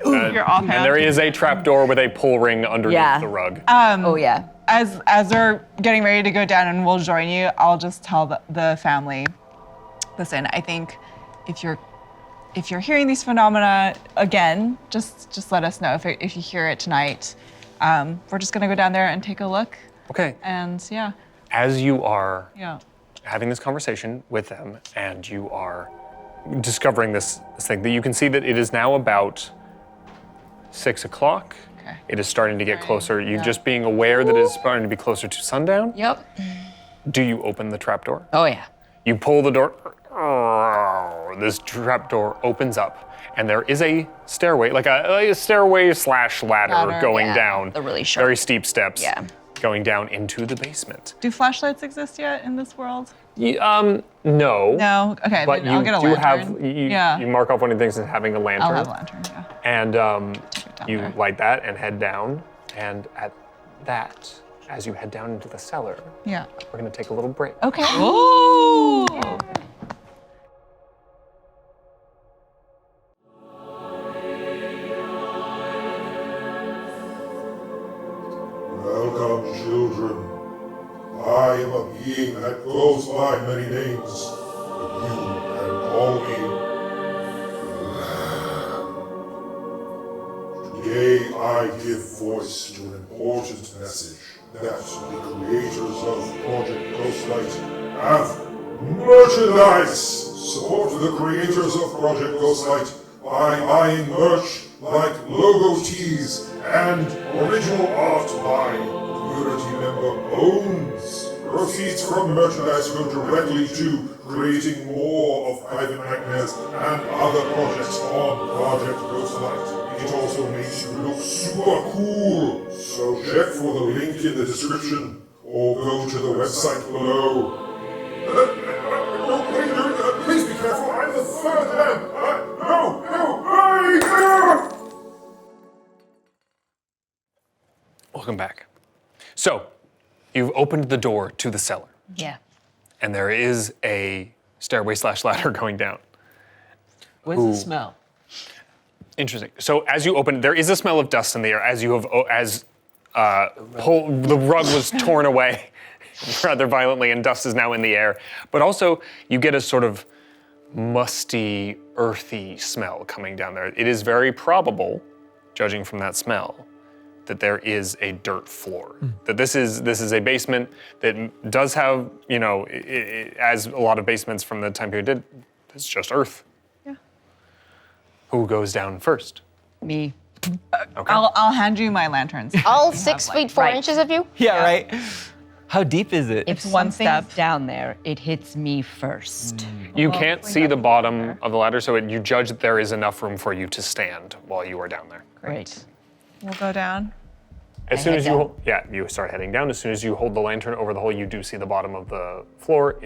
Speaker 5: You're offhand.
Speaker 1: And there is a trap door with a pull ring underneath the rug.
Speaker 4: Oh, yeah.
Speaker 5: As we're getting ready to go down and we'll join you, I'll just tell the family, listen, I think if you're hearing these phenomena again, just let us know if you hear it tonight. We're just gonna go down there and take a look.
Speaker 1: Okay.
Speaker 5: And yeah.
Speaker 1: As you are
Speaker 5: Yeah.
Speaker 1: having this conversation with them and you are discovering this thing, that you can see that it is now about 6 o'clock.
Speaker 5: Okay.
Speaker 1: It is starting to get closer. You just being aware that it is starting to be closer to sundown.
Speaker 4: Yep.
Speaker 1: Do you open the trapdoor?
Speaker 4: Oh yeah.
Speaker 1: You pull the door. This trapdoor opens up, and there is a stairway, like a stairway / ladder going down.
Speaker 4: The really short.
Speaker 1: Very steep steps.
Speaker 4: Yeah.
Speaker 1: Going down into the basement.
Speaker 5: Do flashlights exist yet in this world?
Speaker 1: No.
Speaker 5: No. Okay,
Speaker 1: But
Speaker 5: then
Speaker 1: you
Speaker 5: I'll get a
Speaker 1: do
Speaker 5: lantern.
Speaker 1: have you mark off one of the things as having a lantern.
Speaker 5: I'll have a lantern. Yeah.
Speaker 1: And you
Speaker 5: there.
Speaker 1: light that and head down. And at that, as you head down into the cellar,
Speaker 5: Yeah.
Speaker 1: we're gonna take a little break.
Speaker 5: Okay.
Speaker 9: Welcome, children. I am a being that goes by many names, but you can call me Lamb. Today I give voice to an important message that the creators of Project Ghostlight have merchandise. Support the creators of Project Ghostlight by buying merch like logo tees and original art by community member owns. Proceeds from merchandise go directly to creating more of Private Nightmares and other projects on Project Ghostlight. It also makes you look super cool, so check for the link in the description or go to the website below. No, please be careful, I'm the third man!
Speaker 1: Welcome back. So, you've opened the door to the cellar,
Speaker 4: Yeah.
Speaker 1: and there is a stairway / ladder going down.
Speaker 3: Where's the smell?
Speaker 1: Interesting. So as you open, there is a smell of dust in the air as you have the rug was torn away rather violently, and dust is now in the air. But also, you get a sort of musty, earthy smell coming down there. It is very probable, judging from that smell, that there is a dirt floor. That this is a basement that does have, as a lot of basements from the time period did, it's just earth.
Speaker 5: Yeah.
Speaker 1: Who goes down first?
Speaker 4: Me.
Speaker 1: Okay.
Speaker 5: I'll hand you my lanterns.
Speaker 6: All 6 feet 4 inches of you?
Speaker 3: Yeah, right. How deep is it?
Speaker 4: If
Speaker 5: one
Speaker 4: something's
Speaker 5: step.
Speaker 4: down there, it hits me first.
Speaker 1: You can't see the bottom of the ladder, so you judge that there is enough room for you to stand while you are down there.
Speaker 4: Great.
Speaker 5: We'll go down.
Speaker 1: As soon as you, you start heading down. As soon as you hold the lantern over the hole, you do see the bottom of the floor.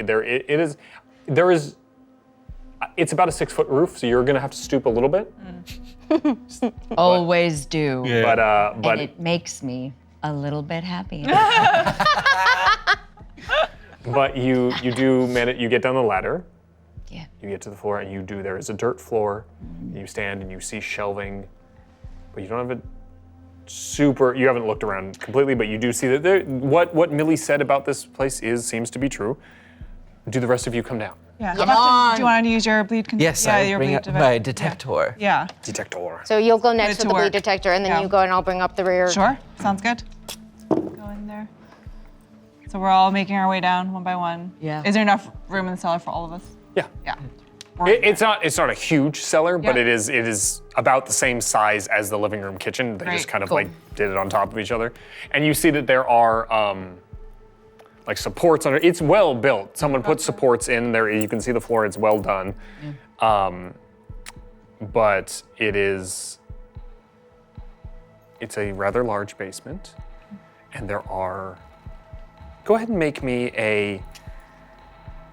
Speaker 1: It's about a 6-foot roof, so you're gonna have to stoop a little bit.
Speaker 4: Always do.
Speaker 1: But
Speaker 4: And it makes me a little bit happy.
Speaker 1: but you do manage. You get down the ladder.
Speaker 4: Yeah.
Speaker 1: You get to the floor, and there is a dirt floor. And you stand and you see shelving, but you don't have you haven't looked around completely, but you do see that what Millie said about this place seems to be true. Do the rest of you come down?
Speaker 5: Yeah.
Speaker 4: Come
Speaker 5: Do
Speaker 4: on.
Speaker 5: you want to use your bleed?
Speaker 3: Yes,
Speaker 5: yeah,
Speaker 3: I
Speaker 5: your
Speaker 3: bring
Speaker 5: bleed
Speaker 3: up
Speaker 5: device.
Speaker 3: my detector.
Speaker 5: Yeah.
Speaker 1: Detector.
Speaker 6: So you'll go next
Speaker 5: to
Speaker 6: with the bleed
Speaker 5: work.
Speaker 6: detector, and then
Speaker 5: Yeah.
Speaker 6: you go and I'll bring up the rear.
Speaker 5: Sure. Sounds good. Go in there. So we're all making our way down one by one.
Speaker 4: Yeah.
Speaker 5: Is there enough room in the cellar for all of us?
Speaker 1: Yeah.
Speaker 5: Yeah.
Speaker 1: It's not a huge cellar, but
Speaker 5: Yeah.
Speaker 1: it is about the same size as the living room kitchen. They just
Speaker 5: Great.
Speaker 1: kind of
Speaker 4: Cool.
Speaker 1: like did it on top of each other. And you see that there are like supports under. It's well built. Someone put supports in there. You can see the floor. It's well done. But it's a rather large basement, and there are. Go ahead and make me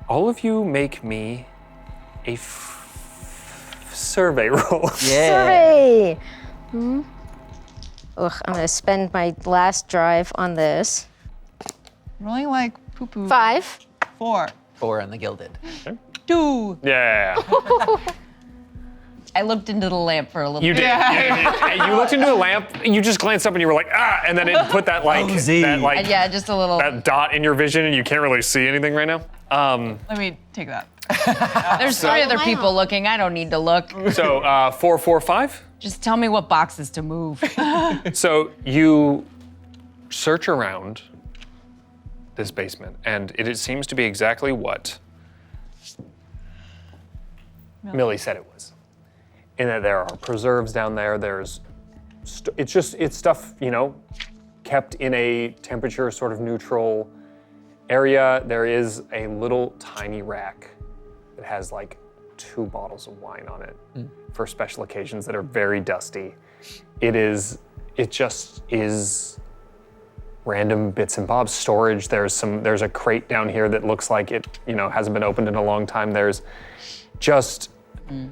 Speaker 1: all of you make me a survey roll.
Speaker 6: Survey! Ugh, I'm gonna spend my last drive on this.
Speaker 5: Rolling like poo-poo.
Speaker 6: 5.
Speaker 5: 4.
Speaker 3: 4 on the gilded.
Speaker 5: 2.
Speaker 1: Yeah.
Speaker 4: I looked into the lamp for a little
Speaker 1: You
Speaker 4: bit.
Speaker 1: did. You looked into the lamp. You just glanced up and you were like, ah, and then it put that
Speaker 3: Cozy.
Speaker 4: And yeah, just a little.
Speaker 1: that dot in your vision, and you can't really see anything right now.
Speaker 5: Let me take that.
Speaker 4: There's 3 other people looking. I don't need to look.
Speaker 1: So 4, 4, 5.
Speaker 4: Just tell me what boxes to move.
Speaker 1: So you search around this basement, and it seems to be exactly what Millie said it was. In that there are preserves down there. There's, it's stuff kept in a temperature sort of neutral, area, there is a little tiny rack that has like 2 bottles of wine on it for special occasions that are very dusty. It just is random bits and bobs storage. There's a crate down here that looks like it, hasn't been opened in a long time. There's just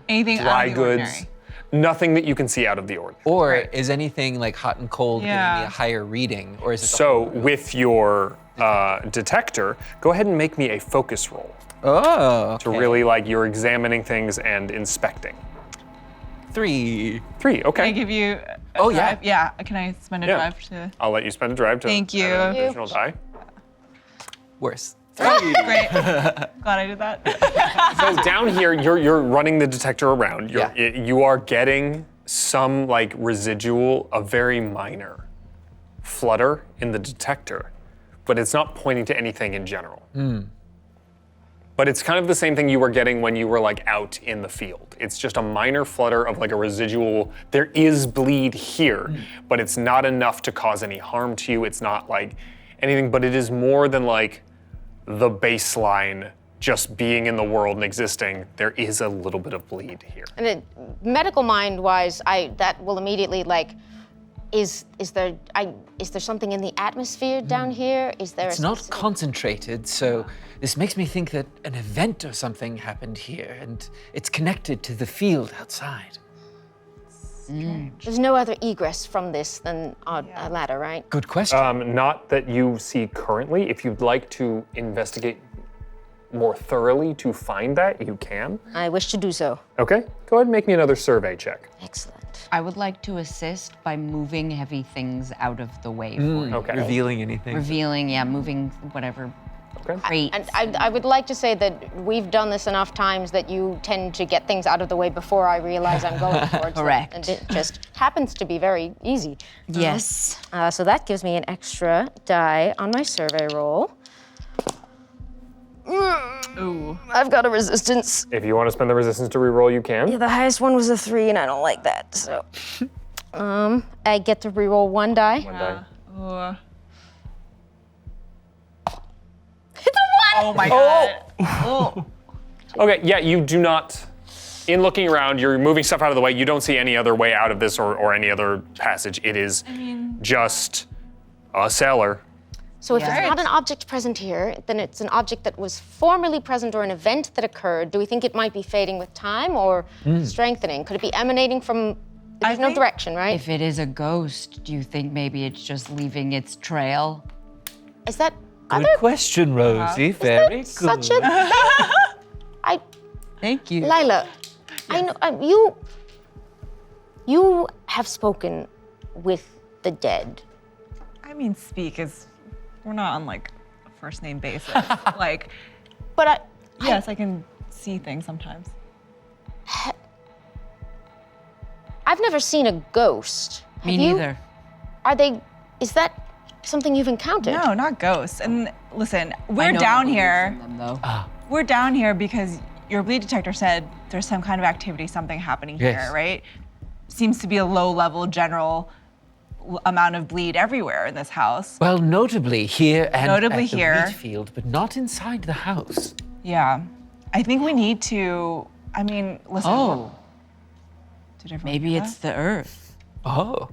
Speaker 5: Anything
Speaker 1: dry
Speaker 5: out of the
Speaker 1: goods.
Speaker 5: ordinary.
Speaker 1: Nothing that you can see out of the ordinary.
Speaker 3: Or is anything like hot and cold giving me
Speaker 5: Yeah.
Speaker 3: a higher reading? Or is it the
Speaker 1: So
Speaker 3: whole room?
Speaker 1: with your detector, go ahead and make me a focus roll
Speaker 3: Oh,
Speaker 1: to
Speaker 3: okay.
Speaker 1: really you're examining things and inspecting.
Speaker 3: 3.
Speaker 1: 3, okay.
Speaker 5: Can I give you a
Speaker 3: Oh, yeah.
Speaker 5: drive? Yeah. Can I spend a
Speaker 1: Yeah.
Speaker 5: drive to?
Speaker 1: I'll let you spend a drive to
Speaker 5: Thank you.
Speaker 1: add an additional die.
Speaker 3: Worse.
Speaker 5: Great. Glad I did that.
Speaker 1: So down here, you're running the detector around. You are getting some residual, a very minor flutter in the detector, but it's not pointing to anything in general. But it's kind of the same thing you were getting when you were out in the field. It's just a minor flutter of a residual. There is bleed here, but it's not enough to cause any harm to you. It's not anything, but it is more than the baseline just being in the world and existing. There is a little bit of bleed here.
Speaker 6: And medical mind-wise, that will immediately is there something in the atmosphere down here? Is there?
Speaker 3: It's not concentrated, so this makes me think that an event or something happened here, and it's connected to the field outside.
Speaker 6: There's no other egress from this than a ladder, right?
Speaker 3: Good question.
Speaker 1: Not that you see currently. If you'd like to investigate more thoroughly to find that, you can.
Speaker 6: I wish to do so.
Speaker 1: Okay, go ahead and make me another survey check.
Speaker 6: Excellent.
Speaker 4: I would like to assist by moving heavy things out of the way for you.
Speaker 1: Okay.
Speaker 3: Revealing anything?
Speaker 4: Revealing, moving whatever
Speaker 1: Okay.
Speaker 4: crate.
Speaker 6: And I would like to say that we've done this enough times that you tend to get things out of the way before I realize I'm going towards them.
Speaker 4: Correct.
Speaker 6: And it just happens to be very easy.
Speaker 4: Yes.
Speaker 6: So that gives me an extra die on my survey roll.
Speaker 5: Ooh.
Speaker 6: I've got a resistance.
Speaker 1: If you want to spend the resistance to reroll, you can.
Speaker 6: Yeah, the highest one was a 3, and I don't like that. So, I get to reroll 1 die.
Speaker 1: One die.
Speaker 5: Ooh.
Speaker 6: Hit the 1!
Speaker 5: Oh my god.
Speaker 1: Okay, yeah, you do not. In looking around, you're moving stuff out of the way. You don't see any other way out of this or any other passage. It is just a cellar.
Speaker 6: So if it's
Speaker 5: Yeah.
Speaker 6: not an object present here, then it's an object that was formerly present or an event that occurred. Do we think it might be fading with time or strengthening? Could it be emanating from? There's no
Speaker 5: think-
Speaker 6: direction, right?
Speaker 4: If it is a ghost, do you think maybe it's just leaving its trail?
Speaker 6: Is that?
Speaker 7: Good question, Rosie. Very good.
Speaker 6: Such a. I,
Speaker 4: Thank you.
Speaker 6: Lila, I know you have spoken with the dead.
Speaker 5: I mean, speak is. We're not on a first name basis.
Speaker 6: But
Speaker 5: yes, I can see things sometimes.
Speaker 6: I've never seen a ghost.
Speaker 4: Me
Speaker 6: Have you?
Speaker 4: neither.
Speaker 6: Are they? Is that something you've encountered?
Speaker 5: No, not ghosts. And listen,
Speaker 4: I
Speaker 5: we're
Speaker 4: know
Speaker 5: down
Speaker 4: the beliefs
Speaker 5: here.
Speaker 4: in them, though.
Speaker 5: We're down here because your bleed detector said there's some kind of activity, something happening
Speaker 3: Yes.
Speaker 5: here, right? Seems to be a low-level general amount of bleed everywhere in this house.
Speaker 3: Well, notably here and
Speaker 5: Notably
Speaker 3: at the
Speaker 5: here.
Speaker 3: wheat field, but not inside the house.
Speaker 5: Yeah, I think we need to. I mean, listen.
Speaker 4: Oh,
Speaker 5: Did everyone
Speaker 4: maybe
Speaker 5: hear
Speaker 4: it's
Speaker 5: that?
Speaker 4: the earth,
Speaker 3: Oh,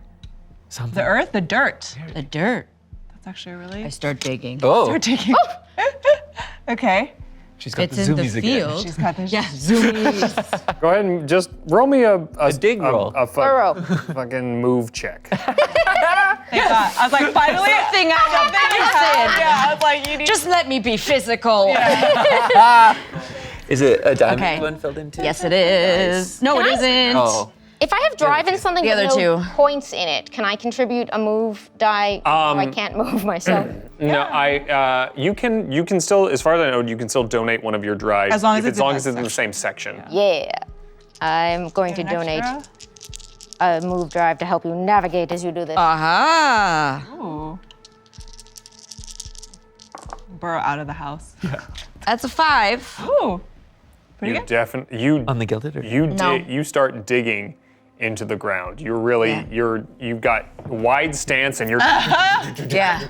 Speaker 3: something.
Speaker 5: The earth, the dirt.
Speaker 4: the dirt.
Speaker 5: That's actually really.
Speaker 4: I start digging.
Speaker 3: Oh,
Speaker 5: We're digging. Okay.
Speaker 3: she's got
Speaker 4: It's
Speaker 3: the
Speaker 4: in the
Speaker 3: zoomies again.
Speaker 4: field.
Speaker 5: She's got this.
Speaker 4: Yeah, zoomies.
Speaker 1: Go ahead and just roll me a
Speaker 7: dig roll.
Speaker 6: Burrow.
Speaker 1: fucking move check.
Speaker 5: Thank God. I was like, finally.
Speaker 4: Something I have faith in.
Speaker 5: Yeah, I was like, you need.
Speaker 4: Just let me be physical.
Speaker 7: Is it a diamond
Speaker 4: Okay.
Speaker 7: one filled in too?
Speaker 4: Yes, it is. No, it
Speaker 6: Can I-
Speaker 4: isn't.
Speaker 3: Oh,
Speaker 6: If I have drive in something
Speaker 4: The
Speaker 6: with
Speaker 4: other
Speaker 6: no
Speaker 4: two.
Speaker 6: points in it, can I contribute a move die? I can't move myself.
Speaker 1: No, you can still, as far as I know, you can still donate one of your drives
Speaker 5: As long as
Speaker 1: if
Speaker 5: it's
Speaker 1: long
Speaker 5: in
Speaker 1: as
Speaker 5: that
Speaker 1: it's in the same section.
Speaker 6: Yeah. I'm going to
Speaker 5: An
Speaker 6: donate
Speaker 5: extra?
Speaker 6: a move drive to help you navigate as you do this.
Speaker 4: Aha.
Speaker 5: Ooh. Burrow out of the house.
Speaker 4: That's a 5.
Speaker 5: Ooh. Pretty
Speaker 1: You
Speaker 5: good.
Speaker 1: definitely you
Speaker 7: On the gilded or?
Speaker 1: you start digging into the ground. You're really you've got wide stance and you're
Speaker 4: Yeah.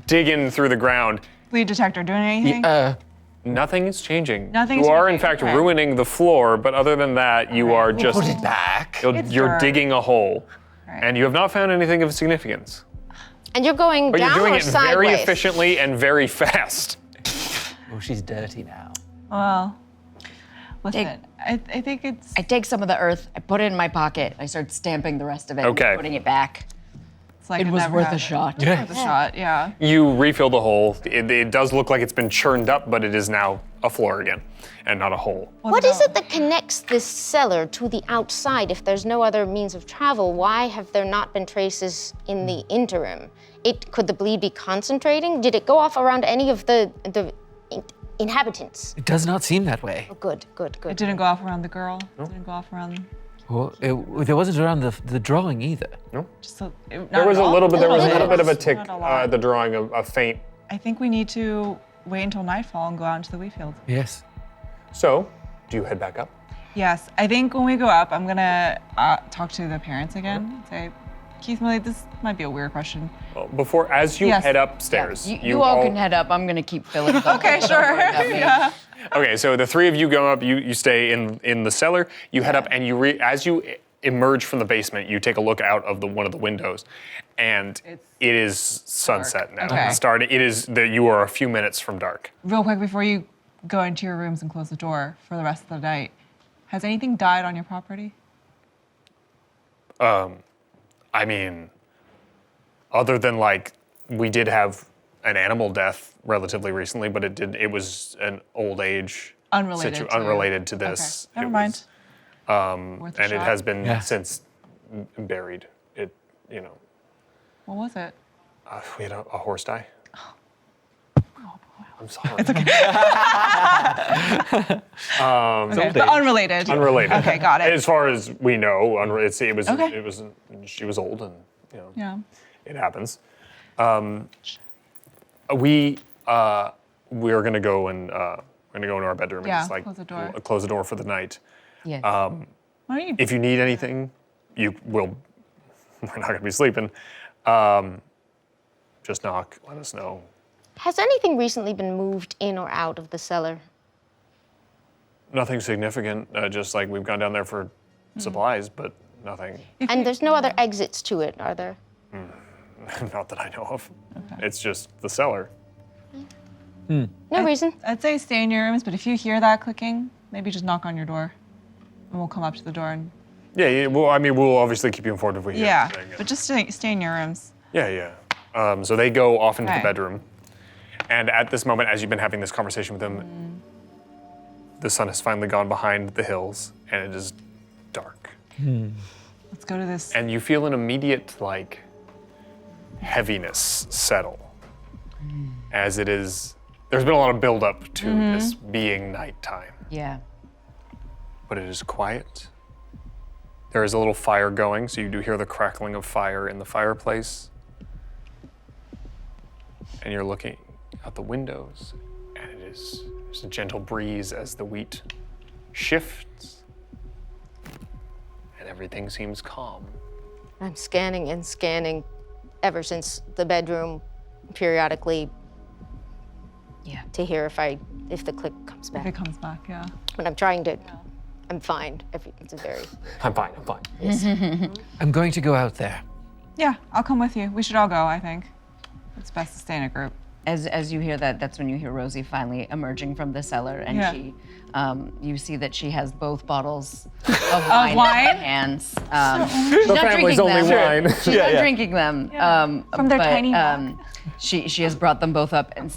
Speaker 1: digging through the ground.
Speaker 5: Lead detector doing anything?
Speaker 1: Nothing is changing.
Speaker 5: Nothing's
Speaker 1: You are, in
Speaker 5: changing,
Speaker 1: fact,
Speaker 5: okay.
Speaker 1: ruining the floor, but other than that, you are just.
Speaker 3: Put it back.
Speaker 1: You're
Speaker 5: dirt.
Speaker 1: digging a hole.
Speaker 5: Right.
Speaker 1: And you have not found anything of significance.
Speaker 6: And you're going
Speaker 1: But
Speaker 6: down
Speaker 1: you're doing
Speaker 6: or
Speaker 1: it
Speaker 6: sideways?
Speaker 1: very efficiently and very fast.
Speaker 7: Oh, she's dirty now.
Speaker 5: Well, listen, I think it's.
Speaker 4: I take some of the earth, I put it in my pocket, I start stamping the rest of it,
Speaker 1: Okay.
Speaker 4: and putting it back.
Speaker 5: It's like
Speaker 4: It
Speaker 5: it
Speaker 4: was
Speaker 5: never
Speaker 4: worth a
Speaker 5: happened.
Speaker 4: shot.
Speaker 5: Worth a shot, yeah.
Speaker 1: You refill the hole. It does look like it's been churned up, but it is now a floor again and not a hole.
Speaker 6: What is it that connects this cellar to the outside? If there's no other means of travel, why have there not been traces in the interim? Could the bleed be concentrating? Did it go off around any of the inhabitants?
Speaker 3: It does not seem that way.
Speaker 6: Oh, good.
Speaker 5: It didn't go off around the girl. It didn't go off around.
Speaker 3: Well, there wasn't around the drawing either.
Speaker 5: Just a,
Speaker 1: There was a little bit. There was a little bit of a tick.
Speaker 5: Not a lot.
Speaker 1: The drawing of a faint.
Speaker 5: I think we need to wait until nightfall and go out into the wheat field.
Speaker 3: Yes.
Speaker 1: So, do you head back up?
Speaker 5: Yes, I think when we go up, I'm gonna talk to the parents again. Say, Keith, Millie, this might be a weird question.
Speaker 1: Well, before, as you
Speaker 5: Yes.
Speaker 1: head upstairs,
Speaker 4: You all can head up. I'm gonna keep filling the
Speaker 5: Okay, sure. Yeah.
Speaker 1: Okay, so the three of you go up. You stay in the cellar. You head up, and as you emerge from the basement, you take a look out of one of the windows, and it is sunset now.
Speaker 5: Okay.
Speaker 1: Starting. It is that you are a few minutes from dark.
Speaker 5: Real quick before you go into your rooms and close the door for the rest of the night, has anything died on your property?
Speaker 1: I mean, other than like we did have an animal death relatively recently, but it was an old age
Speaker 5: Unrelated to
Speaker 1: this.
Speaker 5: Okay, never
Speaker 1: It
Speaker 5: mind.
Speaker 1: was,
Speaker 5: Worth a
Speaker 1: and it
Speaker 5: shot.
Speaker 1: has been
Speaker 3: Yeah.
Speaker 1: since buried.
Speaker 5: What was it?
Speaker 1: We had a horse die. I'm sorry.
Speaker 5: Okay, but unrelated.
Speaker 1: Unrelated.
Speaker 5: Okay, got it.
Speaker 1: As far as we know,
Speaker 5: Okay.
Speaker 1: she was old, and
Speaker 5: Yeah.
Speaker 1: it happens. We are gonna go and into our bedroom and
Speaker 5: Yeah,
Speaker 1: just like
Speaker 5: close the door.
Speaker 1: close the door for the night.
Speaker 4: Yes.
Speaker 5: Why don't you?
Speaker 1: If you need anything, we're not gonna be sleeping. Just knock. Let us know.
Speaker 6: Has anything recently been moved in or out of the cellar?
Speaker 1: Nothing significant. Just like we've gone down there for supplies, but nothing.
Speaker 6: And there's no other exits to it, are there?
Speaker 1: Not that I know of. It's just the cellar.
Speaker 6: No reason.
Speaker 5: I'd say stay in your rooms, but if you hear that clicking, maybe just knock on your door, and we'll come up to the door and.
Speaker 1: Yeah. Well, I mean, we'll obviously keep you informed if we hear
Speaker 5: Yeah,
Speaker 1: anything.
Speaker 5: but just stay in your rooms.
Speaker 1: Yeah. So they go off into the
Speaker 5: Okay.
Speaker 1: bedroom, and at this moment, as you've been having this conversation with them, the sun has finally gone behind the hills, and it is dark.
Speaker 5: Let's go to this.
Speaker 1: And you feel an immediate heaviness settle, as it is. There's been a lot of buildup to this being nighttime,
Speaker 4: Yeah.
Speaker 1: but it is quiet. There is a little fire going, so you do hear the crackling of fire in the fireplace. And you're looking out the windows, and there's a gentle breeze as the wheat shifts, and everything seems calm.
Speaker 6: I'm scanning and scanning ever since the bedroom periodically
Speaker 4: Yeah.
Speaker 6: to hear if the click comes
Speaker 5: If
Speaker 6: back.
Speaker 5: it comes back, yeah.
Speaker 6: But I'm trying to, I'm fine. It's a very,
Speaker 1: I'm fine.
Speaker 3: I'm going to go out there.
Speaker 5: Yeah, I'll come with you. We should all go, I think. It's best to stay in a group.
Speaker 4: As you hear that, that's when you hear Rosie finally emerging from the cellar, and
Speaker 5: Yeah.
Speaker 4: you see that she has both bottles of wine in
Speaker 5: wine?
Speaker 4: her hands. She's not
Speaker 1: family's
Speaker 4: drinking
Speaker 1: only
Speaker 4: them.
Speaker 1: wine.
Speaker 4: She's not drinking them.
Speaker 5: From their
Speaker 4: but,
Speaker 5: tiny mug.
Speaker 4: She has brought them both up and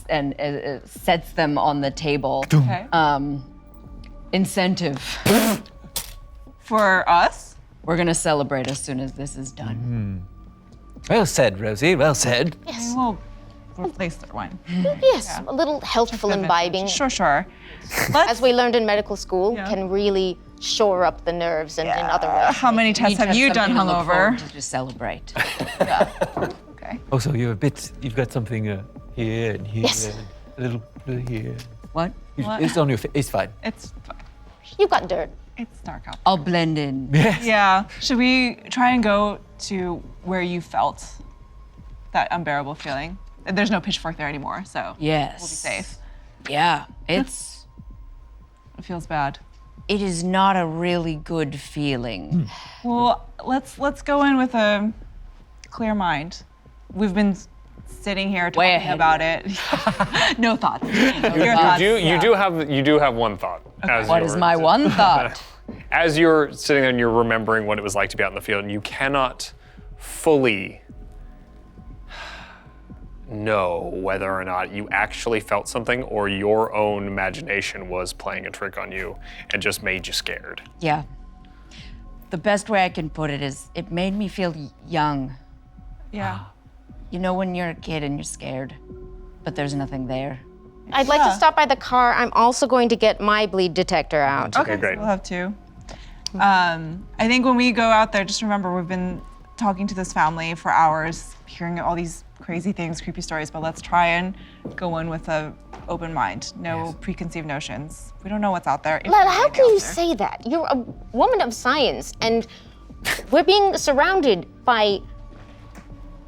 Speaker 4: sets them on the table.
Speaker 5: Okay.
Speaker 4: Incentive.
Speaker 5: For us?
Speaker 4: We're gonna celebrate as soon as this is done.
Speaker 3: Well said, Rosie. Well said.
Speaker 6: yes,
Speaker 5: We'll replace their wine.
Speaker 6: yes, a little healthful imbibing,
Speaker 5: Sure.
Speaker 6: as we learned in medical school,
Speaker 5: Yeah.
Speaker 6: can really shore up the nerves and in other ways.
Speaker 5: How many tests have you done
Speaker 4: Something to look forward
Speaker 5: hungover?
Speaker 4: to to celebrate.
Speaker 5: Okay.
Speaker 3: Oh, so you've got something here and here,
Speaker 6: Yes.
Speaker 3: and a little here.
Speaker 4: What?
Speaker 5: What?
Speaker 3: It's on your face. It's fine.
Speaker 5: It's
Speaker 6: You've got dirt.
Speaker 5: dark out.
Speaker 4: I'll blend in.
Speaker 3: Yes.
Speaker 5: Yeah. Should we try and go to where you felt that unbearable feeling? There's no pitchfork there anymore, so
Speaker 4: Yes.
Speaker 5: we'll be safe.
Speaker 4: Yeah,
Speaker 5: It feels bad.
Speaker 4: it is not a really good feeling.
Speaker 5: Well, let's go in with a clear mind. We've been sitting here
Speaker 4: Way
Speaker 5: talking
Speaker 4: ahead.
Speaker 5: about it. No thoughts. Your thoughts.
Speaker 1: You do have one thought. As
Speaker 4: What is
Speaker 1: you're-
Speaker 4: my one thought?
Speaker 1: As you're sitting there and you're remembering what it was like to be out in the field, and you cannot fully know whether or not you actually felt something or your own imagination was playing a trick on you and just made you scared.
Speaker 4: Yeah. The best way I can put it is it made me feel young.
Speaker 5: Yeah.
Speaker 4: You know when you're a kid and you're scared, but there's nothing there.
Speaker 6: I'd like to stop by the car. I'm also going to get my bleed detector out.
Speaker 5: Okay,
Speaker 1: great.
Speaker 5: We'll have two. I think when we go out there, just remember we've been talking to this family for hours, hearing all these crazy things, creepy stories, but let's try and go in with an open mind. No preconceived notions. We don't know what's out there.
Speaker 6: Lila, how can you say that? You're a woman of science, and we're being surrounded by.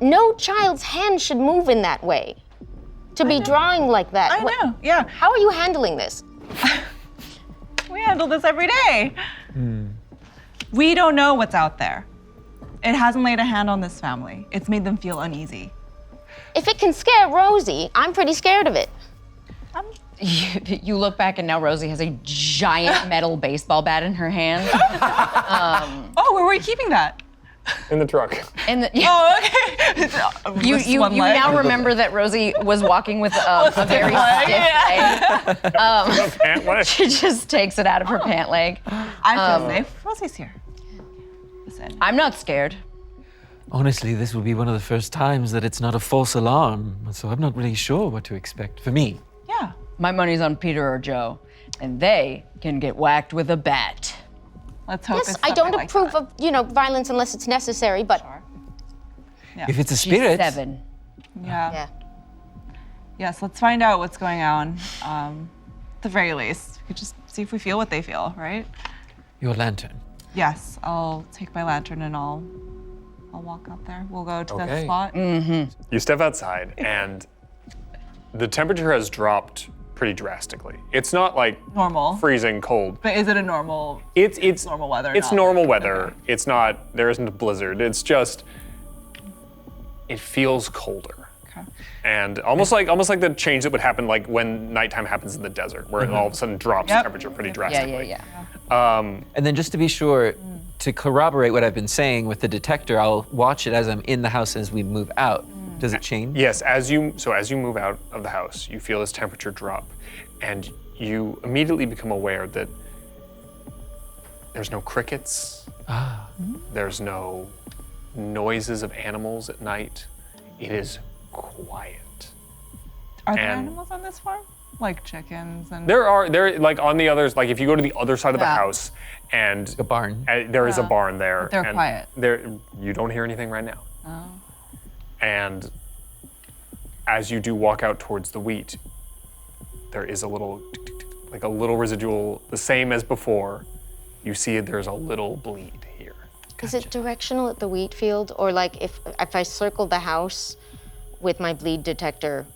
Speaker 6: No child's hand should move in that way. To be drawing like that.
Speaker 5: I know, yeah.
Speaker 6: How are you handling this?
Speaker 5: We handle this every day. We don't know what's out there. It hasn't laid a hand on this family. It's made them feel uneasy.
Speaker 6: If it can scare Rosie, I'm pretty scared of it.
Speaker 4: You look back and now Rosie has a giant metal baseball bat in her hand.
Speaker 5: Oh, where were we keeping that?
Speaker 1: In the truck.
Speaker 4: And
Speaker 5: Oh, okay.
Speaker 4: you
Speaker 5: One leg.
Speaker 4: now remember that Rosie was walking with a very stiff leg.
Speaker 1: Pant leg.
Speaker 4: She just takes it out of her pant leg.
Speaker 5: I feel safe. Rosie's here. Listen.
Speaker 4: I'm not scared.
Speaker 7: Honestly, this will be one of the first times that it's not a false alarm, so I'm not really sure what to expect. For me.
Speaker 5: Yeah.
Speaker 4: My money's on Peter or Joe, and they can get whacked with a bat.
Speaker 5: Let's hope
Speaker 6: Yes,
Speaker 5: it's
Speaker 6: I don't
Speaker 5: something like
Speaker 6: approve
Speaker 5: that.
Speaker 6: of, violence unless it's necessary, but
Speaker 7: If it's a
Speaker 4: She's
Speaker 7: spirit,
Speaker 4: 7.
Speaker 5: Yeah.
Speaker 6: yeah.
Speaker 5: Yes, let's find out what's going on. At the very least, we could just see if we feel what they feel, right?
Speaker 7: your lantern.
Speaker 5: Yes, I'll take my lantern and I'll walk out there. We'll go to that
Speaker 1: Okay.
Speaker 5: spot.
Speaker 1: You step outside, and the temperature has dropped pretty drastically. It's not like
Speaker 5: Normal.
Speaker 1: freezing cold.
Speaker 5: But is it a normal?
Speaker 1: It's
Speaker 5: normal weather,
Speaker 1: It's
Speaker 5: not
Speaker 1: normal
Speaker 5: like-
Speaker 1: weather.
Speaker 5: okay.
Speaker 1: It's not. There isn't a blizzard. It's just. It feels colder,
Speaker 5: Okay.
Speaker 1: and almost like the change that would happen like when nighttime happens in the desert, where it all of a sudden drops
Speaker 5: Yep.
Speaker 1: temperature pretty
Speaker 4: Yeah,
Speaker 1: drastically.
Speaker 4: yeah.
Speaker 7: And then just to be sure, to corroborate what I've been saying with the detector, I'll watch it as I'm in the house as we move out. Does it change?
Speaker 1: Yes, as you move out of the house, you feel this temperature drop, and you immediately become aware that there's no crickets. There's no noises of animals at night. It is quiet.
Speaker 5: Are there
Speaker 1: And-
Speaker 5: animals on this farm? Like chickens and.
Speaker 1: There like on the others, like if you go to the other side of the
Speaker 5: Yeah.
Speaker 1: house, and
Speaker 7: A barn.
Speaker 1: there is a barn there.
Speaker 5: they're
Speaker 1: and
Speaker 5: quiet.
Speaker 1: There, you don't hear anything right now.
Speaker 5: Oh.
Speaker 1: And as you do walk out towards the wheat, there is a little, like a little residual, the same as before. You see there's a little bleed here.
Speaker 6: Is it directional at the wheat field, or like if I circle the house with my bleed detector,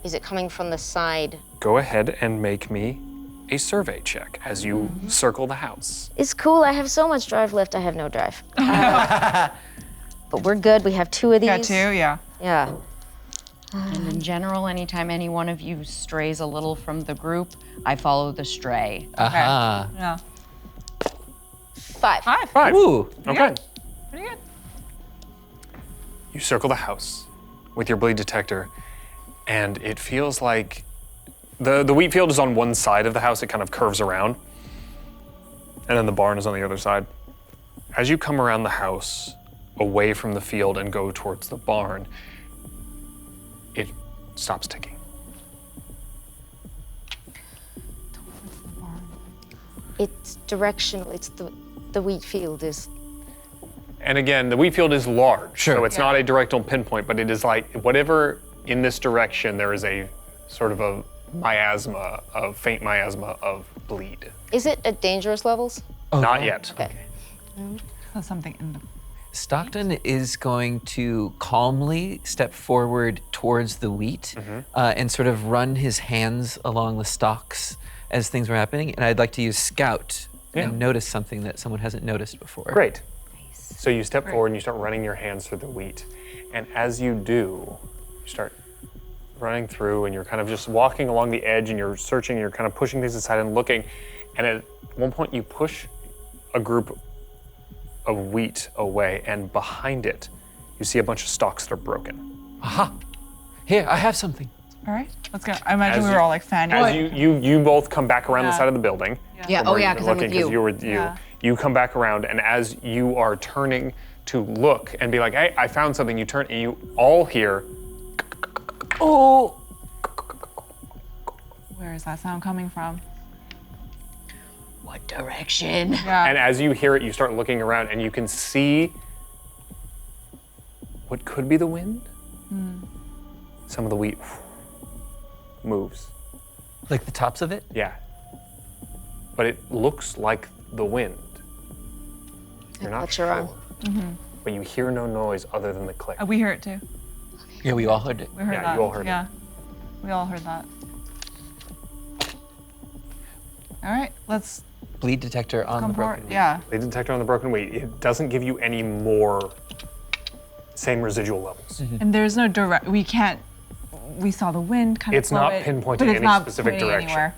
Speaker 6: is it coming from the side?
Speaker 1: Go ahead and make me a survey check as you circle the house.
Speaker 6: It's cool. I have so much drive left. I have no drive. But we're good. We have 2 of these.
Speaker 5: Got two, yeah.
Speaker 6: Yeah.
Speaker 4: And in general, anytime any one of you strays a little from the group, I follow the stray.
Speaker 7: Aha.
Speaker 5: Yeah.
Speaker 6: 5.
Speaker 1: Five.
Speaker 7: Ooh.
Speaker 1: Okay.
Speaker 5: Pretty good.
Speaker 1: You circle the house with your bleed detector, and it feels like the wheat field is on one side of the house. It kind of curves around, and then the barn is on the other side. As you come around the house, away from the field and go towards the barn, it stops ticking.
Speaker 6: It's directional. It's the wheat field is.
Speaker 1: And again, the wheat field is large,
Speaker 7: Sure.
Speaker 1: so it's not a directional pinpoint, but it is like whatever in this direction, there is a sort of a miasma, a faint miasma of bleed.
Speaker 6: Is it at dangerous levels?
Speaker 1: Not yet.
Speaker 6: Okay.
Speaker 5: So something in the.
Speaker 7: Stockton is going to calmly step forward towards the wheat and sort of run his hands along the stalks as things were happening. And I'd like to use Scout and notice something that someone hasn't noticed before.
Speaker 1: Great. So you step forward and you start running your hands through the wheat. And as you do, you start running through and you're kind of just walking along the edge and you're searching, you're kind of pushing things aside and looking. And at one point you push a group of wheat away, and behind it, you see a bunch of stalks that are broken.
Speaker 7: Aha! Here, I have something.
Speaker 5: All right, let's go. I imagine
Speaker 1: As
Speaker 5: we were all like fanning.
Speaker 1: As you both come back around the side of the building.
Speaker 4: Yeah.
Speaker 1: from
Speaker 4: Oh
Speaker 1: where
Speaker 4: yeah,
Speaker 1: you've been
Speaker 4: because I'm with
Speaker 1: looking,
Speaker 4: you.
Speaker 1: were you. You come back around, and as you are turning to look and be like, hey, I found something, you turn and you all hear.
Speaker 5: Oh! Where is that sound coming from?
Speaker 4: What direction?
Speaker 5: Yeah.
Speaker 1: And as you hear it, you start looking around and you can see what could be the wind. Some of the wheat moves.
Speaker 7: Like the tops of it?
Speaker 1: Yeah. But it looks like the wind. You're not
Speaker 6: That's your arm.
Speaker 1: sure. But you hear no noise other than the click.
Speaker 5: We hear it too.
Speaker 7: Yeah, we all heard it.
Speaker 5: We heard
Speaker 1: Yeah,
Speaker 5: that.
Speaker 1: you all heard it.
Speaker 5: Yeah. We all heard that. All right, let's
Speaker 7: Bleed detector on
Speaker 5: come
Speaker 7: the
Speaker 5: forward.
Speaker 7: broken wheat.
Speaker 5: Yeah.
Speaker 1: The detector on the broken wheat, it doesn't give you any more same residual levels.
Speaker 5: And there's no direct. We can't. We saw the wind kind of.
Speaker 1: It's not pinpointing any specific direction.
Speaker 5: Anywhere.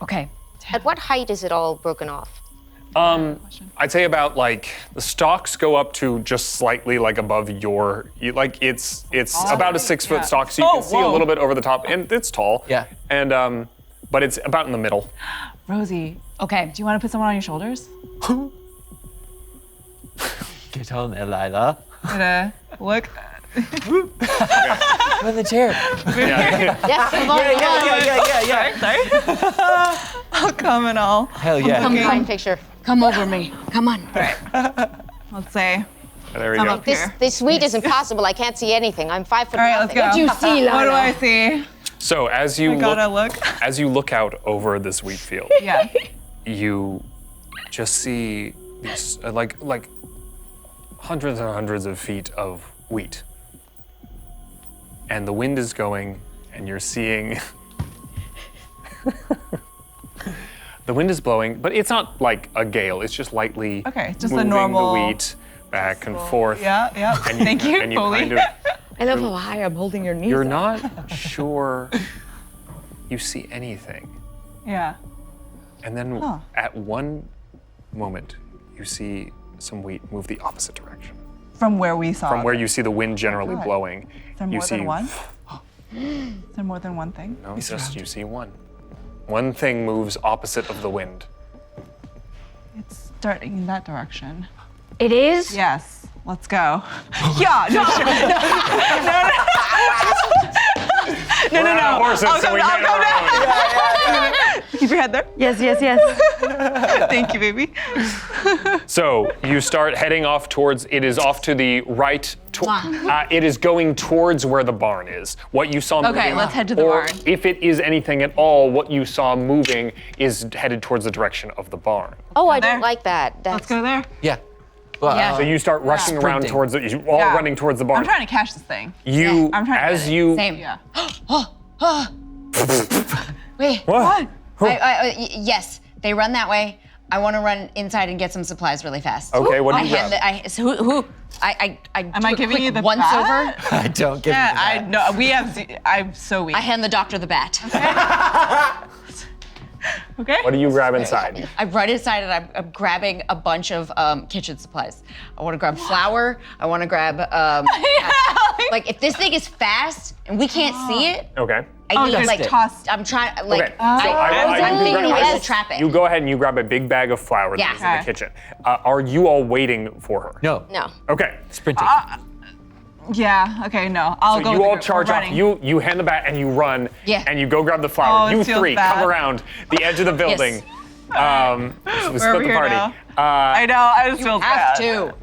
Speaker 4: Okay.
Speaker 6: At what height is it all broken off?
Speaker 1: I'd say about like the stalks go up to just slightly like above your, it's about a 6 foot
Speaker 5: Yeah.
Speaker 1: stalk, so you can see a little bit over the top, and it's tall.
Speaker 7: Yeah.
Speaker 1: And but it's about in the middle.
Speaker 5: Rosie,
Speaker 4: Okay.
Speaker 5: do you want to put someone on your shoulders?
Speaker 7: Get on, Elila.
Speaker 5: Look.
Speaker 7: I'm in the chair.
Speaker 1: Yeah.
Speaker 6: Yes, come on,
Speaker 7: Yeah.
Speaker 5: I'll come and all.
Speaker 7: Hell yeah.
Speaker 6: Fine picture.
Speaker 4: Come over me. Come on.
Speaker 5: Let's say.
Speaker 1: There we
Speaker 5: I'm
Speaker 1: go.
Speaker 5: up here.
Speaker 6: This wheat is impossible. I can't see anything. I'm 5 foot
Speaker 5: All right, let's
Speaker 6: nothing.
Speaker 5: go.
Speaker 4: What do you see,
Speaker 5: What do
Speaker 4: Lana?
Speaker 5: I see?
Speaker 1: So as you
Speaker 5: I gotta
Speaker 1: look,
Speaker 5: look.
Speaker 1: as you look out over this wheat field,
Speaker 5: Yeah.
Speaker 1: you just see these like hundreds and hundreds of feet of wheat. And the wind is going, and you're seeing the wind is blowing, but it's not like a gale. It's just lightly
Speaker 5: Okay, just a
Speaker 1: moving
Speaker 5: normal-
Speaker 1: the wheat back and forth.
Speaker 5: Yeah.
Speaker 1: And
Speaker 5: Thank you,
Speaker 1: and you
Speaker 5: Foley.
Speaker 1: kind of,
Speaker 4: I love how high I'm holding your knees.
Speaker 1: you're not sure you see anything.
Speaker 5: Yeah.
Speaker 1: And then at one moment, you see some wheat move the opposite direction.
Speaker 5: From where we saw.
Speaker 1: From where you see the wind generally
Speaker 5: God.
Speaker 1: blowing,
Speaker 5: Is there
Speaker 1: you
Speaker 5: more
Speaker 1: see
Speaker 5: than one? Is there more than one thing?
Speaker 1: no, just you see one. One thing moves opposite of the wind.
Speaker 5: It's starting in that direction.
Speaker 4: It is?
Speaker 5: Yes. Let's go. Yeah. No. No. No.
Speaker 1: Horses, so we
Speaker 5: I'll
Speaker 1: made
Speaker 5: come
Speaker 1: our own.
Speaker 5: down. Keep your head there.
Speaker 4: Yes.
Speaker 5: Thank you, baby.
Speaker 1: So you start heading off towards. It is off to the right. It is going towards where the barn is. What you saw moving.
Speaker 5: Okay, let's head to the
Speaker 1: or
Speaker 5: barn.
Speaker 1: if it is anything at all, what you saw moving is headed towards the direction of the barn.
Speaker 6: Oh, I
Speaker 5: there.
Speaker 6: don't like that.
Speaker 5: Let's go there.
Speaker 7: Yeah. Well,
Speaker 4: Yeah.
Speaker 1: So you start rushing around
Speaker 7: Sprinting.
Speaker 1: towards it. You all
Speaker 5: Yeah.
Speaker 1: running towards the barn.
Speaker 5: I'm trying to catch this thing.
Speaker 1: You
Speaker 5: I'm trying to
Speaker 1: as
Speaker 5: get it.
Speaker 1: you.
Speaker 4: Same.
Speaker 5: Yeah.
Speaker 4: Wait.
Speaker 1: What?
Speaker 4: Yes, they run that way. I want to run inside and get some supplies really fast.
Speaker 1: Okay, what do
Speaker 4: I
Speaker 1: you
Speaker 4: hand
Speaker 1: grab?
Speaker 5: Am I giving you the
Speaker 4: once
Speaker 5: bat?
Speaker 4: over?
Speaker 7: I don't give
Speaker 5: Yeah,
Speaker 7: a
Speaker 5: I know. We have. I'm so weak.
Speaker 4: I hand the doctor the bat.
Speaker 5: Okay.
Speaker 1: What do you grab inside?
Speaker 4: I run inside and I'm grabbing a bunch of kitchen supplies. I want to grab flour. I want to grab like if this thing is fast and we can't see it,
Speaker 1: Okay.
Speaker 4: I need
Speaker 5: just
Speaker 4: like
Speaker 5: toss.
Speaker 4: I'm trying like
Speaker 1: Okay. So I
Speaker 4: I'm
Speaker 1: can
Speaker 4: thinking
Speaker 1: grab-
Speaker 4: I should trap it.
Speaker 1: You go ahead and you grab a big bag of flour
Speaker 4: Yeah.
Speaker 1: that is in the
Speaker 5: Okay.
Speaker 1: kitchen. Are you all waiting for her?
Speaker 7: No.
Speaker 6: No.
Speaker 1: Okay.
Speaker 7: Sprinting.
Speaker 5: Yeah. Okay. No. I'll
Speaker 1: So
Speaker 5: go.
Speaker 1: you
Speaker 5: with
Speaker 1: all
Speaker 5: the-
Speaker 1: charge
Speaker 5: we're
Speaker 1: off.
Speaker 5: running.
Speaker 1: You hand the bat and you run.
Speaker 4: Yeah.
Speaker 1: And you go grab the flour.
Speaker 5: Oh,
Speaker 1: you
Speaker 5: this feels
Speaker 1: three
Speaker 5: bad.
Speaker 1: come around the edge of the building. So we
Speaker 5: We're
Speaker 1: split
Speaker 5: over
Speaker 1: the
Speaker 5: here
Speaker 1: party.
Speaker 5: now. I know. I just feel
Speaker 4: Have
Speaker 5: bad.
Speaker 4: to.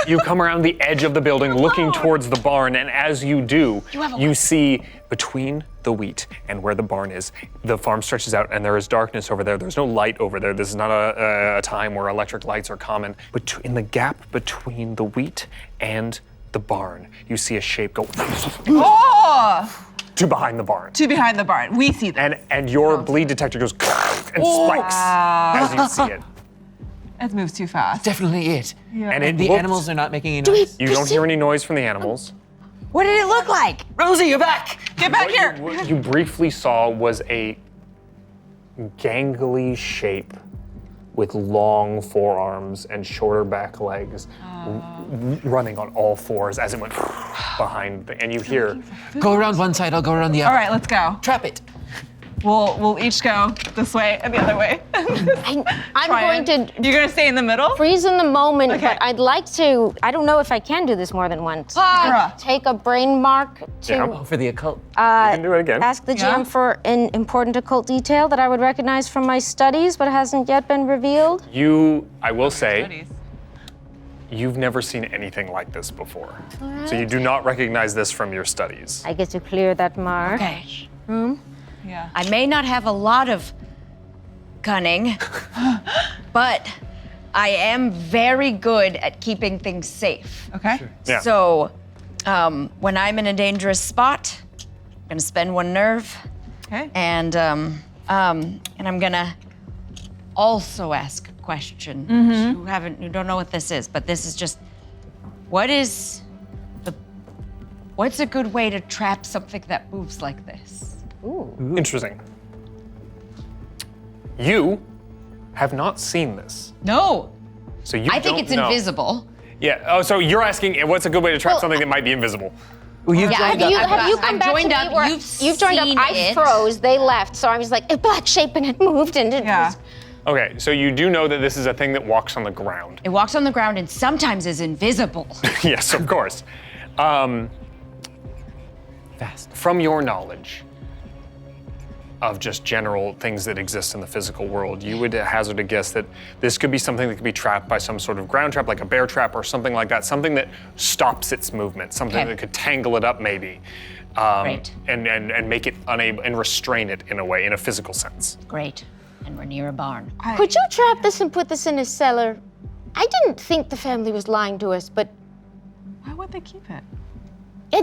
Speaker 1: You come around the edge of the building looking towards the barn, and as you do, you see between the wheat and where the barn is, the farm stretches out and there is darkness over there. There's no light over there. This is not a time where electric lights are common. But in the gap between the wheat and the barn, you see a shape go to behind the barn.
Speaker 5: To behind the barn. We see that.
Speaker 1: And your bleed detector goes and spikes as you see it.
Speaker 5: It moves too fast.
Speaker 7: Definitely it.
Speaker 5: Yeah.
Speaker 1: And it
Speaker 7: The
Speaker 1: looks-
Speaker 7: animals are not making any noise.
Speaker 1: You don't hear any noise from the animals.
Speaker 4: What did it look like?
Speaker 7: Rosie, you're back!
Speaker 5: Get back here.
Speaker 1: What you briefly saw was a gangly shape with long forearms and shorter back legs, running on all fours as it went behind. And you hear,
Speaker 7: Go around one side, I'll go around the other.
Speaker 5: All right, let's go.
Speaker 7: Trap it.
Speaker 5: We'll each go this way and the other way.
Speaker 6: I'm going to
Speaker 5: You're gonna stay in the middle?
Speaker 6: freeze in the moment,
Speaker 5: Okay.
Speaker 6: but I'd like to, I don't know if I can do this more than once.
Speaker 5: Bruh.
Speaker 6: Take a brain mark to
Speaker 1: Yeah.
Speaker 7: For the occult.
Speaker 1: you can do it again.
Speaker 6: ask the
Speaker 5: Yeah.
Speaker 6: GM for an important occult detail that I would recognize from my studies but hasn't yet been revealed.
Speaker 1: I will say, you've never seen anything like this before. So you do not recognize this from your studies.
Speaker 6: I get to clear that mark.
Speaker 4: Okay.
Speaker 5: Yeah.
Speaker 4: I may not have a lot of cunning, but I am very good at keeping things safe.
Speaker 5: Okay.
Speaker 1: Yeah.
Speaker 4: So, when I'm in a dangerous spot, I'm gonna spend one nerve,
Speaker 5: Okay.
Speaker 4: and I'm gonna also ask a question. You don't know what this is, but this is just, what's a good way to trap something that moves like this?
Speaker 1: Interesting. You have not seen this.
Speaker 4: No,
Speaker 1: So you
Speaker 4: I think
Speaker 1: don't
Speaker 4: it's
Speaker 1: know.
Speaker 4: invisible.
Speaker 1: Yeah. Oh, so you're asking what's a good way to trap something that might be invisible?
Speaker 7: Well, you've
Speaker 4: Yeah,
Speaker 7: joined
Speaker 6: Have you,
Speaker 7: up.
Speaker 6: have you come
Speaker 4: I've
Speaker 6: back
Speaker 4: joined
Speaker 6: to
Speaker 4: up,
Speaker 6: me where
Speaker 4: you've
Speaker 6: joined up?
Speaker 4: seen
Speaker 6: I
Speaker 4: it.
Speaker 6: froze. They left, so I was like a black shape and it moved and it
Speaker 5: Yeah.
Speaker 6: was.
Speaker 1: Okay, so you do know that this is a thing that walks on the ground.
Speaker 4: It walks on the ground and sometimes is invisible.
Speaker 1: Yes, of course.
Speaker 7: Fast.
Speaker 1: From your knowledge of just general things that exist in the physical world, you would hazard a guess that this could be something that could be trapped by some sort of ground trap, like a bear trap or something like that, something that stops its movement, something
Speaker 4: Okay.
Speaker 1: that could tangle it up maybe,
Speaker 4: Great.
Speaker 1: and make it unable, and restrain it in a way, in a physical sense.
Speaker 4: Great. And we're near a barn.
Speaker 6: Could you trap this and put this in a cellar? I didn't think the family was lying to us, but
Speaker 5: Why would they keep it?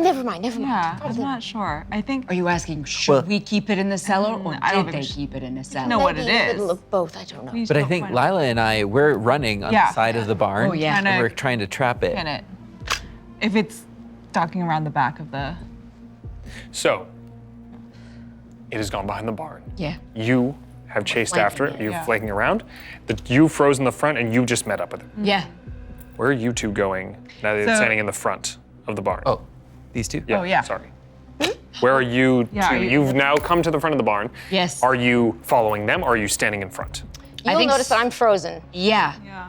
Speaker 6: never mind.
Speaker 5: Yeah, I'm not sure. I think.
Speaker 4: Are you asking, should
Speaker 7: Well-
Speaker 4: we keep it in the cellar or
Speaker 5: I don't
Speaker 4: did
Speaker 5: think
Speaker 4: they
Speaker 5: we
Speaker 4: keep it in a cellar?
Speaker 5: know what it
Speaker 6: Maybe a
Speaker 5: is.
Speaker 6: little of both. I don't know.
Speaker 5: We just
Speaker 7: But I
Speaker 5: don't
Speaker 7: think
Speaker 5: find-
Speaker 7: Lila and I, we're running on
Speaker 5: Yeah.
Speaker 7: the side of the barn.
Speaker 4: Oh, yeah.
Speaker 7: And
Speaker 5: Kinda-
Speaker 7: we're trying to trap it.
Speaker 5: in it. If it's docking around the back of the.
Speaker 1: So, it has gone behind the barn.
Speaker 4: Yeah.
Speaker 1: You have chased
Speaker 4: Flanking
Speaker 1: after it,
Speaker 4: it,
Speaker 1: you're
Speaker 5: yeah.
Speaker 1: flanking around. You froze in the front and you just met up with it.
Speaker 4: Yeah.
Speaker 1: Where are you two going now that it's
Speaker 5: So-
Speaker 1: standing in the front of the barn?
Speaker 7: Oh, these two?
Speaker 5: Oh, yeah.
Speaker 1: Sorry. Where are you
Speaker 5: Yeah,
Speaker 1: two?
Speaker 5: are you-
Speaker 1: You've now come to the front of the barn.
Speaker 4: Yes.
Speaker 1: Are you following them or are you standing in front?
Speaker 6: You'll
Speaker 4: think
Speaker 6: notice that I'm frozen.
Speaker 4: Yeah.
Speaker 5: Yeah.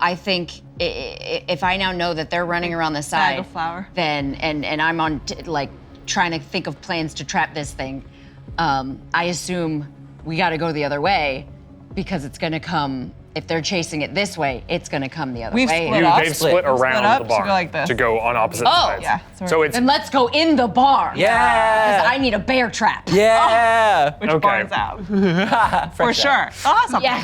Speaker 4: I think if I now know that they're running around the side,
Speaker 5: Bag of flour.
Speaker 4: then and I'm on like trying to think of plans to trap this thing, I assume we got to go the other way because it's gonna come. If they're chasing it this way, it's gonna come the other
Speaker 5: We've
Speaker 4: way.
Speaker 5: split up.
Speaker 1: They've split around
Speaker 5: up
Speaker 1: the
Speaker 5: to
Speaker 1: barn
Speaker 5: go like this.
Speaker 1: to go on opposite
Speaker 4: Oh.
Speaker 1: sides.
Speaker 5: Yeah,
Speaker 1: So it's
Speaker 4: Then let's go in the barn.
Speaker 7: Yeah.
Speaker 4: 'Cause I need a bear trap.
Speaker 7: Yeah.
Speaker 5: Which
Speaker 1: Okay.
Speaker 5: barn's out? For sure. They'll have something.
Speaker 4: Yeah.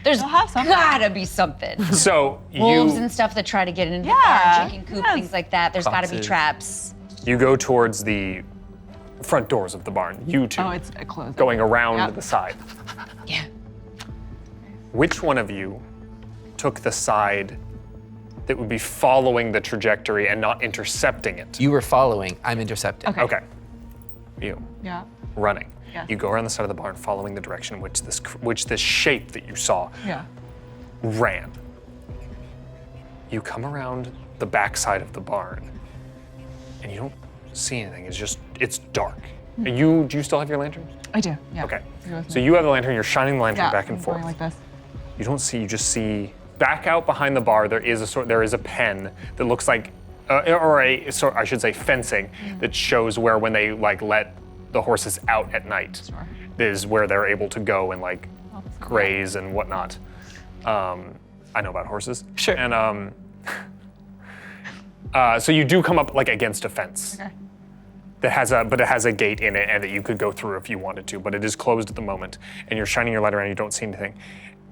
Speaker 4: There's
Speaker 5: They'll have something.
Speaker 4: gotta be something.
Speaker 1: so
Speaker 4: Wolves
Speaker 1: you
Speaker 4: and stuff that try to get into the
Speaker 5: Yeah,
Speaker 4: barn, chicken coop,
Speaker 5: yes.
Speaker 4: things like that. There's gotta be
Speaker 7: Foxes.
Speaker 4: traps.
Speaker 1: you go towards the front doors of the barn. You two
Speaker 5: Oh, it's closed.
Speaker 1: going around
Speaker 5: Yep.
Speaker 1: the side.
Speaker 4: Yeah.
Speaker 1: Which one of you took the side that would be following the trajectory and not intercepting it?
Speaker 7: You were following, I'm intercepting.
Speaker 5: Okay.
Speaker 1: Okay. You
Speaker 5: Yeah.
Speaker 1: running.
Speaker 5: Yeah.
Speaker 1: You go around the side of the barn, following the direction in which this shape that you saw
Speaker 5: Yeah.
Speaker 1: ran. You come around the back side of the barn, and you don't see anything. It's dark. Do you still have your lantern?
Speaker 5: I do. Yeah.
Speaker 1: Okay.
Speaker 5: You go with
Speaker 1: So
Speaker 5: me.
Speaker 1: you have the lantern. You're shining the lantern
Speaker 5: Yeah,
Speaker 1: back and
Speaker 5: I'm
Speaker 1: forth.
Speaker 5: going like this.
Speaker 1: You don't see. You just see back out behind the bar. There is a pen that looks like, I should say, fencing that shows where when they let the horses out at night
Speaker 5: Sure.
Speaker 1: is where they're able to go and graze and whatnot. I know about horses.
Speaker 7: Sure.
Speaker 1: And so you do come up against a fence.
Speaker 5: Okay.
Speaker 1: That has a gate in it and that you could go through if you wanted to, but it is closed at the moment. And you're shining your light around, you don't see anything.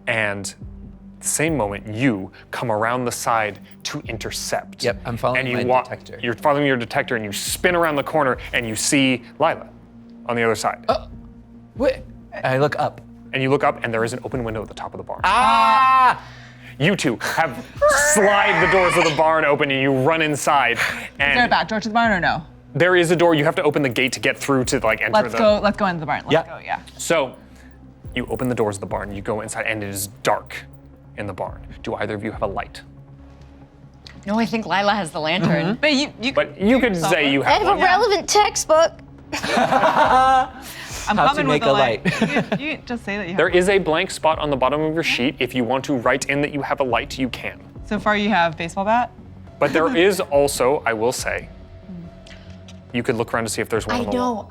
Speaker 1: And the same moment, you come around the side to intercept.
Speaker 7: Yep, I'm following
Speaker 1: and
Speaker 7: my detector.
Speaker 1: You're following your detector and you spin around the corner and you see Lila on the other side.
Speaker 7: Wait. I look up.
Speaker 1: And you look up and there is an open window at the top of the barn.
Speaker 7: Ah!
Speaker 1: You two have slide the doors of the barn open and you run inside. And
Speaker 5: Is there a back door to the barn or no?
Speaker 1: there is a door. You have to open the gate to get through to like enter
Speaker 5: Let's
Speaker 1: the.
Speaker 5: go into the barn. Let's go, yeah.
Speaker 1: So, you open the doors of the barn. You go inside, and it is dark in the barn. Do either of you have a light?
Speaker 4: No, I think Lila has the lantern.
Speaker 5: But you
Speaker 1: could say you
Speaker 6: I
Speaker 1: have
Speaker 6: have
Speaker 1: one.
Speaker 6: a relevant textbook.
Speaker 5: I'm
Speaker 7: How to
Speaker 5: coming with
Speaker 7: make
Speaker 5: a
Speaker 7: a
Speaker 5: light. you just say that you have
Speaker 1: There
Speaker 5: one.
Speaker 1: is a blank spot on the bottom of your sheet. If you want to write in that you have a light, you can.
Speaker 5: So far you have baseball bat?
Speaker 1: But there is also, I will say, you could look around to see if there's one on the wall.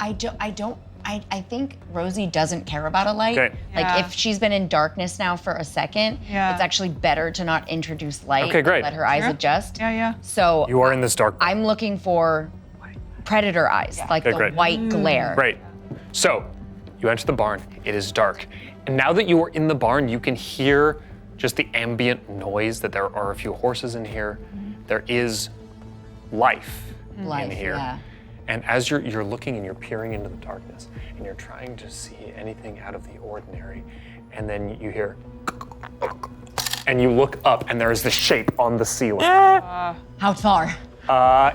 Speaker 4: I think Rosie doesn't care about a light.
Speaker 1: Okay.
Speaker 4: Like
Speaker 5: Yeah.
Speaker 4: if she's been in darkness now for a second,
Speaker 5: Yeah.
Speaker 4: it's actually better to not introduce light.
Speaker 1: Okay, great.
Speaker 4: Let her eyes
Speaker 5: Sure.
Speaker 4: adjust.
Speaker 5: Yeah.
Speaker 4: So
Speaker 1: You are in this dark.
Speaker 4: I'm looking for predator eyes, like
Speaker 1: Okay,
Speaker 4: the
Speaker 1: great.
Speaker 4: white glare.
Speaker 1: Great. So, you enter the barn. It is dark. And now that you are in the barn, you can hear just the ambient noise that there are a few horses in here. There is life
Speaker 4: Life,
Speaker 1: in here.
Speaker 4: yeah.
Speaker 1: And as you're looking and you're peering into the darkness and you're trying to see anything out of the ordinary, and then you hear, and you look up and there is the shape on the ceiling.
Speaker 4: How far?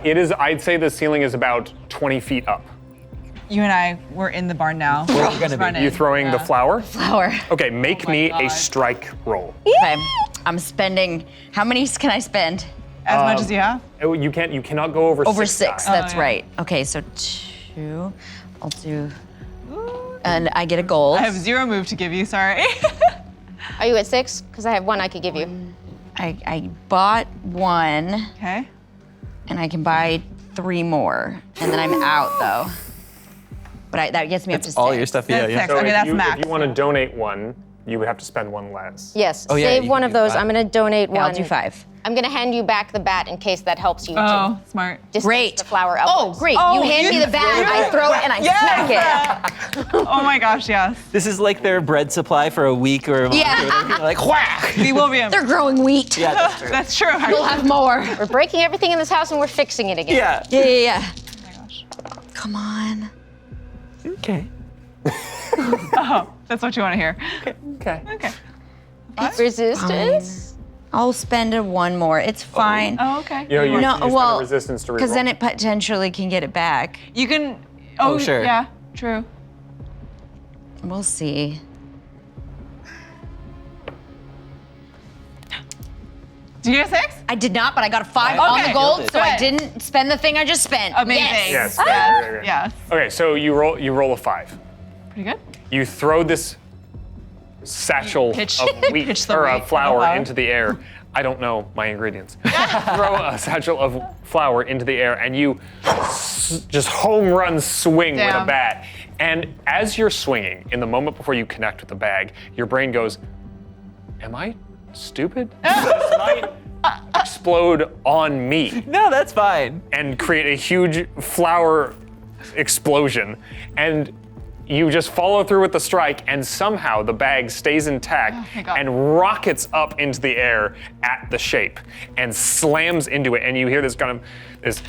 Speaker 1: It is, I'd say the ceiling is about 20 feet up.
Speaker 5: You and I, we're in the barn now.
Speaker 7: Where are we gonna be?
Speaker 5: Running.
Speaker 1: You throwing the flower?
Speaker 4: Flower.
Speaker 1: Okay, make
Speaker 5: my
Speaker 1: me
Speaker 5: God.
Speaker 1: a strike roll.
Speaker 4: Okay. I'm spending. How many can I spend?
Speaker 5: As much as you have?
Speaker 1: Oh, you cannot go over
Speaker 4: Over
Speaker 1: 6
Speaker 4: 6.
Speaker 1: die.
Speaker 4: That's right. Okay, so 2. I'll do. And I get a gold.
Speaker 5: I have 0 move to give you, sorry.
Speaker 6: Are you at 6? Because I have 1 I could give you.
Speaker 4: I bought 1,
Speaker 5: Okay.
Speaker 4: and I can buy 3 more, and then I'm out though. But that gets me up to 6.
Speaker 7: All your stuff, yeah,
Speaker 5: That's
Speaker 7: yeah.
Speaker 5: 6.
Speaker 1: So
Speaker 5: Okay,
Speaker 1: if
Speaker 5: that's
Speaker 1: you,
Speaker 5: max.
Speaker 1: if you want to donate 1, you would have to spend 1 less.
Speaker 6: Yes,
Speaker 7: Oh, yeah,
Speaker 6: save
Speaker 7: you
Speaker 6: one
Speaker 7: can
Speaker 6: of
Speaker 7: do
Speaker 6: those.
Speaker 7: that.
Speaker 6: I'm going to donate
Speaker 4: Okay,
Speaker 6: one.
Speaker 4: I'll do 5.
Speaker 6: I'm going to hand you back the bat in case that helps you
Speaker 5: Oh,
Speaker 6: to
Speaker 5: smart.
Speaker 6: distance
Speaker 4: Great.
Speaker 6: the flower
Speaker 4: Oh,
Speaker 6: upwards.
Speaker 4: great.
Speaker 5: Oh,
Speaker 4: you hand me the bat, I throw it, and I smack it.
Speaker 5: Oh my gosh, yes.
Speaker 7: This is like their bread supply for a week or a month.
Speaker 4: Yeah.
Speaker 7: Or whatever. You're like, whack!
Speaker 5: We will be in.
Speaker 4: They're growing wheat.
Speaker 7: Yeah, that's true.
Speaker 5: That's true.
Speaker 4: We'll have more.
Speaker 6: We're breaking everything in this house and we're fixing it again.
Speaker 7: Yeah.
Speaker 4: Yeah.
Speaker 5: Oh my gosh.
Speaker 4: Come on.
Speaker 7: Okay.
Speaker 5: Oh, that's what you want to hear.
Speaker 1: Okay.
Speaker 5: Okay.
Speaker 6: Resistance?
Speaker 4: I'll spend 1 more. It's fine.
Speaker 5: Oh, okay.
Speaker 1: You know, you
Speaker 4: No,
Speaker 1: spend
Speaker 4: well,
Speaker 1: a resistance to reroll.
Speaker 4: Because then it potentially can get it back.
Speaker 5: You can.
Speaker 7: Oh, sure.
Speaker 5: Yeah, true.
Speaker 4: We'll see.
Speaker 5: Do you get a 6?
Speaker 4: I did not, but I got a 5 on
Speaker 5: Okay.
Speaker 4: the gold,
Speaker 7: Good.
Speaker 4: so I
Speaker 5: Good.
Speaker 4: didn't spend the thing I just spent.
Speaker 5: Amazing.
Speaker 4: Yes.
Speaker 1: Yes.
Speaker 5: Yes. Yes.
Speaker 1: Okay, so you roll a 5.
Speaker 5: Pretty good.
Speaker 1: You throw this satchel
Speaker 5: Pitch-
Speaker 1: of wheat
Speaker 5: pitch the
Speaker 1: or a
Speaker 5: wheat.
Speaker 1: flour
Speaker 5: Flour.
Speaker 1: into the air. I don't know my ingredients. Throw a satchel of flour into the air and you just home run swing with a
Speaker 5: Damn.
Speaker 1: bat. And as you're swinging, in the moment before you connect with the bag, your brain goes, am I stupid? This might explode on me
Speaker 7: No, that's fine.
Speaker 1: and create a huge flower explosion. And you just follow through with the strike, and somehow the bag stays intact
Speaker 5: my God.
Speaker 1: and rockets up into the air at the shape and slams into it. And you hear this kind of this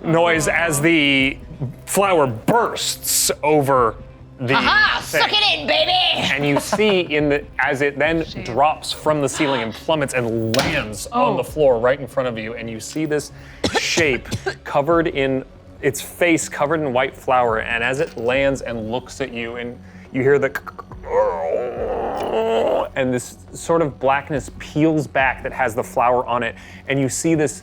Speaker 1: noise as the flower bursts over the
Speaker 4: Ah,
Speaker 1: thing.
Speaker 4: suck it in, baby!
Speaker 1: And you see as it then drops from the ceiling and plummets and lands on the floor right in front of you, and you see this shape covered in its face covered in white flour, and as it lands and looks at you, and you hear the and this sort of blackness peels back that has the flour on it, and you see this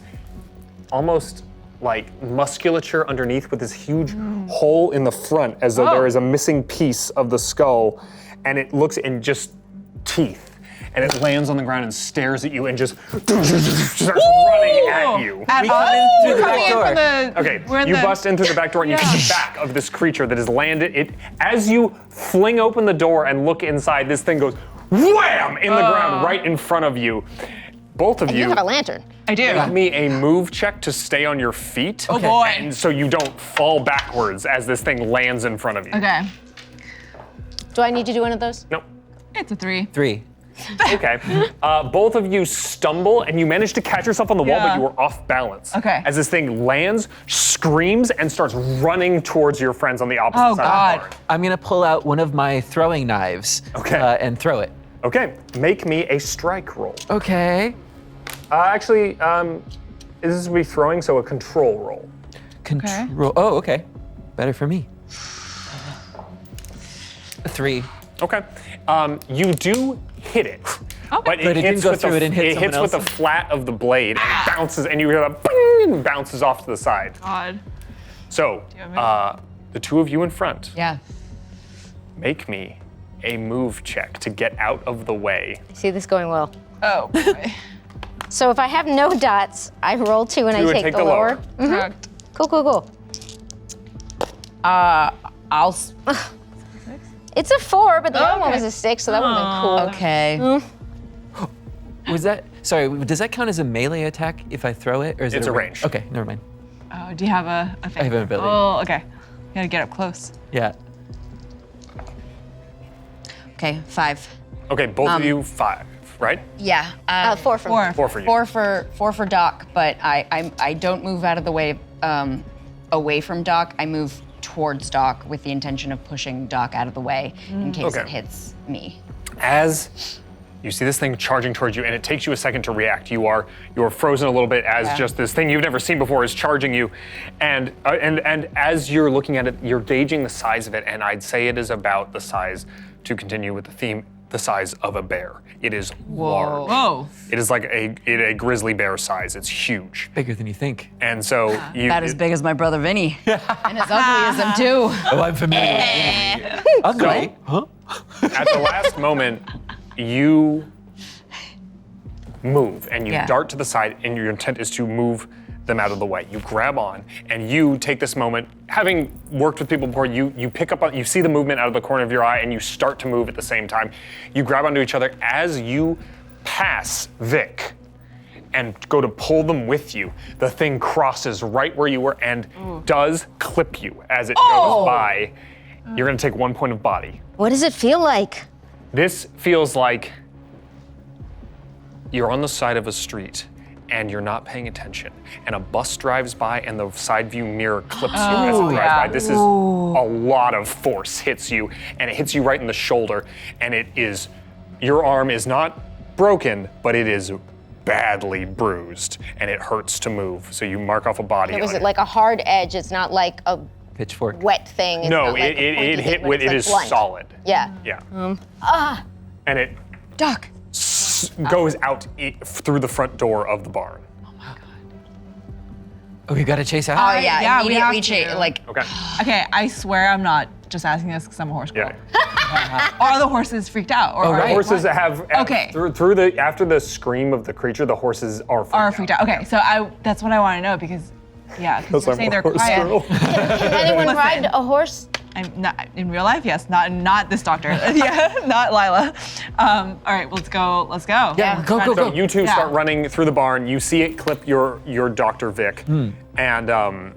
Speaker 1: almost like musculature underneath with this huge hole in the front as though there is a missing piece of the skull, and it looks in just teeth. And it lands on the ground and stares at you and just starts running at you.
Speaker 5: At
Speaker 7: We
Speaker 5: us?
Speaker 7: come in through the
Speaker 5: Coming
Speaker 7: back
Speaker 5: in
Speaker 7: door.
Speaker 5: from the-
Speaker 1: Okay,
Speaker 5: we're in
Speaker 1: you
Speaker 5: the-
Speaker 1: bust in through the back door and you see the back of this creature that has landed. As you fling open the door and look inside, this thing goes wham in the ground right in front of you. both of
Speaker 6: And you have a lantern.
Speaker 5: I do.
Speaker 1: Give me a move check to stay on your feet.
Speaker 5: Oh, boy.
Speaker 1: And so you don't fall backwards as this thing lands in front of you.
Speaker 5: Okay.
Speaker 6: Do I need to do one of those?
Speaker 1: Nope.
Speaker 5: It's a 3.
Speaker 7: 3.
Speaker 1: Okay. Both of you stumble and you manage to catch yourself on the wall, but you were off balance.
Speaker 5: Okay.
Speaker 1: As this thing lands, screams, and starts running towards your friends on the opposite
Speaker 5: Oh,
Speaker 1: side
Speaker 5: God.
Speaker 1: of the barn.
Speaker 7: I'm gonna pull out one of my throwing knives and throw it.
Speaker 1: Okay. Make me a strike roll.
Speaker 7: Okay.
Speaker 1: Actually, this will be throwing, so a control roll.
Speaker 7: Control. Oh, okay. Better for me. 3.
Speaker 1: Okay. You do hit it. But
Speaker 7: But it didn't go through, it didn't hit someone
Speaker 1: with the
Speaker 7: else.
Speaker 1: flat of the blade and it bounces, and you hear that bing, and bounces off to the side.
Speaker 5: God.
Speaker 1: So, the two of you in front,
Speaker 4: Yeah.
Speaker 1: make me a move check to get out of the way.
Speaker 6: I see this going well.
Speaker 5: Oh, boy.
Speaker 6: So if I have no dots, I roll 2 and
Speaker 1: You
Speaker 6: I
Speaker 1: would
Speaker 6: take the lower.
Speaker 5: Correct.
Speaker 6: Cool.
Speaker 4: I'll.
Speaker 6: It's a 4, but the other one was a 6, so that would have been cool.
Speaker 4: Okay.
Speaker 7: Was that? Sorry. Does that count as a melee attack if I throw it, or is it
Speaker 1: It's a range.
Speaker 7: Okay, never mind.
Speaker 5: Oh, do you have a thing?
Speaker 7: I have an ability.
Speaker 5: Oh, okay. You gotta get up close.
Speaker 7: Yeah.
Speaker 4: Okay, 5.
Speaker 1: Okay, both of you 5, right?
Speaker 4: Yeah.
Speaker 6: 4 for me.
Speaker 1: 4 for you.
Speaker 4: Four for Doc, but I don't move out of the way away from Doc. I move towards Doc with the intention of pushing Doc out of the way in case
Speaker 1: Okay.
Speaker 4: it hits me.
Speaker 1: As you see this thing charging towards you, and it takes you a second to react. You are frozen a little bit as just this thing you've never seen before is charging you, and as you're looking at it, you're gauging the size of it, and I'd say it is about the size, to continue with the theme, the size of a bear. It is large.
Speaker 5: Whoa.
Speaker 1: It is like a grizzly bear size. It's huge,
Speaker 7: Bigger than you think.
Speaker 1: and so you.
Speaker 4: About as big as my brother Vinny. And as ugly as him too.
Speaker 7: Oh, I'm familiar with it. Ugly. Huh?
Speaker 1: At the last moment, you move and you
Speaker 4: Yeah.
Speaker 1: dart to the side, and your intent is to move them out of the way. You grab on and you take this moment, having worked with people before, you pick up on, you see the movement out of the corner of your eye and you start to move at the same time. You grab onto each other as you pass Vic and go to pull them with you. The thing crosses right where you were and does clip you as it goes by. You're gonna take 1 point of body.
Speaker 6: What does it feel like?
Speaker 1: This feels like you're on the side of a street and you're not paying attention, and a bus drives by and the side view mirror clips you as it drives by. This is a lot of force hits you, and it hits you right in the shoulder, and your arm is not broken, but it is badly bruised, and it hurts to move. So you mark off a body on
Speaker 6: Was it like a hard edge? It's not like a
Speaker 7: Pitchfork.
Speaker 6: wet thing. It's
Speaker 1: No,
Speaker 6: not like a
Speaker 1: it
Speaker 6: pointy
Speaker 1: hit
Speaker 6: thing, but
Speaker 1: with,
Speaker 6: it's
Speaker 1: it
Speaker 6: like
Speaker 1: is
Speaker 6: blunt.
Speaker 1: solid.
Speaker 6: Yeah.
Speaker 1: Yeah. And it
Speaker 4: Doc.
Speaker 1: goes out through the front door of the barn.
Speaker 7: Oh, we gotta chase out.
Speaker 4: Oh yeah,
Speaker 5: yeah, we have
Speaker 4: immediately
Speaker 5: to.
Speaker 4: like
Speaker 1: Okay.
Speaker 5: Okay, I swear I'm not just asking this because I'm a horse girl.
Speaker 1: Yeah.
Speaker 5: Are the horses freaked out? Or are
Speaker 7: right.
Speaker 5: they-
Speaker 1: Horses have
Speaker 5: Okay.
Speaker 1: after the scream of the creature, the horses are freaked out.
Speaker 5: Okay, so that's what I want to know because, yeah, because you're
Speaker 1: I'm
Speaker 5: saying
Speaker 1: a
Speaker 5: they're
Speaker 1: horse
Speaker 5: quiet.
Speaker 1: girl.
Speaker 6: Can anyone ride a horse?
Speaker 5: I'm not in real life. Yes, not this doctor. Yeah, not Lila. All right, let's go.
Speaker 7: Yeah, go, go,
Speaker 1: So
Speaker 7: go.
Speaker 1: you two
Speaker 5: Yeah.
Speaker 1: start running through the barn. You see it clip your Dr. Vic, and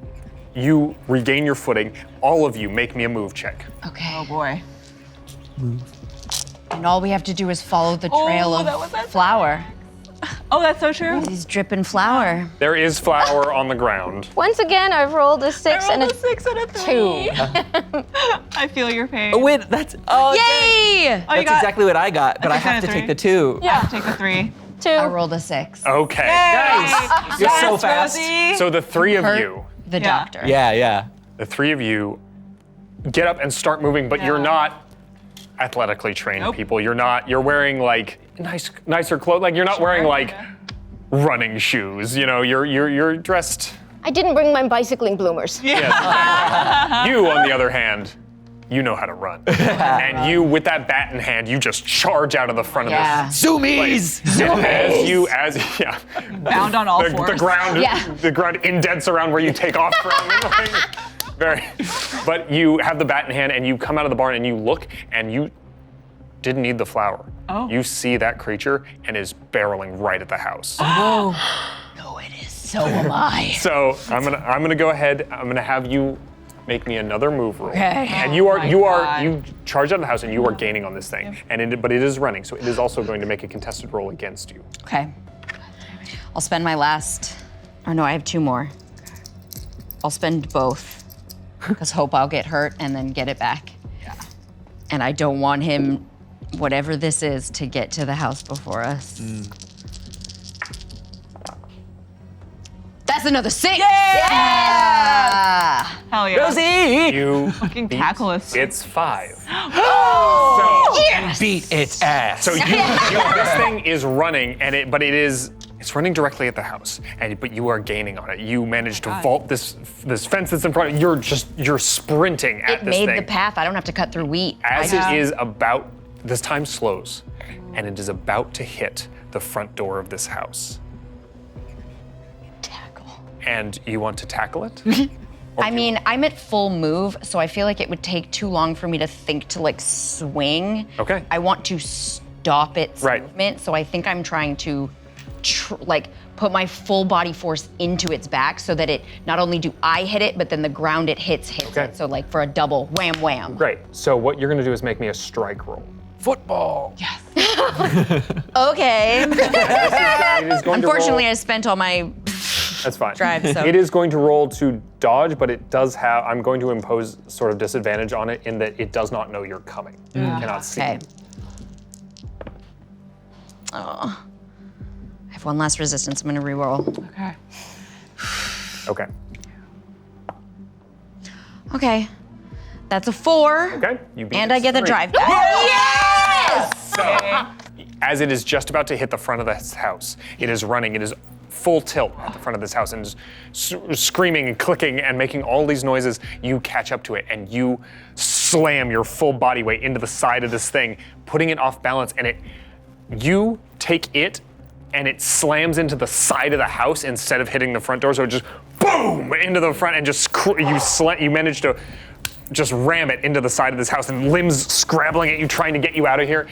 Speaker 1: you regain your footing. All of you make me a move check.
Speaker 4: okay.
Speaker 5: Oh boy.
Speaker 4: And all we have to do is follow the trail
Speaker 5: that was
Speaker 4: of
Speaker 5: that
Speaker 4: flour.
Speaker 5: Oh, that's so true.
Speaker 4: He's dripping flour.
Speaker 1: There is flour on the ground.
Speaker 6: Once again, I've rolled a 6
Speaker 5: I
Speaker 6: and
Speaker 5: rolled
Speaker 6: a
Speaker 5: a 6 and a 3.
Speaker 6: 2.
Speaker 5: I feel your pain.
Speaker 7: Oh, wait, that's. Oh, dang.
Speaker 4: Yay!
Speaker 5: Oh, you
Speaker 7: That's
Speaker 5: got-
Speaker 7: exactly what I got, but I
Speaker 5: took
Speaker 7: have
Speaker 5: a
Speaker 7: to
Speaker 5: 3.
Speaker 7: take the 2.
Speaker 5: Yeah, take the 3.
Speaker 6: 2.
Speaker 4: I rolled a 6.
Speaker 1: Okay.
Speaker 7: Nice. You're so
Speaker 5: Yes,
Speaker 7: fast.
Speaker 5: Rosie.
Speaker 1: So the three of
Speaker 4: Hurt
Speaker 1: you,
Speaker 4: the doctor.
Speaker 7: Yeah.
Speaker 1: the three of you, get up and start moving, but you're not athletically trained
Speaker 5: Nope.
Speaker 1: people. You're wearing like nicer clothes. Like you're not wearing like running shoes. You know, you're dressed.
Speaker 6: I didn't bring my bicycling bloomers.
Speaker 1: Yes. You, on the other hand, you know how to run. And you, with that bat in hand, you just charge out of the front
Speaker 4: Yeah.
Speaker 1: of this.
Speaker 7: Zoomies!
Speaker 5: Bound on all
Speaker 1: the
Speaker 5: fours.
Speaker 1: the ground indents around where you take off from. But you have the bat in hand and you come out of the barn and you look and you didn't need the flower.
Speaker 5: Oh.
Speaker 1: You see that creature and is barreling right at the house.
Speaker 4: No, it is. So am I.
Speaker 1: So I'm gonna go ahead. I'm gonna have you make me another move roll.
Speaker 4: Okay.
Speaker 1: And you charge out of the house and you are gaining on this thing. But it is running, so it is also going to make a contested roll against you.
Speaker 4: Okay. I'll spend my last. Or no, I have 2 more. I'll spend both. Because hope I'll get hurt and then get it back. Yeah. And I don't want him, whatever this is, to get to the house before us. That's another 6. Yeah!
Speaker 5: Hell yeah.
Speaker 3: Rosie!
Speaker 1: You
Speaker 5: Fucking
Speaker 1: beat
Speaker 5: tackle us.
Speaker 1: its 5.
Speaker 4: Oh!
Speaker 1: So
Speaker 4: Yes!
Speaker 3: Beat its ass.
Speaker 1: So this thing is running, and it's running directly at the house, but you are gaining on it. You managed to vault this fence that's in front of you. You're sprinting at
Speaker 4: It
Speaker 1: this thing.
Speaker 4: made the path. I don't have to cut through wheat.
Speaker 1: As it is about, this time slows, and it is about to hit the front door of this house.
Speaker 4: Tackle.
Speaker 1: And you want to tackle it?
Speaker 4: I mean, I'm at full move, so I feel like it would take too long for me to think to like swing.
Speaker 1: Okay.
Speaker 4: I want to stop its
Speaker 1: Right.
Speaker 4: movement, so I think I'm trying to put my full body force into its back so that it, not only do I hit it, but then the ground it hits
Speaker 1: Okay.
Speaker 4: it. So like for a double wham wham.
Speaker 1: Great. So what you're gonna do is make me a strike roll.
Speaker 3: Football.
Speaker 4: Okay.
Speaker 1: It is going
Speaker 4: Unfortunately,
Speaker 1: to roll,
Speaker 4: I spent all my
Speaker 1: that's fine.
Speaker 4: drive, so.
Speaker 1: It is going to roll to dodge, but it does have, I'm going to impose sort of disadvantage on it in that it does not know you're coming. It cannot see.
Speaker 4: Okay. Oh. I have one last resistance. I'm gonna reroll.
Speaker 5: Okay.
Speaker 1: Okay.
Speaker 4: Okay. That's a 4.
Speaker 1: Okay. You beat
Speaker 4: And I
Speaker 1: its
Speaker 4: get the
Speaker 1: 3.
Speaker 4: drive back. Yes!
Speaker 1: So, as it is just about to hit the front of this house, it is running. It is full tilt at the front of this house and is screaming and clicking and making all these noises. You catch up to it and you slam your full body weight into the side of this thing, putting it off balance. And you take it and it slams into the side of the house instead of hitting the front door. So it just boom into the front and just you manage to just ram it into the side of this house and limbs scrabbling at you, trying to get you out of here.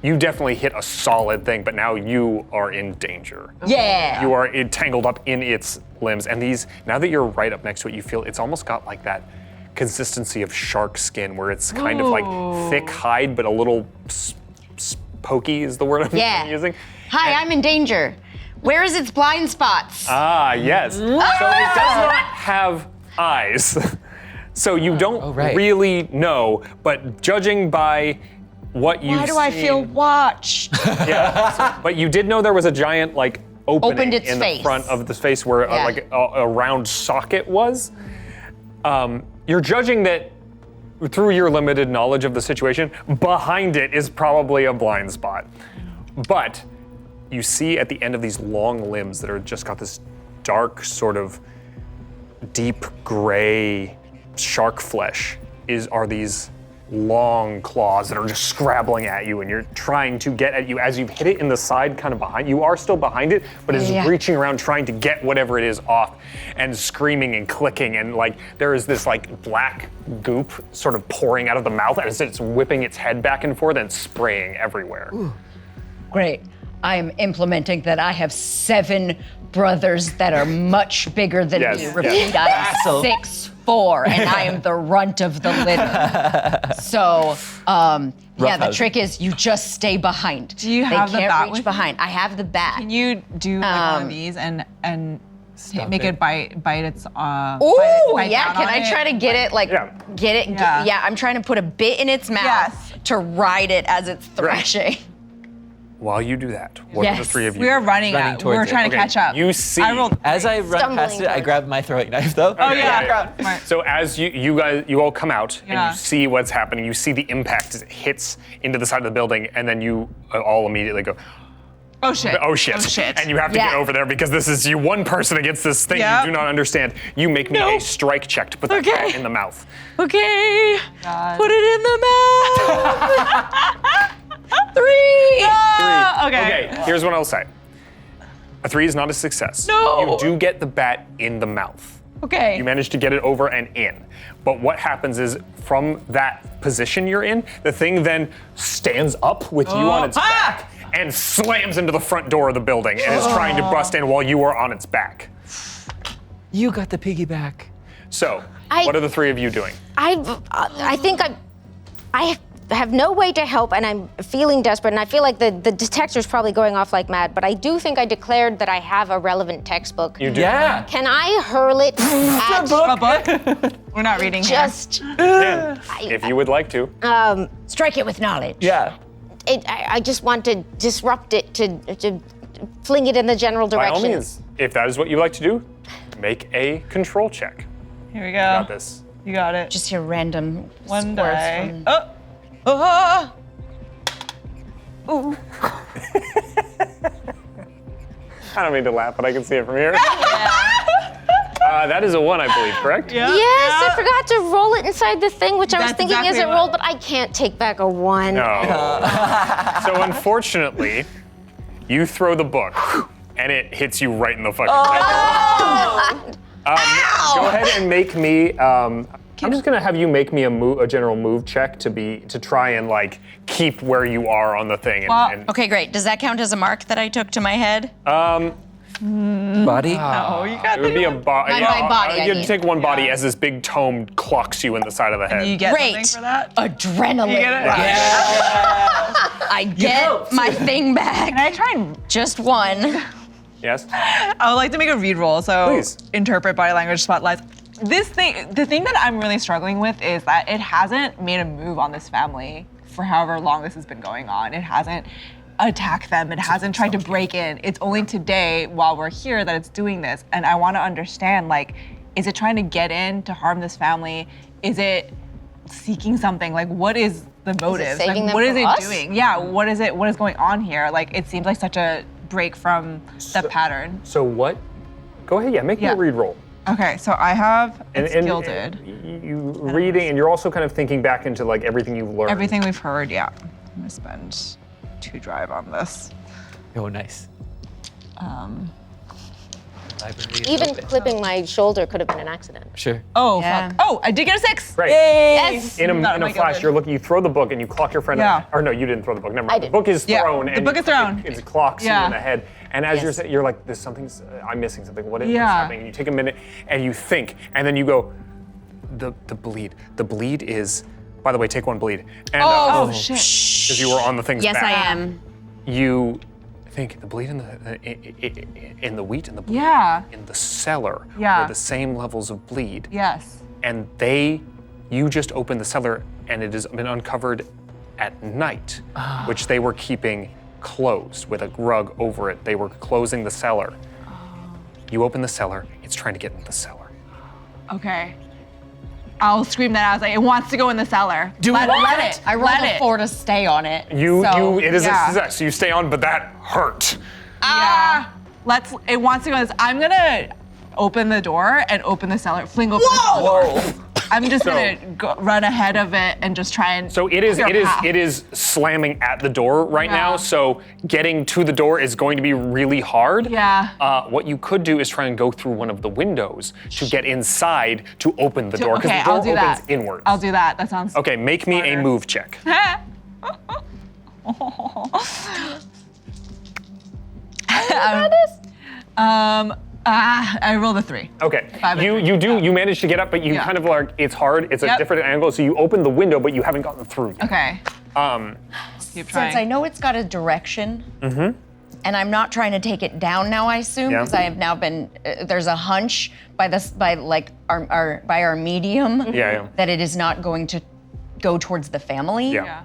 Speaker 1: You definitely hit a solid thing, but now you are in danger.
Speaker 4: Yeah.
Speaker 1: You are entangled up in its limbs. And now that you're right up next to it, you feel it's almost got like that consistency of shark skin where it's kind of like thick hide, but a little pokey is the word I'm using.
Speaker 6: Hi, I'm in danger. Where is its blind spots?
Speaker 1: Ah, yes. So it does not have eyes. So you don't really know, but judging by what you've
Speaker 5: Why do I feel watched?
Speaker 1: but you did know there was a giant opening
Speaker 4: Opened its
Speaker 1: in
Speaker 4: face.
Speaker 1: the front of the face where a round socket was. You're judging that through your limited knowledge of the situation, behind it is probably a blind spot. But you see at the end of these long limbs that are just got this dark sort of deep gray shark flesh are these long claws that are just scrabbling at you, and you're trying to get at you as you've hit it in the side kind of behind. You are still behind it, but it's reaching around trying to get whatever it is off and screaming and clicking, and there is this black goop sort of pouring out of the mouth as it's whipping its head back and forth and spraying everywhere.
Speaker 4: Ooh. Great. I am implementing that I have 7 brothers that are much bigger than me. Repeat, I am 6'4", and I am the runt of the litter. So, the trick is you just stay behind.
Speaker 5: Do you have the bat
Speaker 4: They can't reach
Speaker 5: with
Speaker 4: behind. I have the bat.
Speaker 5: Can you do one of these and make it bite its
Speaker 4: Ooh,
Speaker 5: bite
Speaker 4: yeah.
Speaker 5: down
Speaker 4: Can
Speaker 5: on
Speaker 4: I try to get it get it?
Speaker 5: Yeah.
Speaker 4: I'm trying to put a bit in its mouth to ride it as it's thrashing.
Speaker 1: While you do that, what are the 3 of you?
Speaker 5: We are running
Speaker 3: towards
Speaker 5: We're
Speaker 3: it.
Speaker 5: trying to catch up.
Speaker 1: You see.
Speaker 3: As I run past it, I grab my throwing knife though.
Speaker 5: Oh yeah. Smart.
Speaker 1: So as you all come out and
Speaker 5: Yeah.
Speaker 1: you see what's happening, you see the impact as it hits into the side of the building, and then you all immediately go,
Speaker 5: Oh shit.
Speaker 1: oh shit. And you have to get over there because this is you one person against this thing you do not understand. You make me a strike check to put that bat in the mouth.
Speaker 4: Okay.
Speaker 5: God.
Speaker 4: Put it in the mouth. 3.
Speaker 5: Okay.
Speaker 1: Okay, here's what I'll say. A 3 is not a success.
Speaker 4: No.
Speaker 1: You do get the bat in the mouth,
Speaker 4: Okay.
Speaker 1: You manage to get it over and in. But what happens is, from that position you're in, the thing then stands up with you on its back and slams into the front door of the building and is trying to bust in while you are on its back.
Speaker 3: You got the piggyback.
Speaker 1: So, what are the three of you doing?
Speaker 6: I think I have no way to help, and I'm feeling desperate, and I feel like the detector's probably going off like mad, but I do think I declared that I have a relevant textbook.
Speaker 1: You do.
Speaker 3: Yeah.
Speaker 6: Can I hurl it at
Speaker 5: A book? We're not reading here.
Speaker 6: just...
Speaker 1: If you would like to.
Speaker 4: Strike it with knowledge.
Speaker 3: Yeah.
Speaker 6: I just want to disrupt it, to fling it in the general
Speaker 1: By all
Speaker 6: direction.
Speaker 1: means, if that is what you like to do, make a control check.
Speaker 5: Here we
Speaker 1: You
Speaker 5: go.
Speaker 1: got this.
Speaker 5: You got it.
Speaker 4: Just hear random
Speaker 5: One
Speaker 4: words
Speaker 5: die.
Speaker 4: from-
Speaker 5: Oh. Oh. Ooh.
Speaker 1: I don't mean to laugh, but I can see it from here. That is a 1, I believe, correct?
Speaker 5: Yeah.
Speaker 6: Yes, I forgot to roll it inside the thing, which I was
Speaker 5: That's
Speaker 6: thinking
Speaker 5: exactly
Speaker 6: isn't
Speaker 5: what-
Speaker 6: rolled, but I can't take back a 1.
Speaker 1: No. So unfortunately, you throw the book, and it hits you right in the fucking face. Go ahead and make me. I'm just gonna have you make me a general move check to try and like keep where you are on the thing. And
Speaker 4: Okay, great. Does that count as a mark that I took to my head?
Speaker 3: Body?
Speaker 5: Oh, you got
Speaker 1: it would be a body.
Speaker 4: My body, I
Speaker 1: You'd
Speaker 4: mean.
Speaker 1: take one body as this big tome clocks you in the side of the head.
Speaker 5: You get
Speaker 4: Great.
Speaker 5: something for that?
Speaker 4: Adrenaline.
Speaker 5: You get it?
Speaker 4: I get my thing back.
Speaker 5: Can I try and...
Speaker 4: Just one.
Speaker 1: Yes.
Speaker 5: I would like to make a read roll, so
Speaker 1: Please.
Speaker 5: interpret body language spotlights. The thing that I'm really struggling with is that it hasn't made a move on this family for however long this has been going on. It hasn't attacked them. It hasn't tried to break in. It's only today, while we're here, that it's doing this. And I want to understand, like, is it trying to get in to harm this family? Is it seeking something? Like, what is the motive?
Speaker 6: saving
Speaker 5: Like,
Speaker 6: them
Speaker 5: what is
Speaker 6: from
Speaker 5: it
Speaker 6: us?
Speaker 5: doing? Yeah, what is it? What is going on here? Like, it seems like such a break from the pattern.
Speaker 1: So what? Go ahead. Yeah. Make me a
Speaker 5: Yeah.
Speaker 1: read roll.
Speaker 5: Okay, so I have it's gilded.
Speaker 1: You reading, and you're also kind of thinking back into like everything you've learned.
Speaker 5: Everything we've heard, yeah. I'm gonna spend 2 drive on this.
Speaker 3: Oh, nice. Library is
Speaker 6: Even
Speaker 3: open.
Speaker 6: clipping my shoulder could have been an accident.
Speaker 3: Sure.
Speaker 5: Oh,
Speaker 4: Yeah.
Speaker 5: fuck. Oh, I did get a 6.
Speaker 1: Great.
Speaker 6: Yes!
Speaker 1: In a
Speaker 5: Not my
Speaker 1: flash,
Speaker 5: gilded.
Speaker 1: you're looking. You throw the book and you clock your friend.
Speaker 5: Yeah.
Speaker 1: Or no, you didn't throw the book. Never mind.
Speaker 6: I
Speaker 1: The
Speaker 6: did.
Speaker 1: book is
Speaker 5: Yeah,
Speaker 1: thrown.
Speaker 5: the
Speaker 1: and
Speaker 5: book is thrown.
Speaker 1: It clocks you
Speaker 5: Yeah.
Speaker 1: in the head. And as
Speaker 4: Yes.
Speaker 1: you're like, "There's something's. I'm missing something. What is
Speaker 5: Yeah.
Speaker 1: happening?" And you take a minute and you think, and then you go, "The bleed. The bleed is. By the way, take 1 bleed." And
Speaker 5: Oh, shit.
Speaker 1: because you were on the thing's
Speaker 4: Yes,
Speaker 1: back.
Speaker 4: I am.
Speaker 1: You think the bleed in the wheat and the bleed
Speaker 5: Yeah.
Speaker 1: in the cellar
Speaker 5: Yeah.
Speaker 1: are the same levels of bleed.
Speaker 5: Yes.
Speaker 1: And you just opened the cellar and it has been uncovered at night, which they were keeping closed with a rug over it. They were closing the cellar. You open the cellar, it's trying to get into the cellar.
Speaker 5: Okay. I'll scream that out. I was like, it wants to go in the cellar.
Speaker 3: Do
Speaker 5: let,
Speaker 3: it.
Speaker 5: let it.
Speaker 4: I rolled
Speaker 5: let
Speaker 4: a
Speaker 5: it.
Speaker 4: 4 to stay on it.
Speaker 1: It is
Speaker 5: yeah.
Speaker 1: a success. You stay on, but that hurt.
Speaker 5: Yeah. It wants to go in this. I'm gonna open the door and open the cellar. Fling open the door. I'm just gonna run ahead of it and just try and.
Speaker 1: So it is slamming at the door right now.
Speaker 5: Yeah.
Speaker 1: So getting to the door is going to be really hard.
Speaker 5: Yeah.
Speaker 1: What you could do is try and go through one of the windows to get inside to open the door because
Speaker 5: Okay,
Speaker 1: the door
Speaker 5: I'll do
Speaker 1: opens
Speaker 5: that.
Speaker 1: inwards.
Speaker 5: I'll do that. That sounds.
Speaker 1: Okay, make me a
Speaker 5: smarter.
Speaker 1: move check.
Speaker 5: I rolled a 3.
Speaker 1: Okay,
Speaker 5: Five and
Speaker 1: you manage to get up, but you
Speaker 5: Yeah.
Speaker 1: kind of like it's hard. It's a
Speaker 5: Yep.
Speaker 1: different angle, so you open the window, but you haven't gotten through yet.
Speaker 5: Okay. Keep trying.
Speaker 4: Since I know it's got a direction, and I'm not trying to take it down now, I assume,
Speaker 1: Yeah.
Speaker 4: because I have now been. There's a hunch by our medium
Speaker 1: Yeah.
Speaker 4: that it is not going to go towards the family.
Speaker 1: Yeah.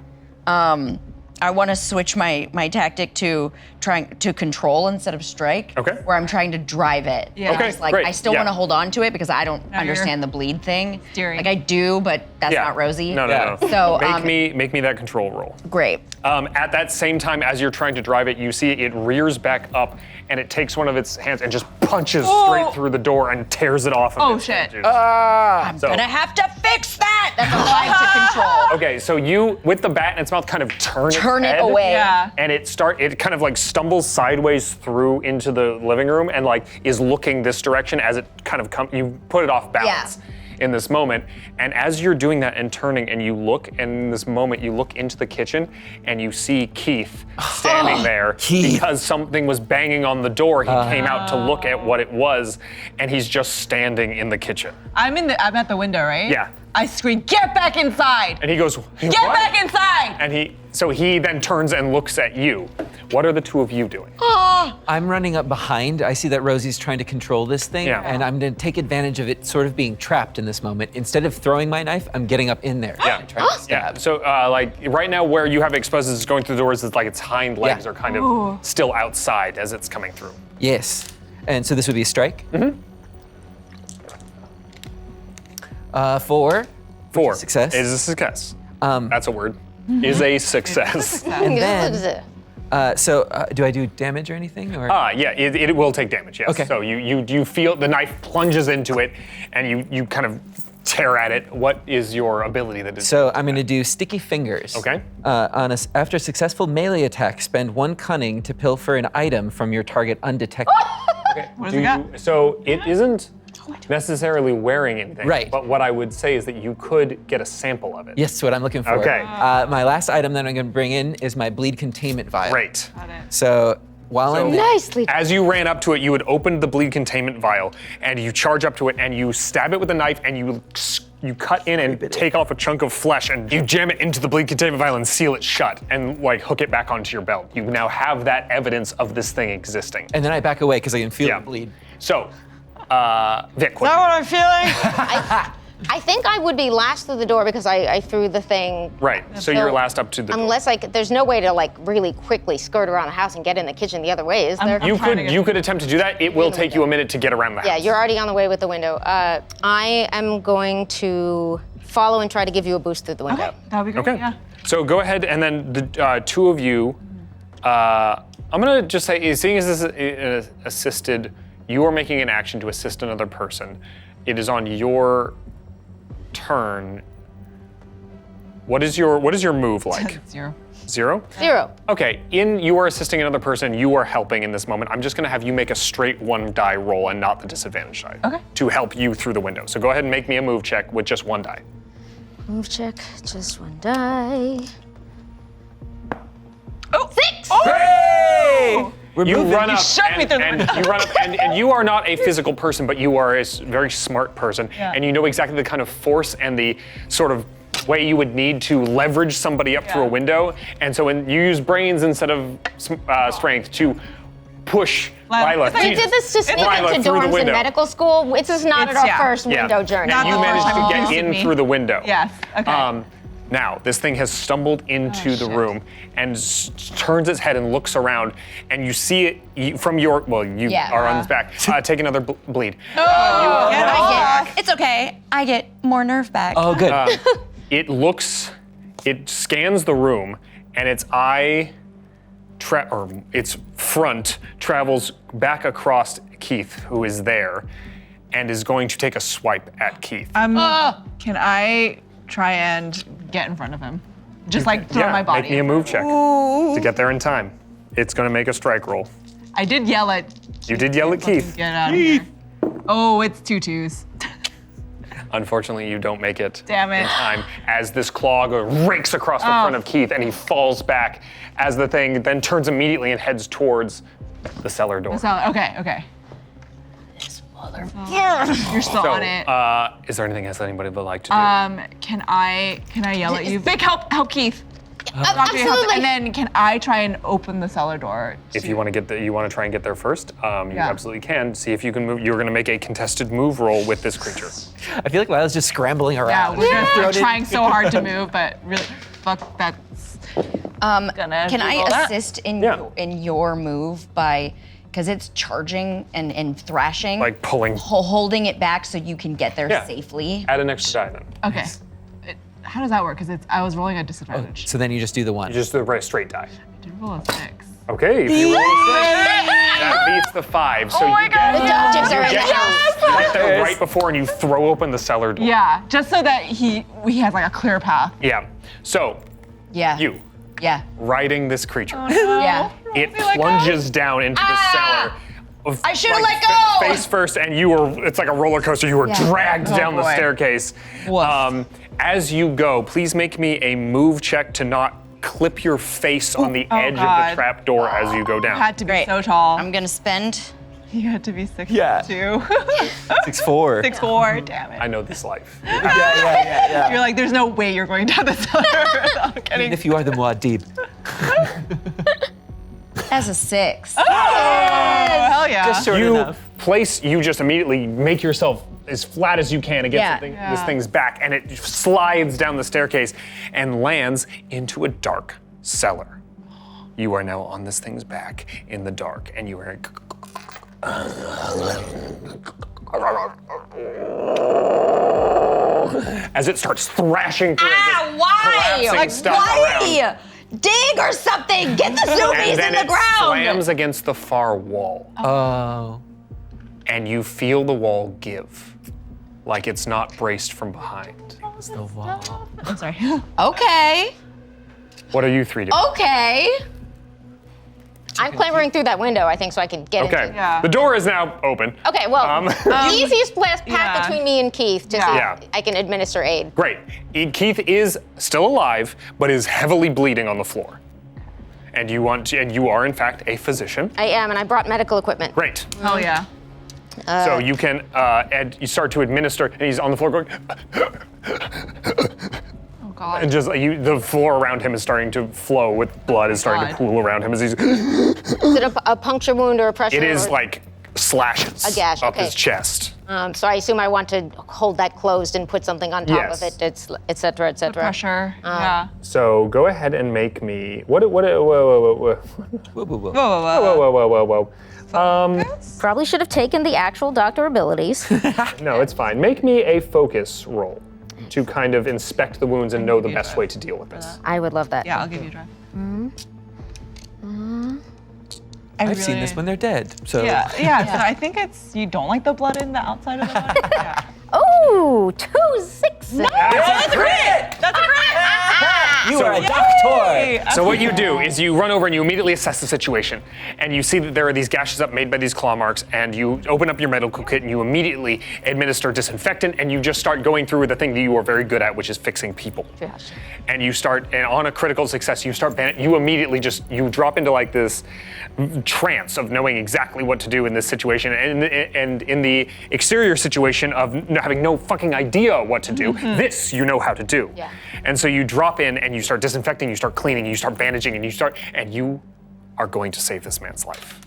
Speaker 4: I want to switch my tactic to trying to control instead of strike.
Speaker 1: Okay.
Speaker 4: Where I'm trying to drive it.
Speaker 5: Yeah. Okay,
Speaker 4: It's like
Speaker 1: great,
Speaker 4: I still
Speaker 1: yeah.
Speaker 4: want to hold on to it because I don't
Speaker 5: you're
Speaker 4: understand the bleed thing.
Speaker 5: steering.
Speaker 4: Like I do, but that's
Speaker 1: Yeah.
Speaker 4: not Rosie.
Speaker 1: No.
Speaker 4: So,
Speaker 1: make me that control roll.
Speaker 4: Great.
Speaker 1: At that same time, as you're trying to drive it, you see it rears back up and it takes one of its hands and just punches straight through the door and tears it off of
Speaker 5: Oh,
Speaker 1: its
Speaker 5: shit.
Speaker 1: hinges.
Speaker 4: I'm
Speaker 1: So-
Speaker 4: gonna have to fix that. That's a 5 to control.
Speaker 1: Okay, so you, with the bat in its mouth, kind of turn
Speaker 4: it
Speaker 1: head,
Speaker 4: away.
Speaker 5: Yeah.
Speaker 1: and it kind of like stumbles sideways through into the living room and like is looking this direction as it kind of you put it off balance. In this moment, and as you're doing that and turning and you look, and in this moment you look into the kitchen and you see Keith standing there because something was banging on the door. He came out to look at what it was, and he's just standing in the kitchen.
Speaker 5: I'm at the window, right?
Speaker 1: Yeah.
Speaker 5: I scream, "Get back inside!"
Speaker 1: And he goes,
Speaker 5: Get back inside!
Speaker 1: And he then turns and looks at you. What are the two of you doing?
Speaker 7: I'm running up behind. I see that Rosie's trying to control this thing,
Speaker 1: Yeah.
Speaker 7: and I'm gonna take advantage of it sort of being trapped in this moment. Instead of throwing my knife, I'm getting up in there and trying to stab.
Speaker 1: Yeah, so like right now where you have it exposed as it's going through the doors, it's like its hind legs are kind of still outside as it's coming through.
Speaker 7: Yes. And so this would be a strike?
Speaker 1: Mm-hmm.
Speaker 7: 4.
Speaker 1: 4.
Speaker 7: Success.
Speaker 1: It is a success. That's a word. Is a success.
Speaker 7: And then, do I do damage or anything? Or?
Speaker 1: Yeah, it will take damage, yes.
Speaker 7: Okay.
Speaker 1: So you feel the knife plunges into it and you kind of tear at it. What is your ability that is?
Speaker 7: So I'm going to do Sticky Fingers.
Speaker 1: Okay.
Speaker 7: After a successful melee attack, spend 1 cunning to pilfer an item from your target undetected.
Speaker 1: Okay.
Speaker 5: What does it got?
Speaker 1: So it isn't necessarily wearing anything.
Speaker 7: Right.
Speaker 1: But what I would say is that you could get a sample of it.
Speaker 7: Yes, what I'm looking for.
Speaker 1: Okay.
Speaker 7: My last item that I'm going to bring in is my bleed containment vial.
Speaker 1: Great.
Speaker 7: So while I'm
Speaker 6: Nicely.
Speaker 1: As you ran up to it, you had opened the bleed containment vial, and you charge up to it, and you stab it with a knife, and you cut in and take off a chunk of flesh, and you jam it into the bleed containment vial and seal it shut, and like hook it back onto your belt. You now have that evidence of this thing existing.
Speaker 7: and then I back away because I can feel the bleed.
Speaker 1: So, Vic,
Speaker 5: Is that what I'm feeling?
Speaker 6: I think I would be last through the door because I threw the thing.
Speaker 1: Right. So you're last up to the door.
Speaker 6: Unless there's no way to like really quickly skirt around the house and get in the kitchen the other way, is there?
Speaker 1: You could attempt to do that. It will take you a minute to get around the house.
Speaker 6: Yeah, you're already on the way with the window. I am going to follow and try to give you a boost through the window.
Speaker 5: Okay, that would be great.
Speaker 1: Okay.
Speaker 5: Yeah.
Speaker 1: So go ahead, and then the two of you. I'm gonna just say, seeing as this is assisted, you are making an action to assist another person. It is on your turn. What is your move like?
Speaker 5: 0.
Speaker 1: 0?
Speaker 6: 0.
Speaker 1: Okay, you are assisting another person, you are helping in this moment. I'm just gonna have you make a straight 1 die roll and not the disadvantage die.
Speaker 5: Okay.
Speaker 1: To help you through the window. So go ahead and make me a move check with just 1 die.
Speaker 6: Move check, just 1 die.
Speaker 5: Oh,
Speaker 6: 6!
Speaker 1: Hey! You run up
Speaker 5: shoved me through the
Speaker 1: and
Speaker 5: window.
Speaker 1: you run up and you are not a physical person, but you are a very smart person, and you know exactly the kind of force and the sort of way you would need to leverage somebody up through a window. And so when you use brains instead of strength to push Lila.
Speaker 6: We did this to sneak
Speaker 1: Lila
Speaker 6: into
Speaker 1: through the
Speaker 6: dorms in
Speaker 1: window.
Speaker 6: medical school. This is not at our first window journey.
Speaker 5: Not
Speaker 1: You
Speaker 5: the
Speaker 1: managed
Speaker 5: first
Speaker 1: to
Speaker 5: time
Speaker 1: get
Speaker 5: you
Speaker 1: in
Speaker 5: used me.
Speaker 1: through the window.
Speaker 5: Yes. Okay.
Speaker 1: Now, this thing has stumbled into the room and turns its head and looks around, and you see it from your, you are on its back. Take another bleed.
Speaker 5: It's
Speaker 10: okay. I get more nerve back.
Speaker 7: Oh, good.
Speaker 1: It scans the room, and its its front travels back across Keith, who is there, and is going to take a swipe at Keith.
Speaker 5: Can I try and get in front of him? Just like throw my body.
Speaker 1: Make me a move check to get there in time. It's going to make a strike roll.
Speaker 5: I did yell at.
Speaker 1: You did yell at Keith.
Speaker 5: Get out of here. Oh, it's 2 2s.
Speaker 1: Unfortunately, you don't make it
Speaker 5: Damn it.
Speaker 1: in time as this claw rakes across the front of Keith, and he falls back as the thing then turns immediately and heads towards the cellar door.
Speaker 5: Okay. You're still on it.
Speaker 1: Is there anything else that anybody would like to do?
Speaker 5: Can I yell at you? Vic, help Keith.
Speaker 6: Absolutely.
Speaker 5: And then can I try and open the cellar door?
Speaker 1: If you want to try and get there first, you absolutely can. See if you can move. You're going to make a contested move roll with this creature.
Speaker 7: I feel like Lila's just scrambling
Speaker 5: Yeah,
Speaker 7: around.
Speaker 5: we're just trying so hard to move, but really, fuck, that's gonna
Speaker 4: Can I
Speaker 5: do all that.
Speaker 4: assist in your move by, because it's charging and thrashing,
Speaker 1: Like pulling.
Speaker 4: holding it back so you can get there
Speaker 1: Yeah.
Speaker 4: safely?
Speaker 1: Add an extra die then.
Speaker 5: Okay. How does that work? Because I was rolling a disadvantage.
Speaker 7: So then you just do the 1.
Speaker 1: You just do the straight die.
Speaker 5: I did roll a 6.
Speaker 1: Okay. If you roll a 6. That beats the 5. So
Speaker 5: my
Speaker 1: you
Speaker 5: God.
Speaker 1: get,
Speaker 6: The doctors are in the
Speaker 1: you get
Speaker 6: house.
Speaker 1: your right there right before, and you throw open the cellar door.
Speaker 5: Yeah, just so that he has like a clear path.
Speaker 1: Yeah. So
Speaker 4: Yeah.
Speaker 1: you
Speaker 4: Yeah.
Speaker 1: riding this creature.
Speaker 4: Yeah.
Speaker 1: It plunges down into the cellar.
Speaker 4: I should've
Speaker 1: like,
Speaker 4: let go!
Speaker 1: Face first, and it's like a roller coaster. You were dragged down the
Speaker 5: boy.
Speaker 1: staircase.
Speaker 5: Woof.
Speaker 1: As you go, please make me a move check to not clip your face on the edge of the
Speaker 5: God.
Speaker 1: trap door as you go down.
Speaker 5: You had to be
Speaker 4: Great.
Speaker 5: so tall.
Speaker 4: I'm gonna spend.
Speaker 5: You had to be 6'2".
Speaker 7: Yeah. 6'4".
Speaker 5: 6'4", damn it.
Speaker 1: I know this life.
Speaker 7: Yeah.
Speaker 5: You're like, there's no way you're going down the cellar without
Speaker 7: Even
Speaker 5: getting.
Speaker 7: if you are the Muad'Dib.
Speaker 4: That's a 6.
Speaker 5: Oh, hell yeah.
Speaker 7: Just short enough.
Speaker 1: You just immediately make yourself as flat as you can against this thing's back, and it slides down the staircase and lands into a dark cellar. You are now on this thing's back in the dark, and you are. As it starts thrashing through collapsing stuff around.
Speaker 4: Dig or something! Get the zoomies
Speaker 1: And then
Speaker 4: in the
Speaker 1: it
Speaker 4: ground!
Speaker 1: slams against the far wall.
Speaker 7: Oh.
Speaker 1: And you feel the wall give, like it's not braced from behind.
Speaker 7: It's the wall.
Speaker 5: I'm sorry.
Speaker 4: Okay.
Speaker 1: What are you 3 doing?
Speaker 4: Okay.
Speaker 6: I'm clambering through that window, I think, so I can get
Speaker 1: Okay.
Speaker 6: into.
Speaker 5: Yeah.
Speaker 1: The door is now open.
Speaker 6: Okay, well, the easiest path
Speaker 5: yeah.
Speaker 6: between me and Keith to see
Speaker 1: Yeah.
Speaker 6: if I can administer aid.
Speaker 1: Great. Keith is still alive, but is heavily bleeding on the floor. And you are in fact a physician.
Speaker 6: I am, and I brought medical equipment.
Speaker 1: Great.
Speaker 5: Hell yeah.
Speaker 1: So you can, and you start to administer, and he's on the floor going,
Speaker 5: Oh God.
Speaker 1: and just the floor around him is starting to flow with blood, is starting to
Speaker 5: God.
Speaker 1: pool around him as he's.
Speaker 6: Is it a puncture wound or a pressure?
Speaker 1: It is
Speaker 6: or-
Speaker 1: like slashes
Speaker 6: A gash,
Speaker 1: up
Speaker 6: okay.
Speaker 1: his chest.
Speaker 6: So I assume I want to hold that closed and put something on top
Speaker 1: Yes.
Speaker 6: of it, et cetera, et cetera.
Speaker 5: Pressure. Yeah.
Speaker 1: So go ahead and make me whoa.
Speaker 7: Whoa.
Speaker 6: Probably should have taken the actual doctor abilities.
Speaker 1: No, it's fine. Make me a focus roll to kind of inspect the wounds and know the best way to deal with this.
Speaker 6: I would love that.
Speaker 5: Yeah, I'll give you a try.
Speaker 7: I've seen this when they're dead. So
Speaker 5: Yeah. So I think it's you don't like the blood in the outside of the body. Yeah.
Speaker 6: Oh, 2 6. No,
Speaker 5: That's a crit.
Speaker 7: you are a doctor.
Speaker 1: So what you do is you run over and you immediately assess the situation, and you see that there are these gashes up made by these claw marks, and you open up your medical kit and you immediately administer disinfectant, and you just start going through the thing that you are very good at, which is fixing people.
Speaker 6: Triage.
Speaker 1: And you start, and on a critical success, you immediately you drop into like this trance of knowing exactly what to do in this situation, and in the exterior situation of having no fucking idea what to do, this you know how to do.
Speaker 6: Yeah.
Speaker 1: And so you drop in and you start disinfecting, you start cleaning, you start bandaging, and you are going to save this man's life.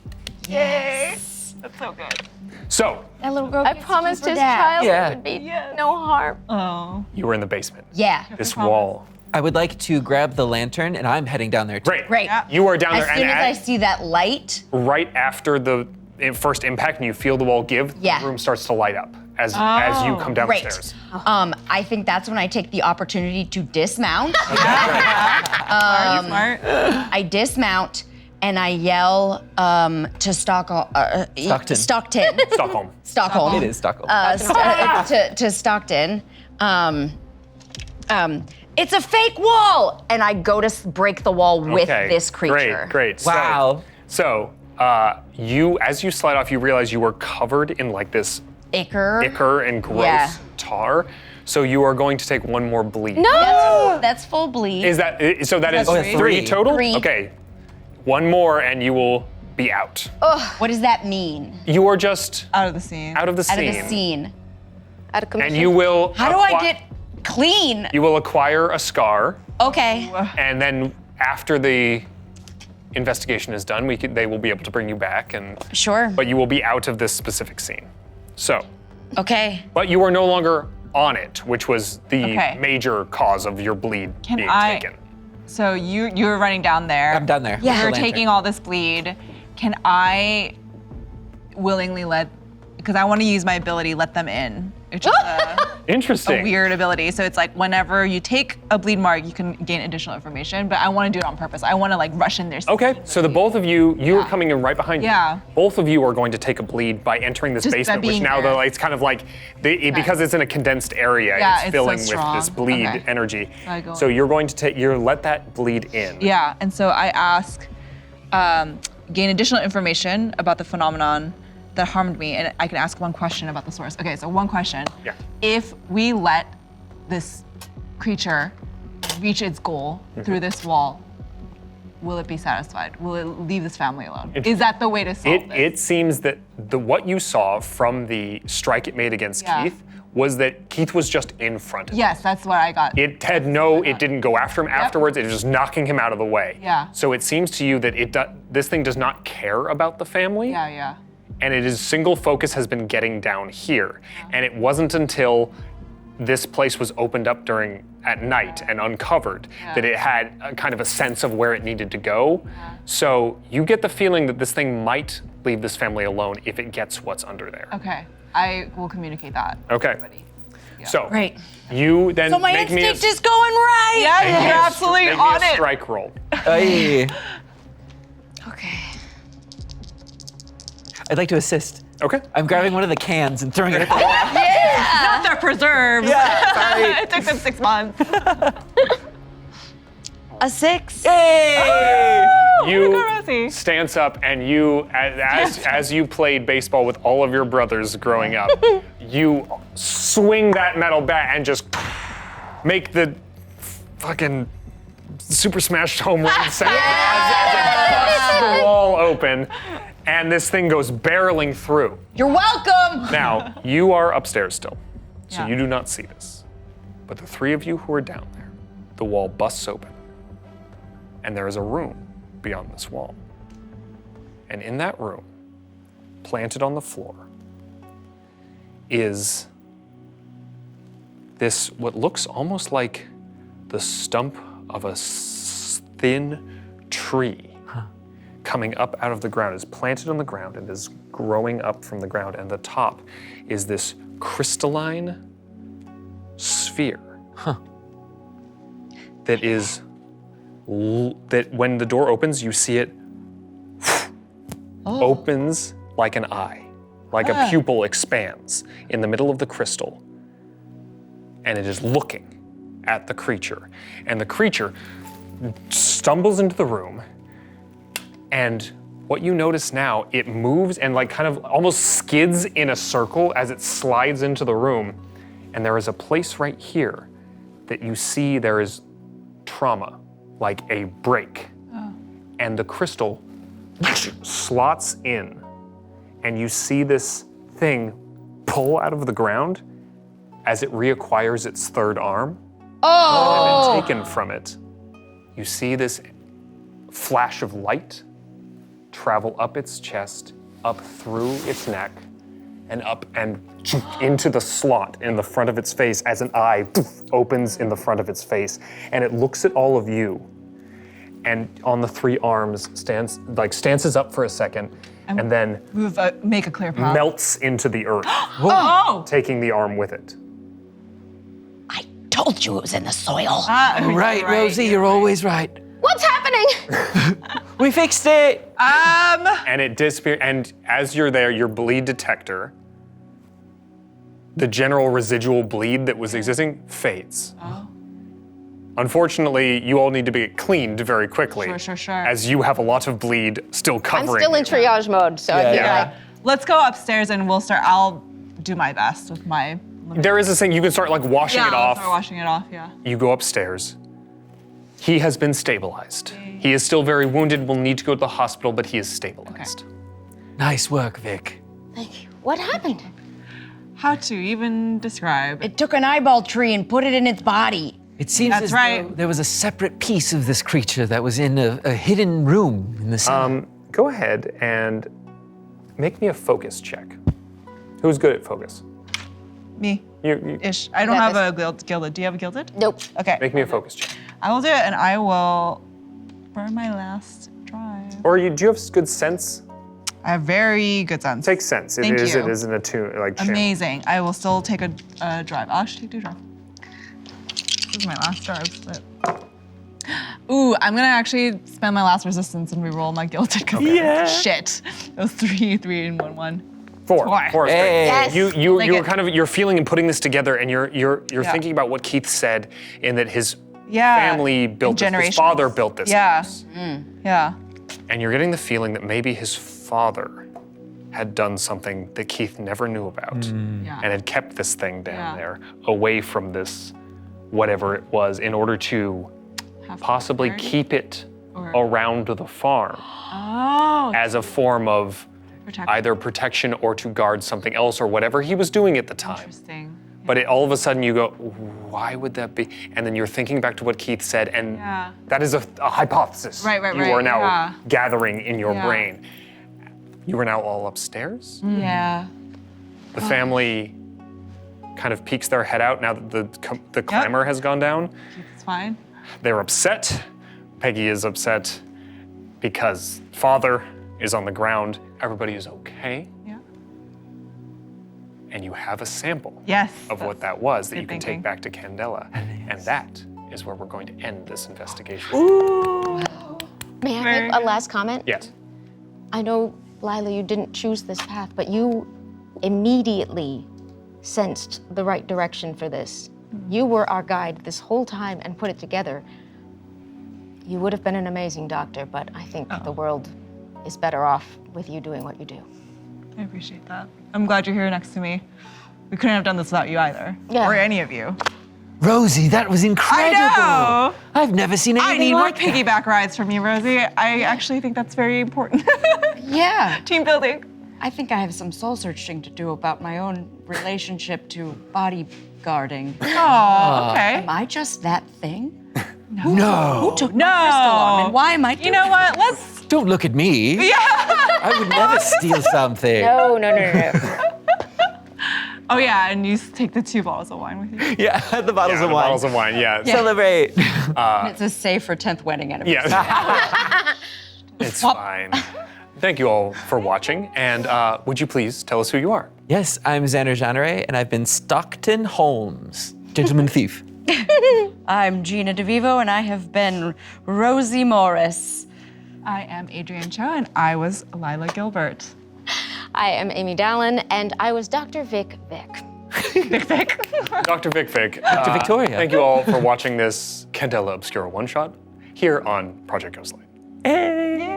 Speaker 5: That's so good.
Speaker 1: So
Speaker 4: That little girl
Speaker 6: I promised his child
Speaker 7: Yeah.
Speaker 6: there would be no harm.
Speaker 5: Oh.
Speaker 1: you were in the basement.
Speaker 4: Yeah.
Speaker 1: This wall.
Speaker 7: I would like to grab the lantern, and I'm heading down there too.
Speaker 1: Great.
Speaker 4: Great.
Speaker 5: Yeah.
Speaker 1: You are down
Speaker 4: As
Speaker 1: there,
Speaker 4: soon
Speaker 1: and
Speaker 4: as I see that light,
Speaker 1: right after the first impact, and you feel the wall give,
Speaker 4: Yeah.
Speaker 1: the room starts to light up as you come down the
Speaker 4: great.
Speaker 1: stairs.
Speaker 4: I think that's when I take the opportunity to dismount.
Speaker 5: Smart.
Speaker 4: I dismount and I yell to Stockholm.
Speaker 1: Stockholm.
Speaker 4: Stockholm.
Speaker 7: It is Stockholm.
Speaker 4: To Stockton. It's a fake wall, and I go to break the wall with
Speaker 1: Okay,
Speaker 4: this creature.
Speaker 1: Great.
Speaker 7: Wow.
Speaker 1: So as you slide off, you realize you were covered in like this ichor and gross
Speaker 4: Yeah.
Speaker 1: tar. So you are going to take one more bleed.
Speaker 6: No!
Speaker 4: That's full bleed.
Speaker 1: Is that so? That is
Speaker 5: That's
Speaker 1: three
Speaker 7: three.
Speaker 1: total.
Speaker 4: 3.
Speaker 1: Okay, one more and you will be out.
Speaker 4: What does that mean?
Speaker 1: You are just
Speaker 5: Out of the scene.
Speaker 1: out of the
Speaker 4: Out
Speaker 1: scene,
Speaker 4: of the scene.
Speaker 6: Out of commission.
Speaker 1: and you will.
Speaker 4: How do I get clean?
Speaker 1: You will acquire a scar,
Speaker 4: Okay.
Speaker 1: and then after the investigation is done, they will be able to bring you back,
Speaker 4: Sure.
Speaker 1: but you will be out of this specific scene. So,
Speaker 4: Okay.
Speaker 1: but you are no longer on it, which was the
Speaker 5: Okay.
Speaker 1: major cause of your bleed
Speaker 5: Can
Speaker 1: being
Speaker 5: I-
Speaker 1: taken.
Speaker 5: So you're running down there.
Speaker 7: I'm down there.
Speaker 4: Yeah.
Speaker 7: with the
Speaker 5: You're
Speaker 7: lantern.
Speaker 5: taking all this bleed. Can I willingly because I want to use my ability, let them in. which is a
Speaker 1: Interesting.
Speaker 5: weird ability. So it's like whenever you take a bleed mark, you can gain additional information, but I want to do it on purpose. I want to like rush in there.
Speaker 1: Okay, so the both of you are coming in right behind you.
Speaker 5: Yeah.
Speaker 1: Both of you are going to take a bleed by entering this
Speaker 5: Just by
Speaker 1: basement, which
Speaker 5: being
Speaker 1: now
Speaker 5: there.
Speaker 1: though it's kind of like, because it's in a condensed area,
Speaker 5: Yeah,
Speaker 1: it's
Speaker 5: it's
Speaker 1: filling
Speaker 5: so
Speaker 1: with
Speaker 5: strong.
Speaker 1: this bleed
Speaker 5: Okay.
Speaker 1: energy.
Speaker 5: I go
Speaker 1: So
Speaker 5: in.
Speaker 1: you're going to let that bleed in.
Speaker 5: Yeah, and so I ask, gain additional information about the phenomenon that harmed me, and I can ask one question about the source. Okay, so one question.
Speaker 1: Yeah.
Speaker 5: If we let this creature reach its goal through this wall, will it be satisfied? Will it leave this family alone? Is that the way to solve this?
Speaker 1: It seems that what you saw from the strike it made against
Speaker 5: Yeah.
Speaker 1: Keith was that Keith was just in front of it.
Speaker 5: Yes, that's what I got.
Speaker 1: It didn't go after him afterwards. It was just knocking him out of the way.
Speaker 5: Yeah.
Speaker 1: So it seems to you that this thing does not care about the family.
Speaker 5: Yeah.
Speaker 1: And its single focus has been getting down here. And it wasn't until this place was opened up at night and uncovered that it had a kind of a sense of where it needed to go. So you get the feeling that this thing might leave this family alone if it gets what's under there.
Speaker 5: Okay, I will communicate that.
Speaker 1: Okay.
Speaker 5: Everybody.
Speaker 1: So
Speaker 4: Great.
Speaker 1: you then
Speaker 10: So my
Speaker 1: make me a,
Speaker 10: instinct is going right.
Speaker 5: Yeah, you're absolutely
Speaker 1: make
Speaker 5: on
Speaker 1: me a
Speaker 5: it.
Speaker 1: strike roll.
Speaker 7: Aye.
Speaker 4: Okay.
Speaker 7: I'd like to assist.
Speaker 1: Okay.
Speaker 7: I'm grabbing one of the cans and throwing it at the wall.
Speaker 5: Not their preserves.
Speaker 7: Yeah, sorry.
Speaker 5: It took them 6 months.
Speaker 10: A 6.
Speaker 7: Hey!
Speaker 1: You
Speaker 5: Rosie.
Speaker 1: stance up and you, as you played baseball with all of your brothers growing up, you swing that metal bat and just make the fucking Super Smash home run sound as it busts the wall open, and this thing goes barreling through.
Speaker 4: You're welcome.
Speaker 1: Now, you are upstairs still, so
Speaker 5: Yeah.
Speaker 1: you do not see this. But the three of you who are down there, the wall busts open, and there is a room beyond this wall. And in that room, planted on the floor, is this, what looks almost like the stump of a thin tree coming up out of the ground. It's planted on the ground and is growing up from the ground, and the top is this crystalline sphere that is that when the door opens, you see it opens like an eye, like a pupil expands in the middle of the crystal, and it is looking at the creature. And the creature stumbles into the room, and what you notice now, it moves and like kind of almost skids in a circle as it slides into the room. And there is a place right here that you see there is trauma, like a break. And the crystal slots in, and you see this thing pull out of the ground as it reacquires its third arm. And then taken from it, you see this flash of light travel up its chest, up through its neck, and up and into the slot in the front of its face as an eye opens in the front of its face. And it looks at all of you, and on the three arms stances up for a second, and then
Speaker 5: Make a clear path.
Speaker 1: melts into the earth, taking the arm with it.
Speaker 4: I told you it was in the soil.
Speaker 7: Right, Rosie, you're always right.
Speaker 6: What's happening?
Speaker 7: We fixed it.
Speaker 1: And it disappears. And as you're there, your bleed detector, the general residual bleed that was existing, fades. Unfortunately, you all need to be cleaned very quickly.
Speaker 5: Sure.
Speaker 1: As you have a lot of bleed still
Speaker 6: I'm
Speaker 1: covering
Speaker 6: still in
Speaker 1: you.
Speaker 6: triage mode, so I feel like
Speaker 5: Let's go upstairs and I'll do my best with my.
Speaker 1: There is this thing, you can start like washing it
Speaker 5: I'll
Speaker 1: off.
Speaker 5: start washing it off, yeah.
Speaker 1: You go upstairs. He has been stabilized. He is still very wounded, will need to go to the hospital, but he is stabilized.
Speaker 7: Nice work, Vic.
Speaker 6: thank you. What happened?
Speaker 5: How to even describe?
Speaker 4: It took an eyeball tree and put it in its body.
Speaker 7: It seems
Speaker 5: That's
Speaker 7: as
Speaker 5: right.
Speaker 7: though there was a separate piece of this creature that was in a hidden room in the center.
Speaker 1: Go ahead and make me a focus check. Who's good at focus?
Speaker 5: Me.
Speaker 1: You
Speaker 5: Ish. I don't
Speaker 6: got
Speaker 5: have a gilded. Do you have a gilded?
Speaker 6: Nope.
Speaker 5: Okay.
Speaker 1: make me a focus check.
Speaker 5: I will do it, and I will burn my last drive.
Speaker 1: Or do you have good sense?
Speaker 5: I have very good sense.
Speaker 1: Takes sense.
Speaker 5: Thank
Speaker 1: It
Speaker 5: you.
Speaker 1: is an attuned, like channel.
Speaker 5: Amazing. I will still take a drive. I'll actually take 2 drive. This is my last drive. But... Ooh, I'm gonna actually spend my last resistance and re-roll my gilded because shit. It was 3, 3, and 1, 1.
Speaker 1: 4. 4 is great.
Speaker 6: Yes.
Speaker 1: You're kind of you're feeling and putting this together, and you're thinking about what Keith said, in that his family built this, his father built this house.
Speaker 5: Yeah.
Speaker 1: And you're getting the feeling that maybe his father had done something that Keith never knew about and had kept this thing down there away from this, whatever it was, in order to possibly keep it around the farm as a form of either protection or to guard something else or whatever he was doing at the time.
Speaker 5: Interesting.
Speaker 1: But all of a sudden you go, why would that be? And then you're thinking back to what Keith said, and that is a hypothesis
Speaker 5: Right,
Speaker 1: you are now gathering in your brain. You are now all upstairs.
Speaker 5: Yeah.
Speaker 1: The family kind of peeks their head out now that the clamor has gone down.
Speaker 5: It's fine.
Speaker 1: They're upset. Peggy is upset because father is on the ground. Everybody is okay.
Speaker 5: Yeah.
Speaker 1: And you have a sample
Speaker 5: Yes.
Speaker 1: of what that was that you can
Speaker 5: thinking.
Speaker 1: take back to Candela. And that is where we're going to end this investigation.
Speaker 6: May I make a last comment?
Speaker 1: Yes.
Speaker 6: I know, Lila, you didn't choose this path, but you immediately sensed the right direction for this. You were our guide this whole time and put it together. You would have been an amazing doctor, but I think the world is better off with you doing what you do.
Speaker 5: I appreciate that. I'm glad you're here next to me. We couldn't have done this without you either.
Speaker 6: Yeah.
Speaker 5: Or any of you.
Speaker 7: Rosie, that was incredible.
Speaker 5: I know.
Speaker 7: I've never seen anything
Speaker 5: I need more
Speaker 7: like that.
Speaker 5: piggyback rides from you, Rosie. I actually think that's very important.
Speaker 4: Yeah.
Speaker 5: Team building.
Speaker 4: I think I have some soul searching to do about my own relationship to bodyguarding.
Speaker 5: Oh, okay.
Speaker 4: Am I just that thing?
Speaker 7: No.
Speaker 4: Who took my crystal arm and why am I doing
Speaker 5: You know what? Let's.
Speaker 7: Don't look at me.
Speaker 5: Yeah.
Speaker 7: I would never steal something.
Speaker 6: No.
Speaker 5: Oh yeah, and you take the 2 bottles of wine with you.
Speaker 7: Yeah, the bottles of wine.
Speaker 1: Bottles of wine, yeah.
Speaker 7: Celebrate.
Speaker 4: It's a safe for 10th wedding anniversary.
Speaker 1: Yeah. It's fine. Thank you all for watching, and would you please tell us who you are?
Speaker 7: Yes, I'm Xander Jeanneret, and I've been Stockton Holmes, gentleman thief.
Speaker 4: I'm Gina DeVivo and I have been Rosie Morris.
Speaker 5: I am Adrienne Cho, and I was Lila Gilbert.
Speaker 6: I am Amy Dallen, and I was Dr. Vic.
Speaker 1: Dr. Vic Vic.
Speaker 7: Dr. Victoria.
Speaker 1: Thank you all for watching this Candela Obscura one-shot here on Project Ghostlight.
Speaker 7: Hey.